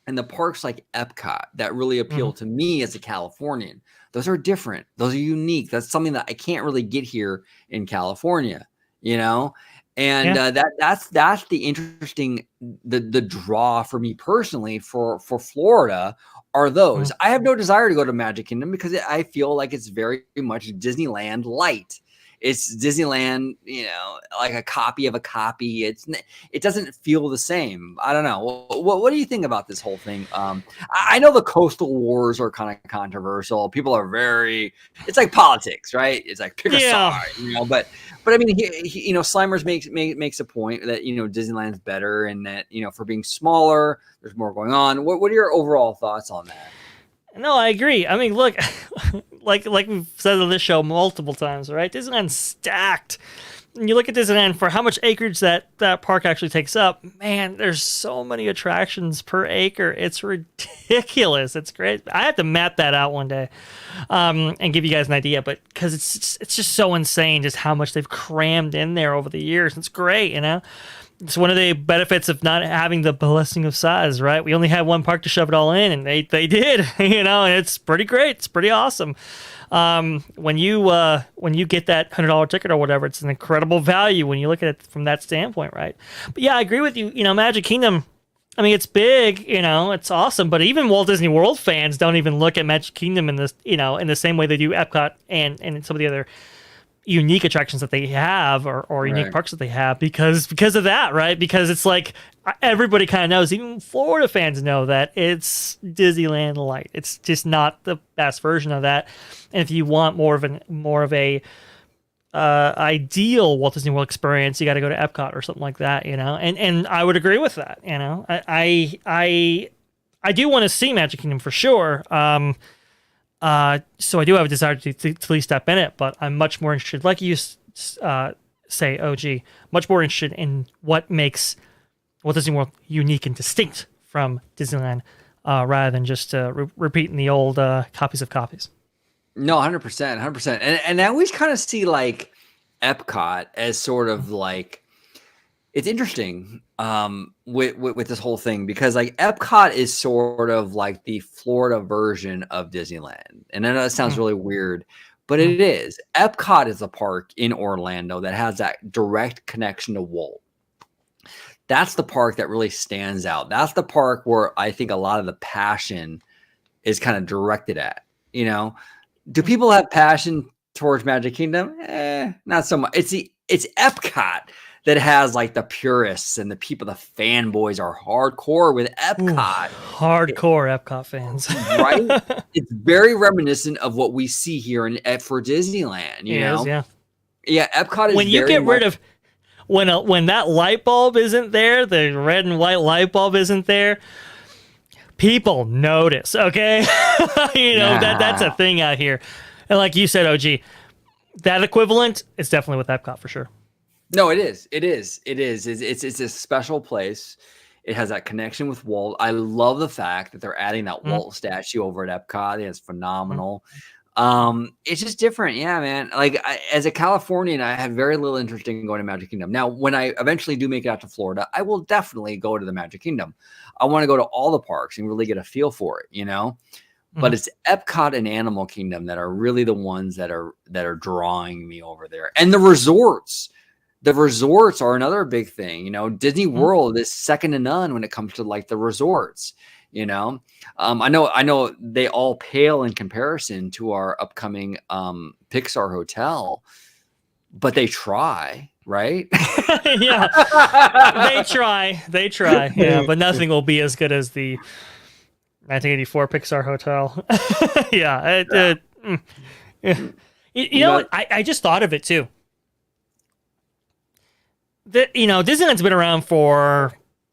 and the parks like Epcot that really appeal to me as a Californian. Those are different. Those are unique. That's something that I can't really get here in California, you know? And that's the interesting, the draw for me personally for Florida are those. I have no desire to go to Magic Kingdom because I feel like it's very much Disneyland light. It's Disneyland, like a copy of a copy. It doesn't feel the same. I don't know. What do you think about this whole thing? I know the coastal wars are kind of controversial. People are it's like politics, right? It's like pick a side, But I mean, Slimers makes a point that Disneyland's better, and that for being smaller, there's more going on. What are your overall thoughts on that?
No, I agree. I mean, look, like we've said on this show multiple times, right? Disneyland's stacked. And you look at Disneyland for how much acreage that park actually takes up. Man, there's so many attractions per acre. It's ridiculous. It's great. I have to map that out one day and give you guys an idea, but because it's just so insane just how much they've crammed in there over the years. It's great, It's one of the benefits of not having the blessing of size, right? We only had one park to shove it all in, and they did, and it's pretty great. It's pretty awesome. When you get that $100 ticket or whatever, it's an incredible value when you look at it from that standpoint, right? But yeah, I agree with you. Magic Kingdom, I mean, it's big, it's awesome, but even Walt Disney World fans don't even look at Magic Kingdom in this, in the same way they do Epcot and some of the other unique attractions that they have or unique parks that they have because of that, right? Because it's like everybody kind of knows, even Florida fans know that it's Disneyland light. It's just not the best version of that. And if you want more of a ideal Walt Disney World experience, you got to go to Epcot or something like that, and I would agree with that. I do want to see Magic Kingdom for sure. So I do have a desire to at least step in it, but I'm much more interested, like you say, OG, much more interested in what makes Walt Disney World unique and distinct from Disneyland, rather than just repeating the old copies of copies.
No, 100%, 100%. And I always kind of see like Epcot as sort of like, it's interesting with this whole thing because like Epcot is sort of like the Florida version of Disneyland. And I know that sounds really weird, but it is. Epcot is a park in Orlando that has that direct connection to Walt. That's the park that really stands out. That's the park where I think a lot of the passion is kind of directed at, Do people have passion towards Magic Kingdom? Not so much. It's Epcot that has like the purists and the people, the fanboys are hardcore with Epcot.
Hardcore Epcot fans.
Right? It's very reminiscent of what we see here for Disneyland, you know?
Yeah.
Yeah, Epcot is
when you get rid of when that light bulb isn't there, the red and white light bulb isn't there, people notice, okay? That's a thing out here. And like you said, OG, that equivalent is definitely with Epcot for sure.
No, it is. It's a special place. It has that connection with Walt. I love the fact that they're adding that Walt statue over at Epcot. I think it's phenomenal. It's just different. Yeah, man. Like as a Californian, I have very little interest in going to Magic Kingdom. Now, when I eventually do make it out to Florida, I will definitely go to the Magic Kingdom. I want to go to all the parks and really get a feel for it, But it's Epcot and Animal Kingdom that are really the ones that are drawing me over there. And the resorts. The resorts are another big thing. Disney World is second to none when it comes to like the resorts. I know they all pale in comparison to our upcoming Pixar hotel, but they try, right?
Yeah, they try. Yeah, but nothing will be as good as the 1984 Pixar hotel. I just thought of it too. Disneyland's been around for,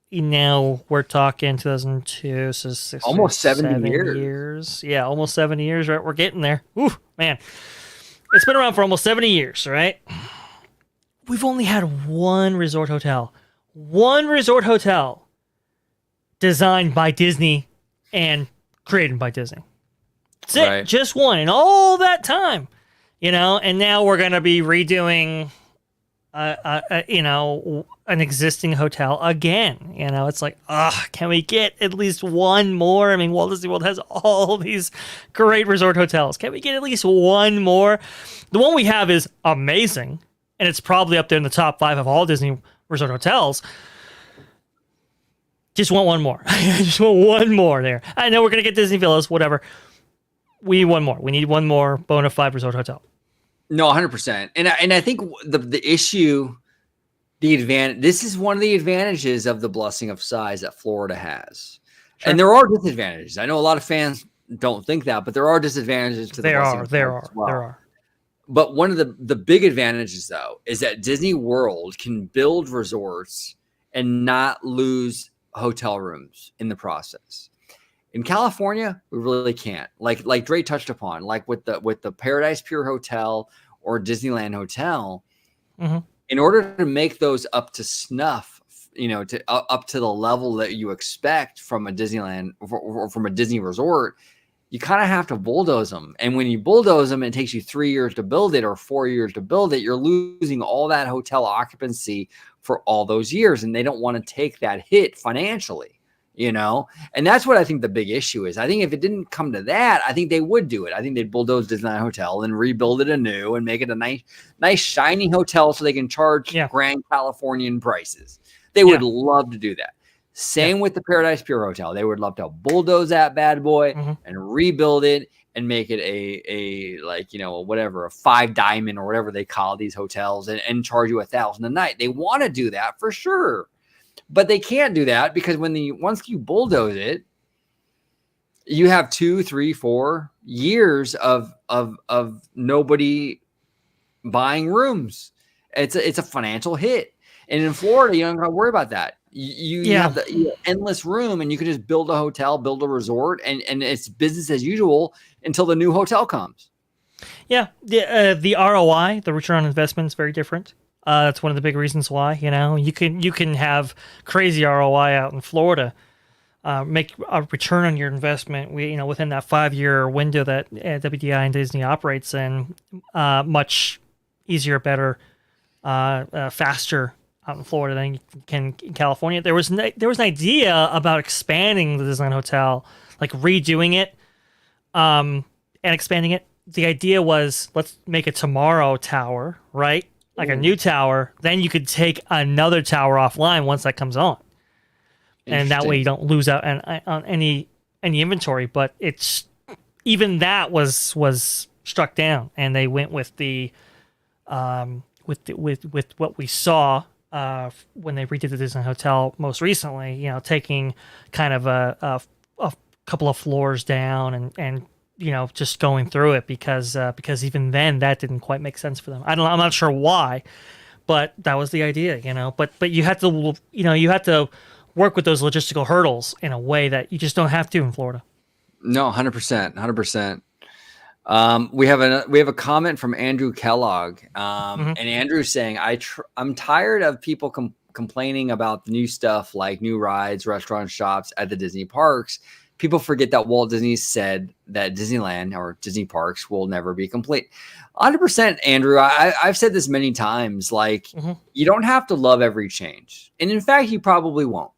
we're talking 2002, so
almost 70
years. Yeah, almost 70 years, right? We're getting there. Ooh, man. It's been around for almost 70 years, right? We've only had one resort hotel designed by Disney and created by Disney. That's it, right. Just one in all that time, and now we're going to be redoing an existing hotel again. It's like, can we get at least one more? I mean, Walt Disney World has all these great resort hotels. Can we get at least one more? The one we have is amazing, and it's probably up there in the top 5 of all Disney resort hotels. Just want one more. I just want one more there. I know we're going to get Disney Villas, whatever. We need one more. We need one more bona fide resort hotel.
No, 100%. And I think the issue, the advantage, this is one of the advantages of the blessing of size that Florida has. Sure. And there are disadvantages. I know a lot of fans don't think that, but there are disadvantages to the blessing of size as well.
There are.
But one of the big advantages, though, is that Disney World can build resorts and not lose hotel rooms in the process. In California, we really can't. Like Dre touched upon, like with the Paradise Pier Hotel or Disneyland Hotel, in order to make those up to snuff, to up to the level that you expect from a Disneyland or from a Disney resort, you kind of have to bulldoze them. And when you bulldoze them, it takes you 3 years to build it or 4 years to build it. You're losing all that hotel occupancy for all those years, and they don't want to take that hit financially. And that's what I think the big issue is. I think if it didn't come to that, I think they would do it. I think they'd bulldoze Disneyland Hotel and rebuild it anew and make it a nice shiny hotel so they can charge Grand Californian prices. They would love to do that. Same with the Paradise Pier Hotel. They would love to bulldoze that bad boy and rebuild it and make it a 5 diamond or whatever they call these hotels and charge you $1,000 a night. They want to do that for sure. But they can't do that because once you bulldoze it, you have 2, 3, 4 years of nobody buying rooms. It's a financial hit. And in Florida, you don't got to worry about that. You have the endless room, and you can just build a hotel, build a resort, and it's business as usual until the new hotel comes.
Yeah, the ROI, the return on investment, is very different. That's one of the big reasons why, you can have crazy ROI out in Florida, make a return on your investment. Within that 5-year window that WDI and Disney operates in, much easier, better, faster out in Florida than you can in California. There was an idea about expanding the Disneyland Hotel, like redoing it, and expanding it. The idea was, let's make a Tomorrow Tower, right? Like a new tower, then you could take another tower offline once that comes on, and that way you don't lose out on any inventory. But even that was struck down, and they went with with what we saw when they redid the Disney Hotel most recently. Taking kind of a couple of floors down and just going through it because even then that didn't quite make sense for them. I'm not sure why, but that was the idea, But you had to work with those logistical hurdles in a way that you just don't have to in Florida.
No, 100%, 100%. We have a comment from Andrew Kellogg, and Andrew's saying, I'm tired of people complaining about the new stuff like new rides, restaurants, shops at the Disney parks. People forget that Walt Disney said that Disneyland or Disney parks will never be complete. 100%, Andrew. I've said this many times. You don't have to love every change. And in fact, you probably won't.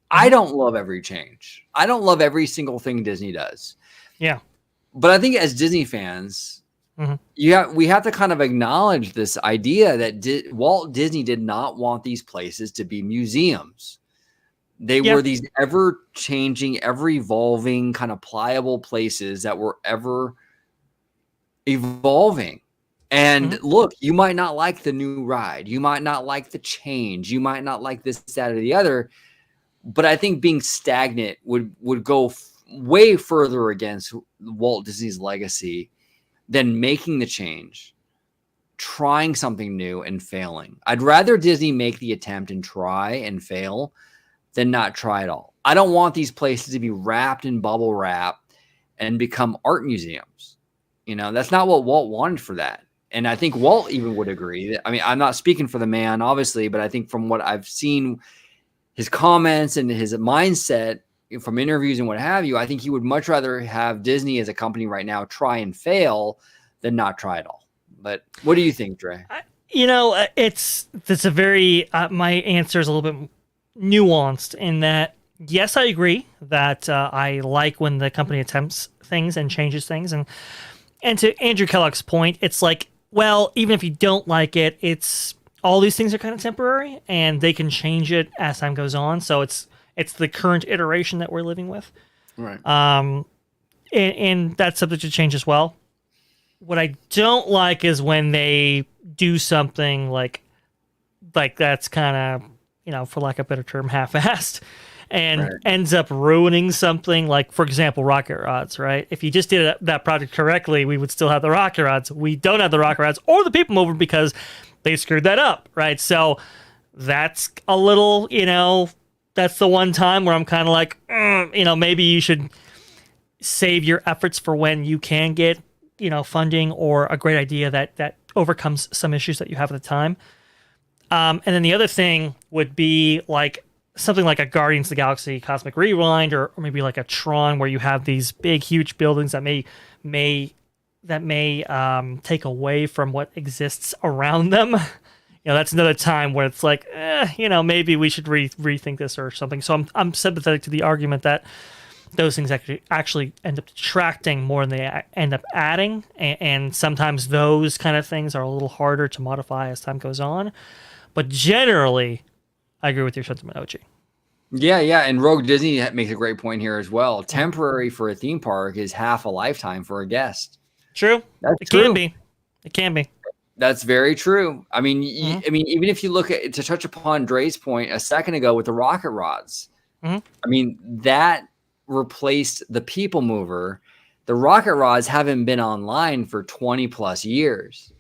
I don't love every change. I don't love every single thing Disney does.
Yeah.
But I think as Disney fans, we have to kind of acknowledge this idea that Walt Disney did not want these places to be museums. They were these ever-changing, ever-evolving, kind of pliable places that were ever evolving. And look, you might not like the new ride. You might not like the change. You might not like this, that, or the other. But I think being stagnant would go way further against Walt Disney's legacy than making the change, trying something new, and failing. I'd rather Disney make the attempt and try and fail than not try at all. I don't want these places to be wrapped in bubble wrap and become art museums. That's not what Walt wanted for that. And I think Walt even would agree. I mean, I'm not speaking for the man, obviously, but I think from what I've seen, his comments and his mindset from interviews and what have you, I think he would much rather have Disney as a company right now try and fail than not try at all. But what do you think, Dre?
It's a very my answer is a little bit nuanced in that, yes, I agree that I like when the company attempts things and changes things. And to Andrew Kellogg's point, it's like, well, even if you don't like it, all these things are kind of temporary and they can change it as time goes on. So it's It's the current iteration that we're living with.
Right.
And that's subject to change as well. What I don't like is when they do something like that's kind of, for lack of a better term, half-assed, and ends up ruining something. Like, for example, rocket rods, right? If you just did that project correctly, we would still have the rocket rods. We don't have the rocket rods or the people mover because they screwed that up, right? So that's a little, that's the one time where I'm kind of like, maybe you should save your efforts for when you can get, funding or a great idea that overcomes some issues that you have at the time. And then the other thing would be like something like a Guardians of the Galaxy Cosmic Rewind, or maybe like a Tron, where you have these big, huge buildings that may take away from what exists around them. That's another time where it's like, maybe we should rethink this or something. So I'm sympathetic to the argument that those things actually end up detracting more than they end up adding, and sometimes those kind of things are a little harder to modify as time goes on. But generally, I agree with your sentiment, OG.
Yeah, and Rogue Disney makes a great point here as well. Temporary for a theme park is half a lifetime for a guest.
True. It can be. It can be.
That's very true. I mean, even if you look at, to touch upon Dre's point a second ago with the rocket rods, I mean, that replaced the people mover. The rocket rods haven't been online for 20 plus years.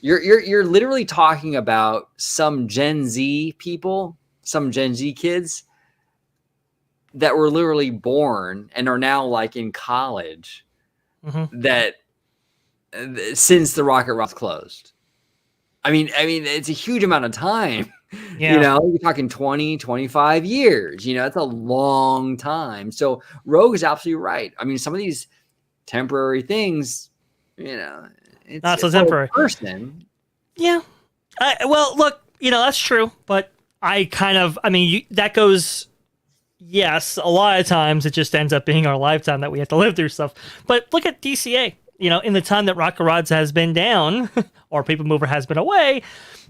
You're literally talking about some Gen Z people, some Gen Z kids that were literally born and are now like in college that since the rocket rods closed. I mean, it's a huge amount of time. Yeah. You're talking 20, 25 years. That's a long time. So Rogue is absolutely right. I mean, some of these temporary things, it's
not so temporary.
Person.
Yeah. Well, look, that's true. But that goes, yes, a lot of times it just ends up being our lifetime that we have to live through stuff. But look at DCA. In the time that Rocket Rods has been down or People Mover has been away,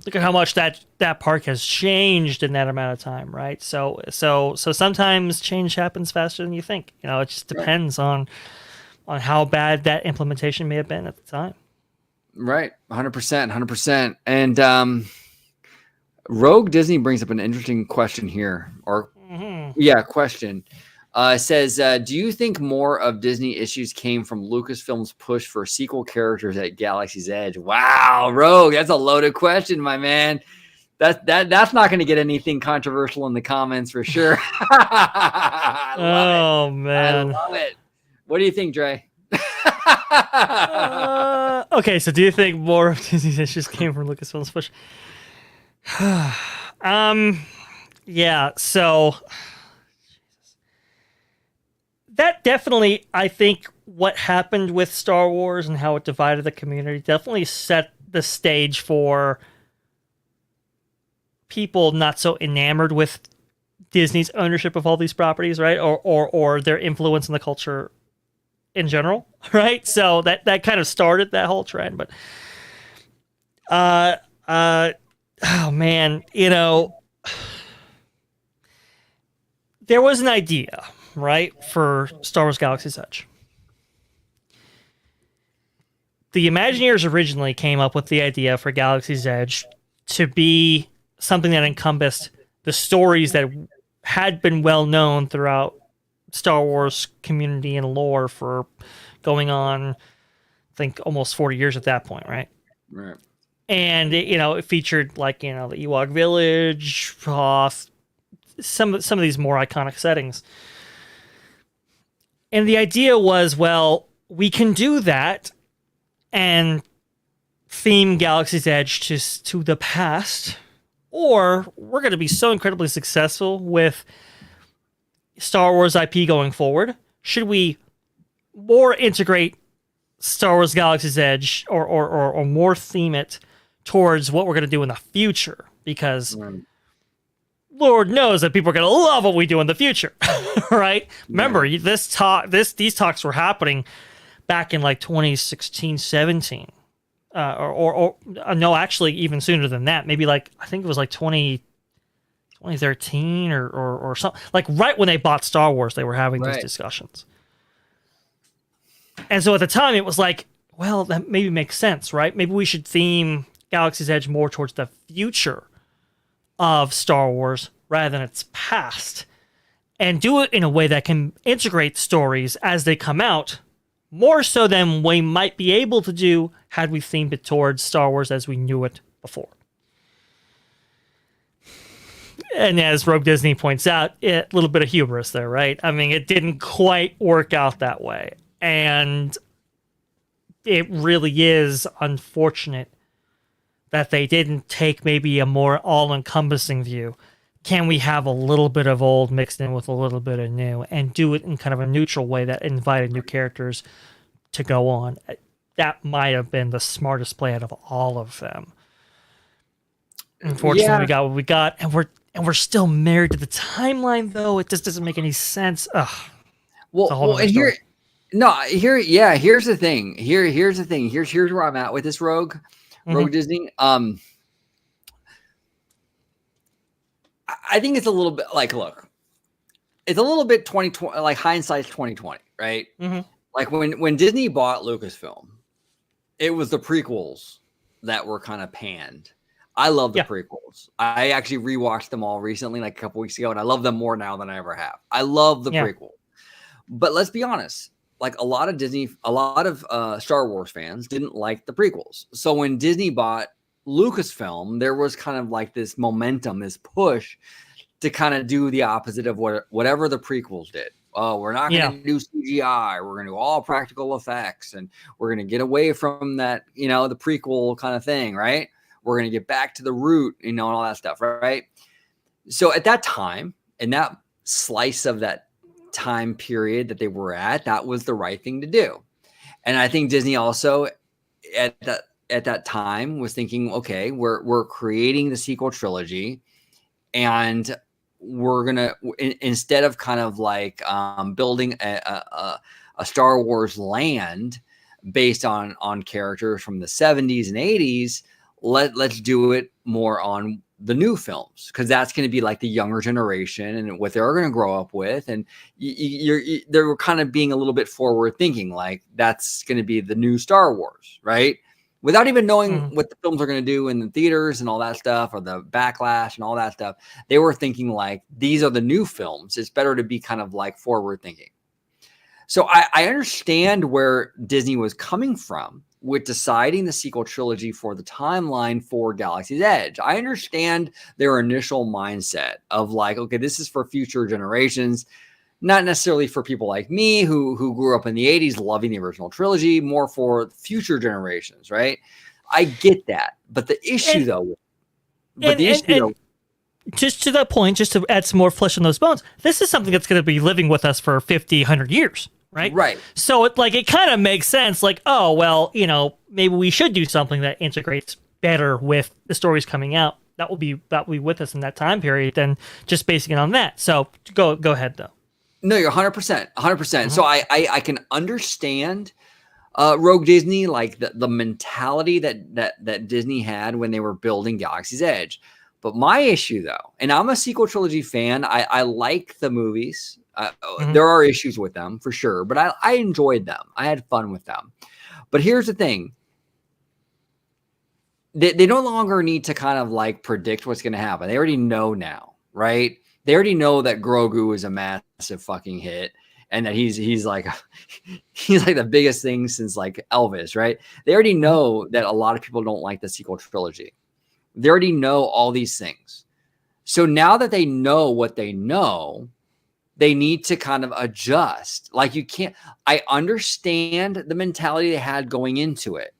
look at how much that park has changed in that amount of time, right? So sometimes change happens faster than you think. It just depends on how bad that implementation may have been at the time. Right,
100%. And Rogue Disney brings up an interesting question here, question. Says, do you think more of Disney issues came from Lucasfilm's push for sequel characters at Galaxy's Edge? Wow, Rogue, that's a loaded question, my man. That's not going to get anything controversial in the comments for sure.
Oh, man.
I love it. What do you think, Dre?
Okay, so do you think more of Disney's issues came from Lucasfilm's push? Yeah, so that definitely, I think what happened with Star Wars and how it divided the community definitely set the stage for people not so enamored with Disney's ownership of all these properties, right? Or their influence in the culture in general, right? So that kind of started that whole trend. But oh man, there was an idea, right, for Star Wars Galaxy's Edge. The Imagineers originally came up with the idea for Galaxy's Edge to be something that encompassed the stories that had been well known throughout Star Wars community and lore for going on, I think, almost 40 years at that point, right?
Right.
And it featured the Ewok Village, Hoth, some of these more iconic settings. And the idea was, well, we can do that and theme Galaxy's Edge to the past, or we're going to be so incredibly successful with Star Wars IP going forward. Should we more integrate Star Wars Galaxy's Edge or more theme it towards what we're going to do in the future? Because Lord knows that people are going to love what we do in the future, right? Remember, these talks were happening back in 2016, 17. No, actually even sooner than that. Maybe I think it was 2012, 2013 or something, like right when they bought Star Wars, they were having these
Right.
discussions. And so at the time, it was like, well, that maybe makes sense, right? Maybe we should theme Galaxy's Edge more towards the future of Star Wars rather than its past, and do it in a way that can integrate stories as they come out, more so than we might be able to do had we themed it towards Star Wars as we knew it before. And as Rogue Disney points out, a little bit of hubris there, right? I mean, it didn't quite work out that way. And it really is unfortunate that they didn't take maybe a more all-encompassing view. Can we have a little bit of old mixed in with a little bit of new and do it in kind of a neutral way that invited new characters to go on? That might have been the smartest play out of all of them. Unfortunately, we got what we got, and we're still married to the timeline, though. It just doesn't make any sense. Ugh.
Well, and here's the thing. Here's the thing. Here's where I'm at with this Rogue Disney. I think it's a little bit like, look, it's a little bit 2020, like hindsight's 2020, right? Like when Disney bought Lucasfilm, it was the prequels that were kind of panned. I love the prequels. I actually rewatched them all recently, like a couple weeks ago, and I love them more now than I ever have. I love the prequel. But let's be honest, like a lot of Star Wars fans didn't like the prequels. So when Disney bought Lucasfilm, there was kind of like this momentum, this push to kind of do the opposite of whatever the prequels did. Oh, we're not going to do CGI. We're going to do all practical effects, and we're going to get away from that, the prequel kind of thing, right? We're going to get back to the root, and all that stuff, right? So at that time, in that slice of that time period that they were at, that was the right thing to do. And I think Disney also at that time was thinking, okay, we're creating the sequel trilogy, and we're gonna, instead of kind of like building a Star Wars land based on characters from the 70s and 80s, let's do it more on the new films, because that's going to be like the younger generation and what they're going to grow up with. And they're kind of being a little bit forward thinking, like that's going to be the new Star Wars, right? Without even knowing what the films are going to do in the theaters and all that stuff, or the backlash and all that stuff. They were thinking like, these are the new films. It's better to be kind of like forward thinking. So I understand where Disney was coming from with deciding the sequel trilogy for the timeline for Galaxy's Edge. I understand their initial mindset of like, okay, this is for future generations, not necessarily for people like me who grew up in the 80s loving the original trilogy, more for future generations, right? I get that. But the issue
just to that point, just to add some more flesh on those bones, this is something that's going to be living with us for 50, 100 years. Right. So it kind of makes sense. Like, oh, well, maybe we should do something that integrates better with the stories coming out. That will be with us in that time period than just basing it on that. So go ahead though.
No, you're 100%. So I can understand Rogue Disney, like the mentality that Disney had when they were building Galaxy's Edge. But my issue though, and I'm a sequel trilogy fan. I like the movies. There are issues with them for sure, but I enjoyed them. I had fun with them. But here's the thing. They no longer need to kind of like predict what's going to happen. They already know now, right? They already know that Grogu is a massive fucking hit, and that he's like the biggest thing since like Elvis, right? They already know that a lot of people don't like the sequel trilogy. They already know all these things. So now that they know what they know, they need to kind of adjust. Like I understand the mentality they had going into it,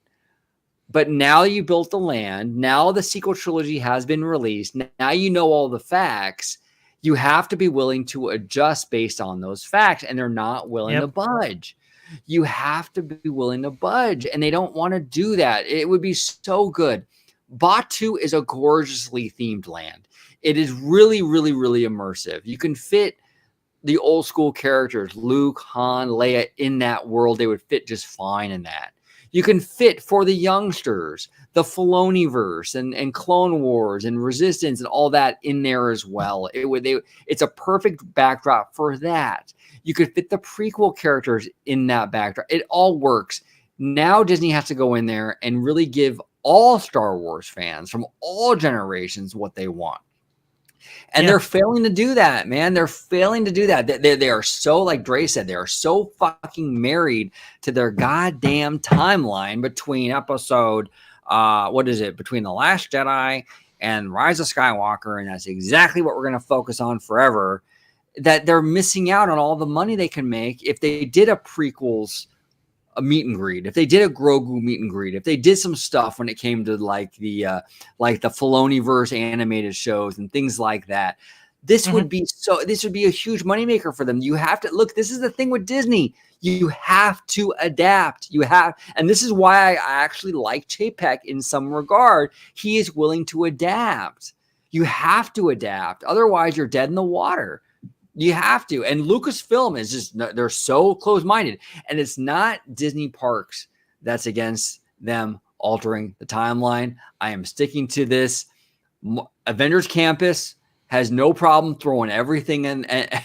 but now you built the land. Now the sequel trilogy has been released. Now you know all the facts. You have to be willing to adjust based on those facts, and they're not willing to budge. You have to be willing to budge, and they don't want to do that. It would be so good. Batu is a gorgeously themed land. It is really, really, really immersive. You can fit the old school characters, Luke, Han, Leia, in that world. They would fit just fine in that. You can fit for the youngsters, the Filoniverse and Clone Wars and Resistance and all that in there as well. It's a perfect backdrop for that. You could fit the prequel characters in that backdrop. It all works. Now Disney has to go in there and really give all Star Wars fans from all generations what they want. And they're failing to do that, man. They're failing to do that. They are so, like Dre said, they are so fucking married to their goddamn timeline between episode, between The Last Jedi and Rise of Skywalker. And that's exactly what we're going to focus on forever. That they're missing out on all the money they can make if they did a meet and greet, if they did a Grogu meet and greet, if they did some stuff when it came to like the Filoniverse animated shows and things like that. This would be a huge moneymaker for them. You have to look, this is the thing with Disney. You have to adapt. And this is why I actually like Chapek in some regard. He is willing to adapt. You have to adapt. Otherwise, you're dead in the water. You have to. And Lucasfilm is just, they're so close-minded. And it's not Disney Parks that's against them altering the timeline. I am sticking to this. Avengers Campus has no problem throwing everything in. It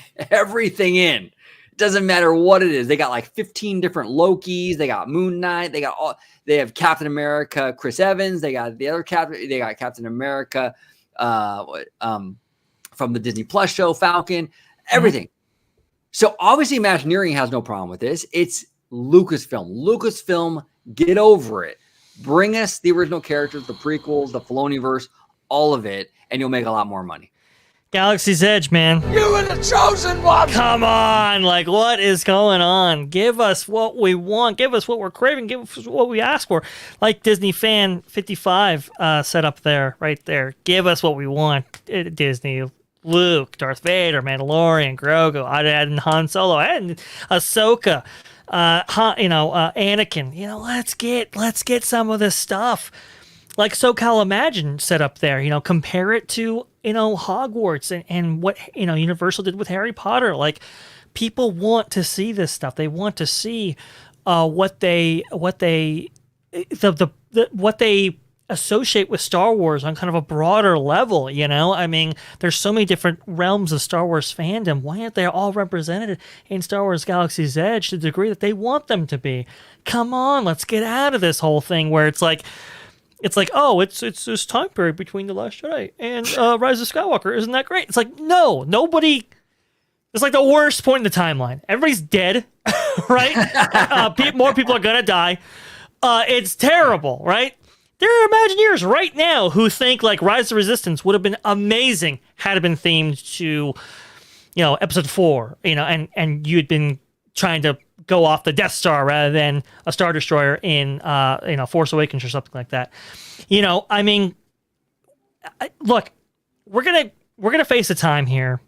doesn't matter what it is. They got like 15 different Lokis. They got Moon Knight. They have Captain America, Chris Evans. They got the other Captain. They got Captain America from the Disney Plus show, Falcon. Everything. So obviously Imagineering has no problem with this. It's Lucasfilm. Lucasfilm, get over it. Bring us the original characters, the prequels, the Filoniverse, all of it, and you'll make a lot more money.
Galaxy's Edge, man.
You were the chosen one!
Come on. Like, what is going on? Give us what we want. Give us what we're craving. Give us what we ask for. Like Disney Fan 55 set up there, right there. Give us what we want, Disney. Luke, Darth Vader, Mandalorian, Grogu, I'd add in Han Solo, and Ahsoka, Anakin. Let's get some of this stuff. Like SoCal Imagine set up there, compare it to, Hogwarts and what, Universal did with Harry Potter. Like, people want to see this stuff. They want to see what they associate with Star Wars on kind of a broader level, I mean, there's so many different realms of Star Wars fandom. Why aren't they all represented in Star Wars Galaxy's Edge to the degree that they want them to be? Come on, let's get out of this whole thing where it's like, oh, it's this time period between The Last Jedi and Rise of Skywalker. Isn't that great? It's like, no, nobody. It's like the worst point in the timeline. Everybody's dead, right? More people are gonna die. It's terrible, right? There are Imagineers right now who think like Rise of the Resistance would have been amazing had it been themed to, Episode 4, and you'd been trying to go off the Death Star rather than a Star Destroyer in, Force Awakens or something like that. I mean, look, we're gonna face a time here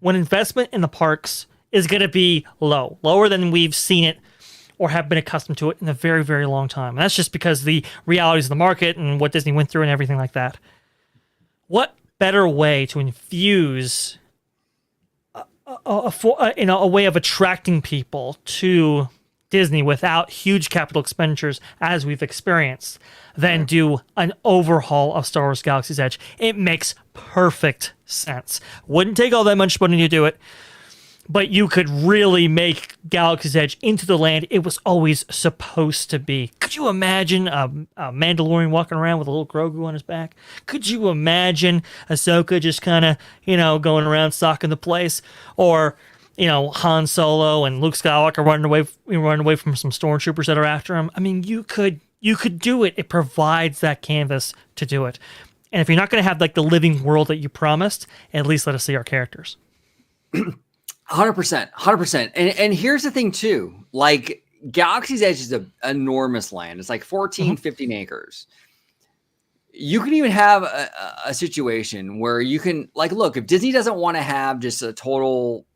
when investment in the parks is gonna be lower than we've seen it or have been accustomed to it in a very, very long time. And that's just because the realities of the market and what Disney went through and everything like that. What better way to infuse a way of attracting people to Disney without huge capital expenditures as we've experienced than do an overhaul of Star Wars Galaxy's Edge? It makes perfect sense. Wouldn't take all that much money to do it, but you could really make Galaxy's Edge into the land it was always supposed to be. Could you imagine a Mandalorian walking around with a little Grogu on his back? Could you imagine Ahsoka just kind of, going around stalking the place? Or, Han Solo and Luke Skywalker running away from some stormtroopers that are after him? I mean, you could do it. It provides that canvas to do it. And if you're not going to have like the living world that you promised, at least let us see our characters.
100%. And here's the thing too, like Galaxy's Edge is an enormous land. It's like 14, 15 acres. You can even have a situation where you can look, if Disney doesn't want to have just a total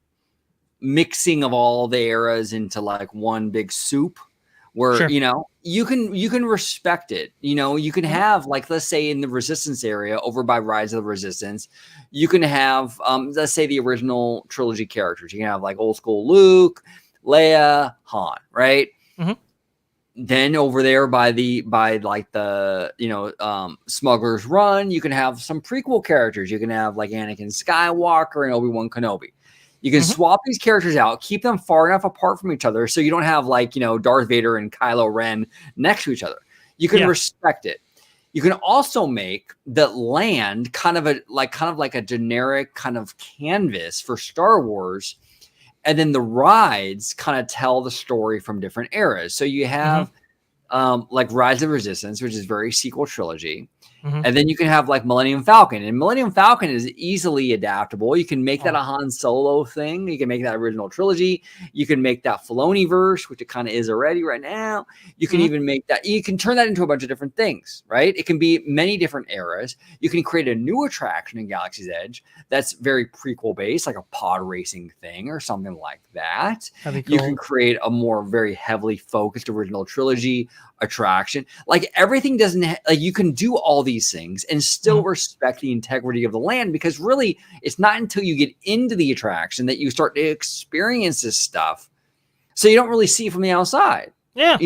mixing of all the eras into like one big soup where,
Sure.
You can respect it. You can have let's say in the Resistance area over by Rise of the Resistance, you can have, let's say the original trilogy characters. You can have like old school Luke, Leia, Han, right? Then over there by like the Smuggler's Run, you can have some prequel characters. You can have like Anakin Skywalker and Obi-Wan Kenobi. You can swap these characters out, keep them far enough apart from each other so you don't have like, Darth Vader and Kylo Ren next to each other. You can respect it. You can also make the land kind of like a generic kind of canvas for Star Wars. And then the rides kind of tell the story from different eras. So you have like Rise of Resistance, which is very sequel trilogy. And then you can have like Millennium Falcon. And Millennium Falcon is easily adaptable. You can make that a Han Solo thing. You can make that original trilogy. You can make that Filoni-verse, which it kind of is already right now. You can even make that. You can turn that into a bunch of different things, right? It can be many different eras. You can create a new attraction in Galaxy's Edge that's very prequel based, like a pod racing thing or something like that.
That'd be cool.
You can create a more very heavily focused original trilogy attraction. Like everything doesn't like you can do all these things and still respect the integrity of the land, because really it's not until you get into the attraction that you start to experience this stuff. So you don't really see it from the outside.
Yeah.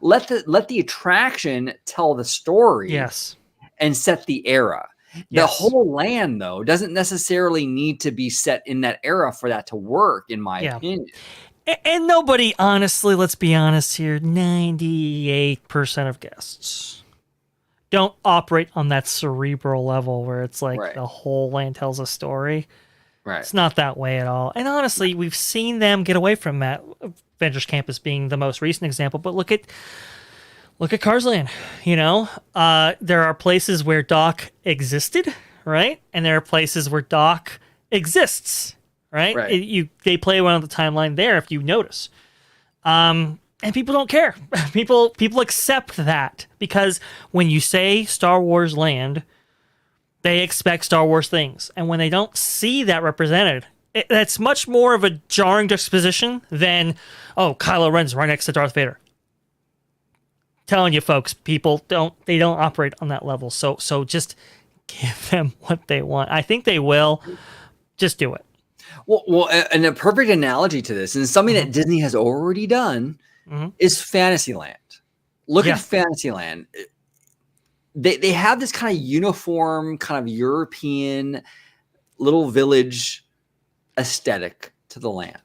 Let the attraction tell the story.
Yes.
And set the era. The whole land, though, doesn't necessarily need to be set in that era for that to work, in my opinion.
And nobody, honestly, let's be honest here, 98% of guests don't operate on that cerebral level where it's like the whole land tells a story.
Right.
It's not that way at all. And honestly, we've seen them get away from that. Avengers Campus being the most recent example, but look at Cars Land. There are places where Doc existed, right? And there are places where Doc exists. Right? They play around the timeline there if you notice. And people don't care. People accept that, because when you say Star Wars Land, they expect Star Wars things. And when they don't see that represented, that's much more of a jarring juxtaposition than, oh, Kylo Ren's right next to Darth Vader. Telling you folks, people don't operate on that level. So just give them what they want. I think they will. Just do it.
Well, and a perfect analogy to this, and something that Disney has already done, is Fantasyland. Look at Fantasyland. They have this kind of uniform, kind of European little village aesthetic to the land.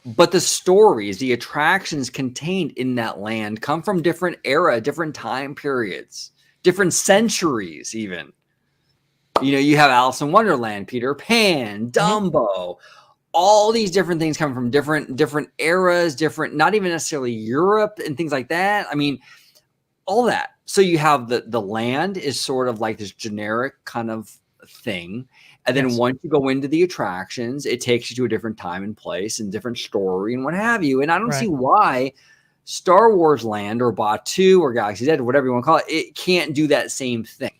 But the stories, the attractions contained in that land come from different era, different time periods, different centuries even. You have Alice in Wonderland, Peter Pan, Dumbo, all these different things come from different eras, different, not even necessarily Europe and things like that. I mean, all that. So you have the land is sort of like this generic kind of thing. And then once you go into the attractions, it takes you to a different time and place and different story and what have you. And I don't see why Star Wars Land or Batuu or Galaxy's Edge or whatever you want to call it, it can't do that same thing.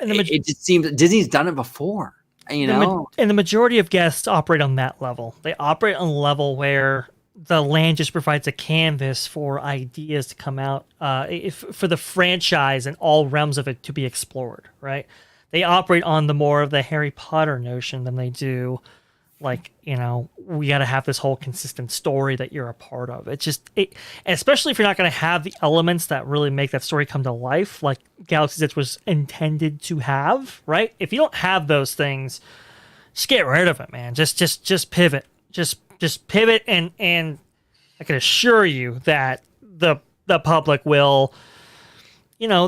It just seems that Disney's done it before, And
the majority of guests operate on that level. They operate on a level where the land just provides a canvas for ideas to come out, for the franchise and all realms of it to be explored, right? They operate on the more of the Harry Potter notion than they do, like, we got to have this whole consistent story that you're a part of. Especially if you're not going to have the elements that really make that story come to life, like Galaxy's Edge was intended to have, right? If you don't have those things, just get rid of it, man. Just pivot. Just pivot, and I can assure you that the public will, they'll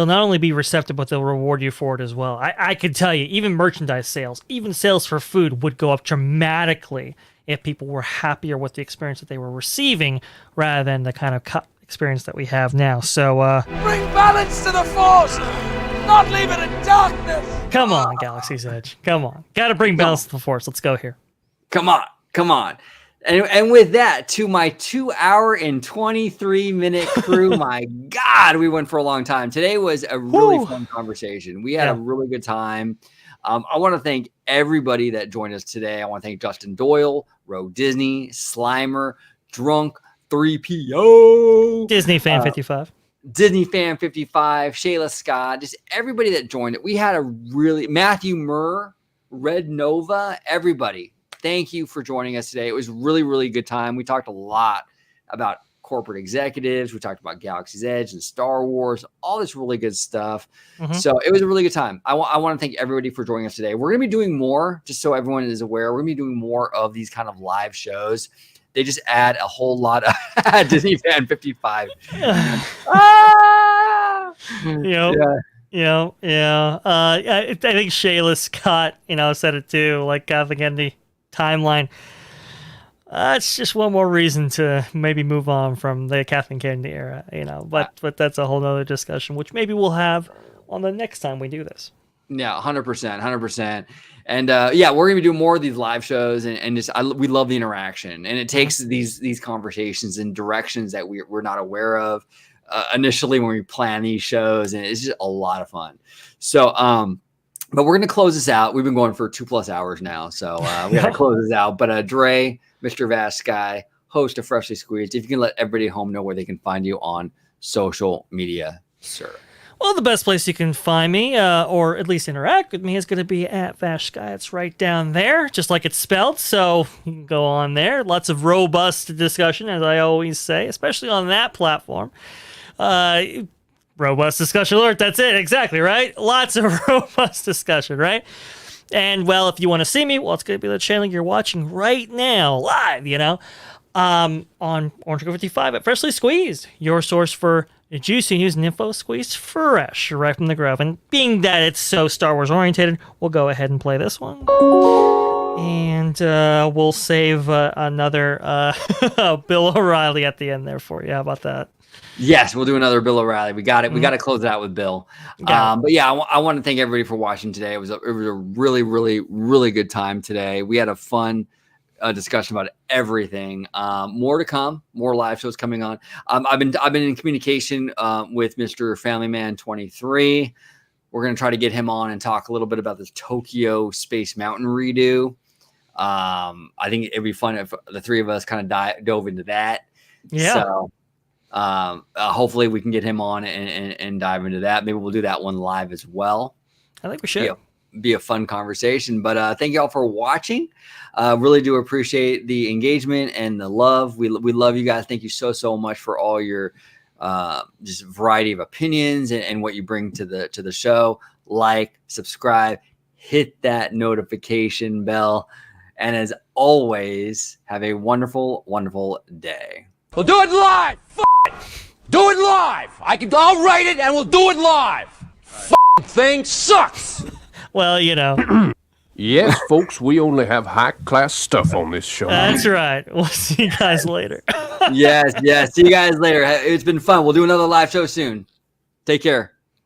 not only be receptive, but they'll reward you for it as well. I could tell you, even merchandise sales, even sales for food would go up dramatically if people were happier with the experience that they were receiving rather than the kind of cut experience that we have now. So,
bring balance to the force, not leave it in darkness.
Come on, Galaxy's Edge. Come on. Got to bring balance to the force. Let's go here.
Come on. And with that, to my 2 hour and 23 minute crew, my God, we went for a long time. Today was a really fun conversation. We had a really good time. I want to thank everybody that joined us today. I want to thank Justin Doyle, Rogue Disney, Slimer, Drunk, 3PO,
Disney Fan 55.
Disney Fan 55, Shayla Scott, just everybody that joined it. We had a really, Matthew Murr, Red Nova, everybody. thank you for joining us today. It was really, really good time. We talked a lot about corporate executives. We talked about Galaxy's Edge and Star Wars, all this really good stuff. So it was a really good time. I want to thank everybody for joining us today. We're going to be doing more, just so everyone is aware, we're going to be doing more of these kind of live shows. They just add a whole lot of Disney Fan 55.
Yeah. I think Shayla Scott, said it too, like Kathleen Kennedy timeline. It's just one more reason to maybe move on from the Kathleen Kennedy era, but that's a whole nother discussion, which maybe we'll have on the next time we do this.
Yeah, 100%. And we're going to be doing more of these live shows and we love the interaction, and it takes these conversations in directions that we're not aware of initially when we plan these shows, and it's just a lot of fun. So, but we're going to close this out. We've been going for 2+ hours now, so we got to close this out. But Dre, Mr. Vast Guy, host of Freshly Squeezed, if you can let everybody at home know where they can find you on social media, sir.
Well, the best place you can find me, or at least interact with me, is going to be at Vast Guy. It's right down there, just like it's spelled. So you can go on there. Lots of robust discussion, as I always say, especially on that platform. Robust discussion alert. That's it. Exactly, right? Lots of robust discussion, right? And, well, if you want to see me, well, it's going to be the channel you're watching right now, live, on OG55 at Freshly Squeezed, your source for juicy news and info squeezed fresh right from the grove. And being that it's so Star Wars oriented, we'll go ahead and play this one. And we'll save another Bill O'Reilly at the end there for you. How about that?
Yes, we'll do another Bill O'Reilly. We got it. We got to close it out with Bill. But yeah, I want to thank everybody for watching today. It was a really, really, really good time today. We had a fun discussion about everything. More to come. More live shows coming on. I've been in communication with Mr. Family Man 23. We're gonna try to get him on and talk a little bit about this Tokyo Space Mountain redo. I think it'd be fun if the three of us kind of dove into that.
Yeah.
So hopefully we can get him on and dive into that. Maybe we'll do that one live as well.
I think we should.
Be a fun conversation. But thank you all for watching. Really do appreciate the engagement and the love. We love you guys. Thank you so much for all your just variety of opinions and what you bring to the show. Like, subscribe, hit that notification bell, and as always, have a wonderful, wonderful day.
We'll do it live. It. Do it live. I'll write it and we'll do it live. Thing sucks.
Well,
Yes, folks, we only have high-class stuff on this show.
That's right. We'll see you guys later.
Yes. See you guys later. It's been fun. We'll do another live show soon. Take care.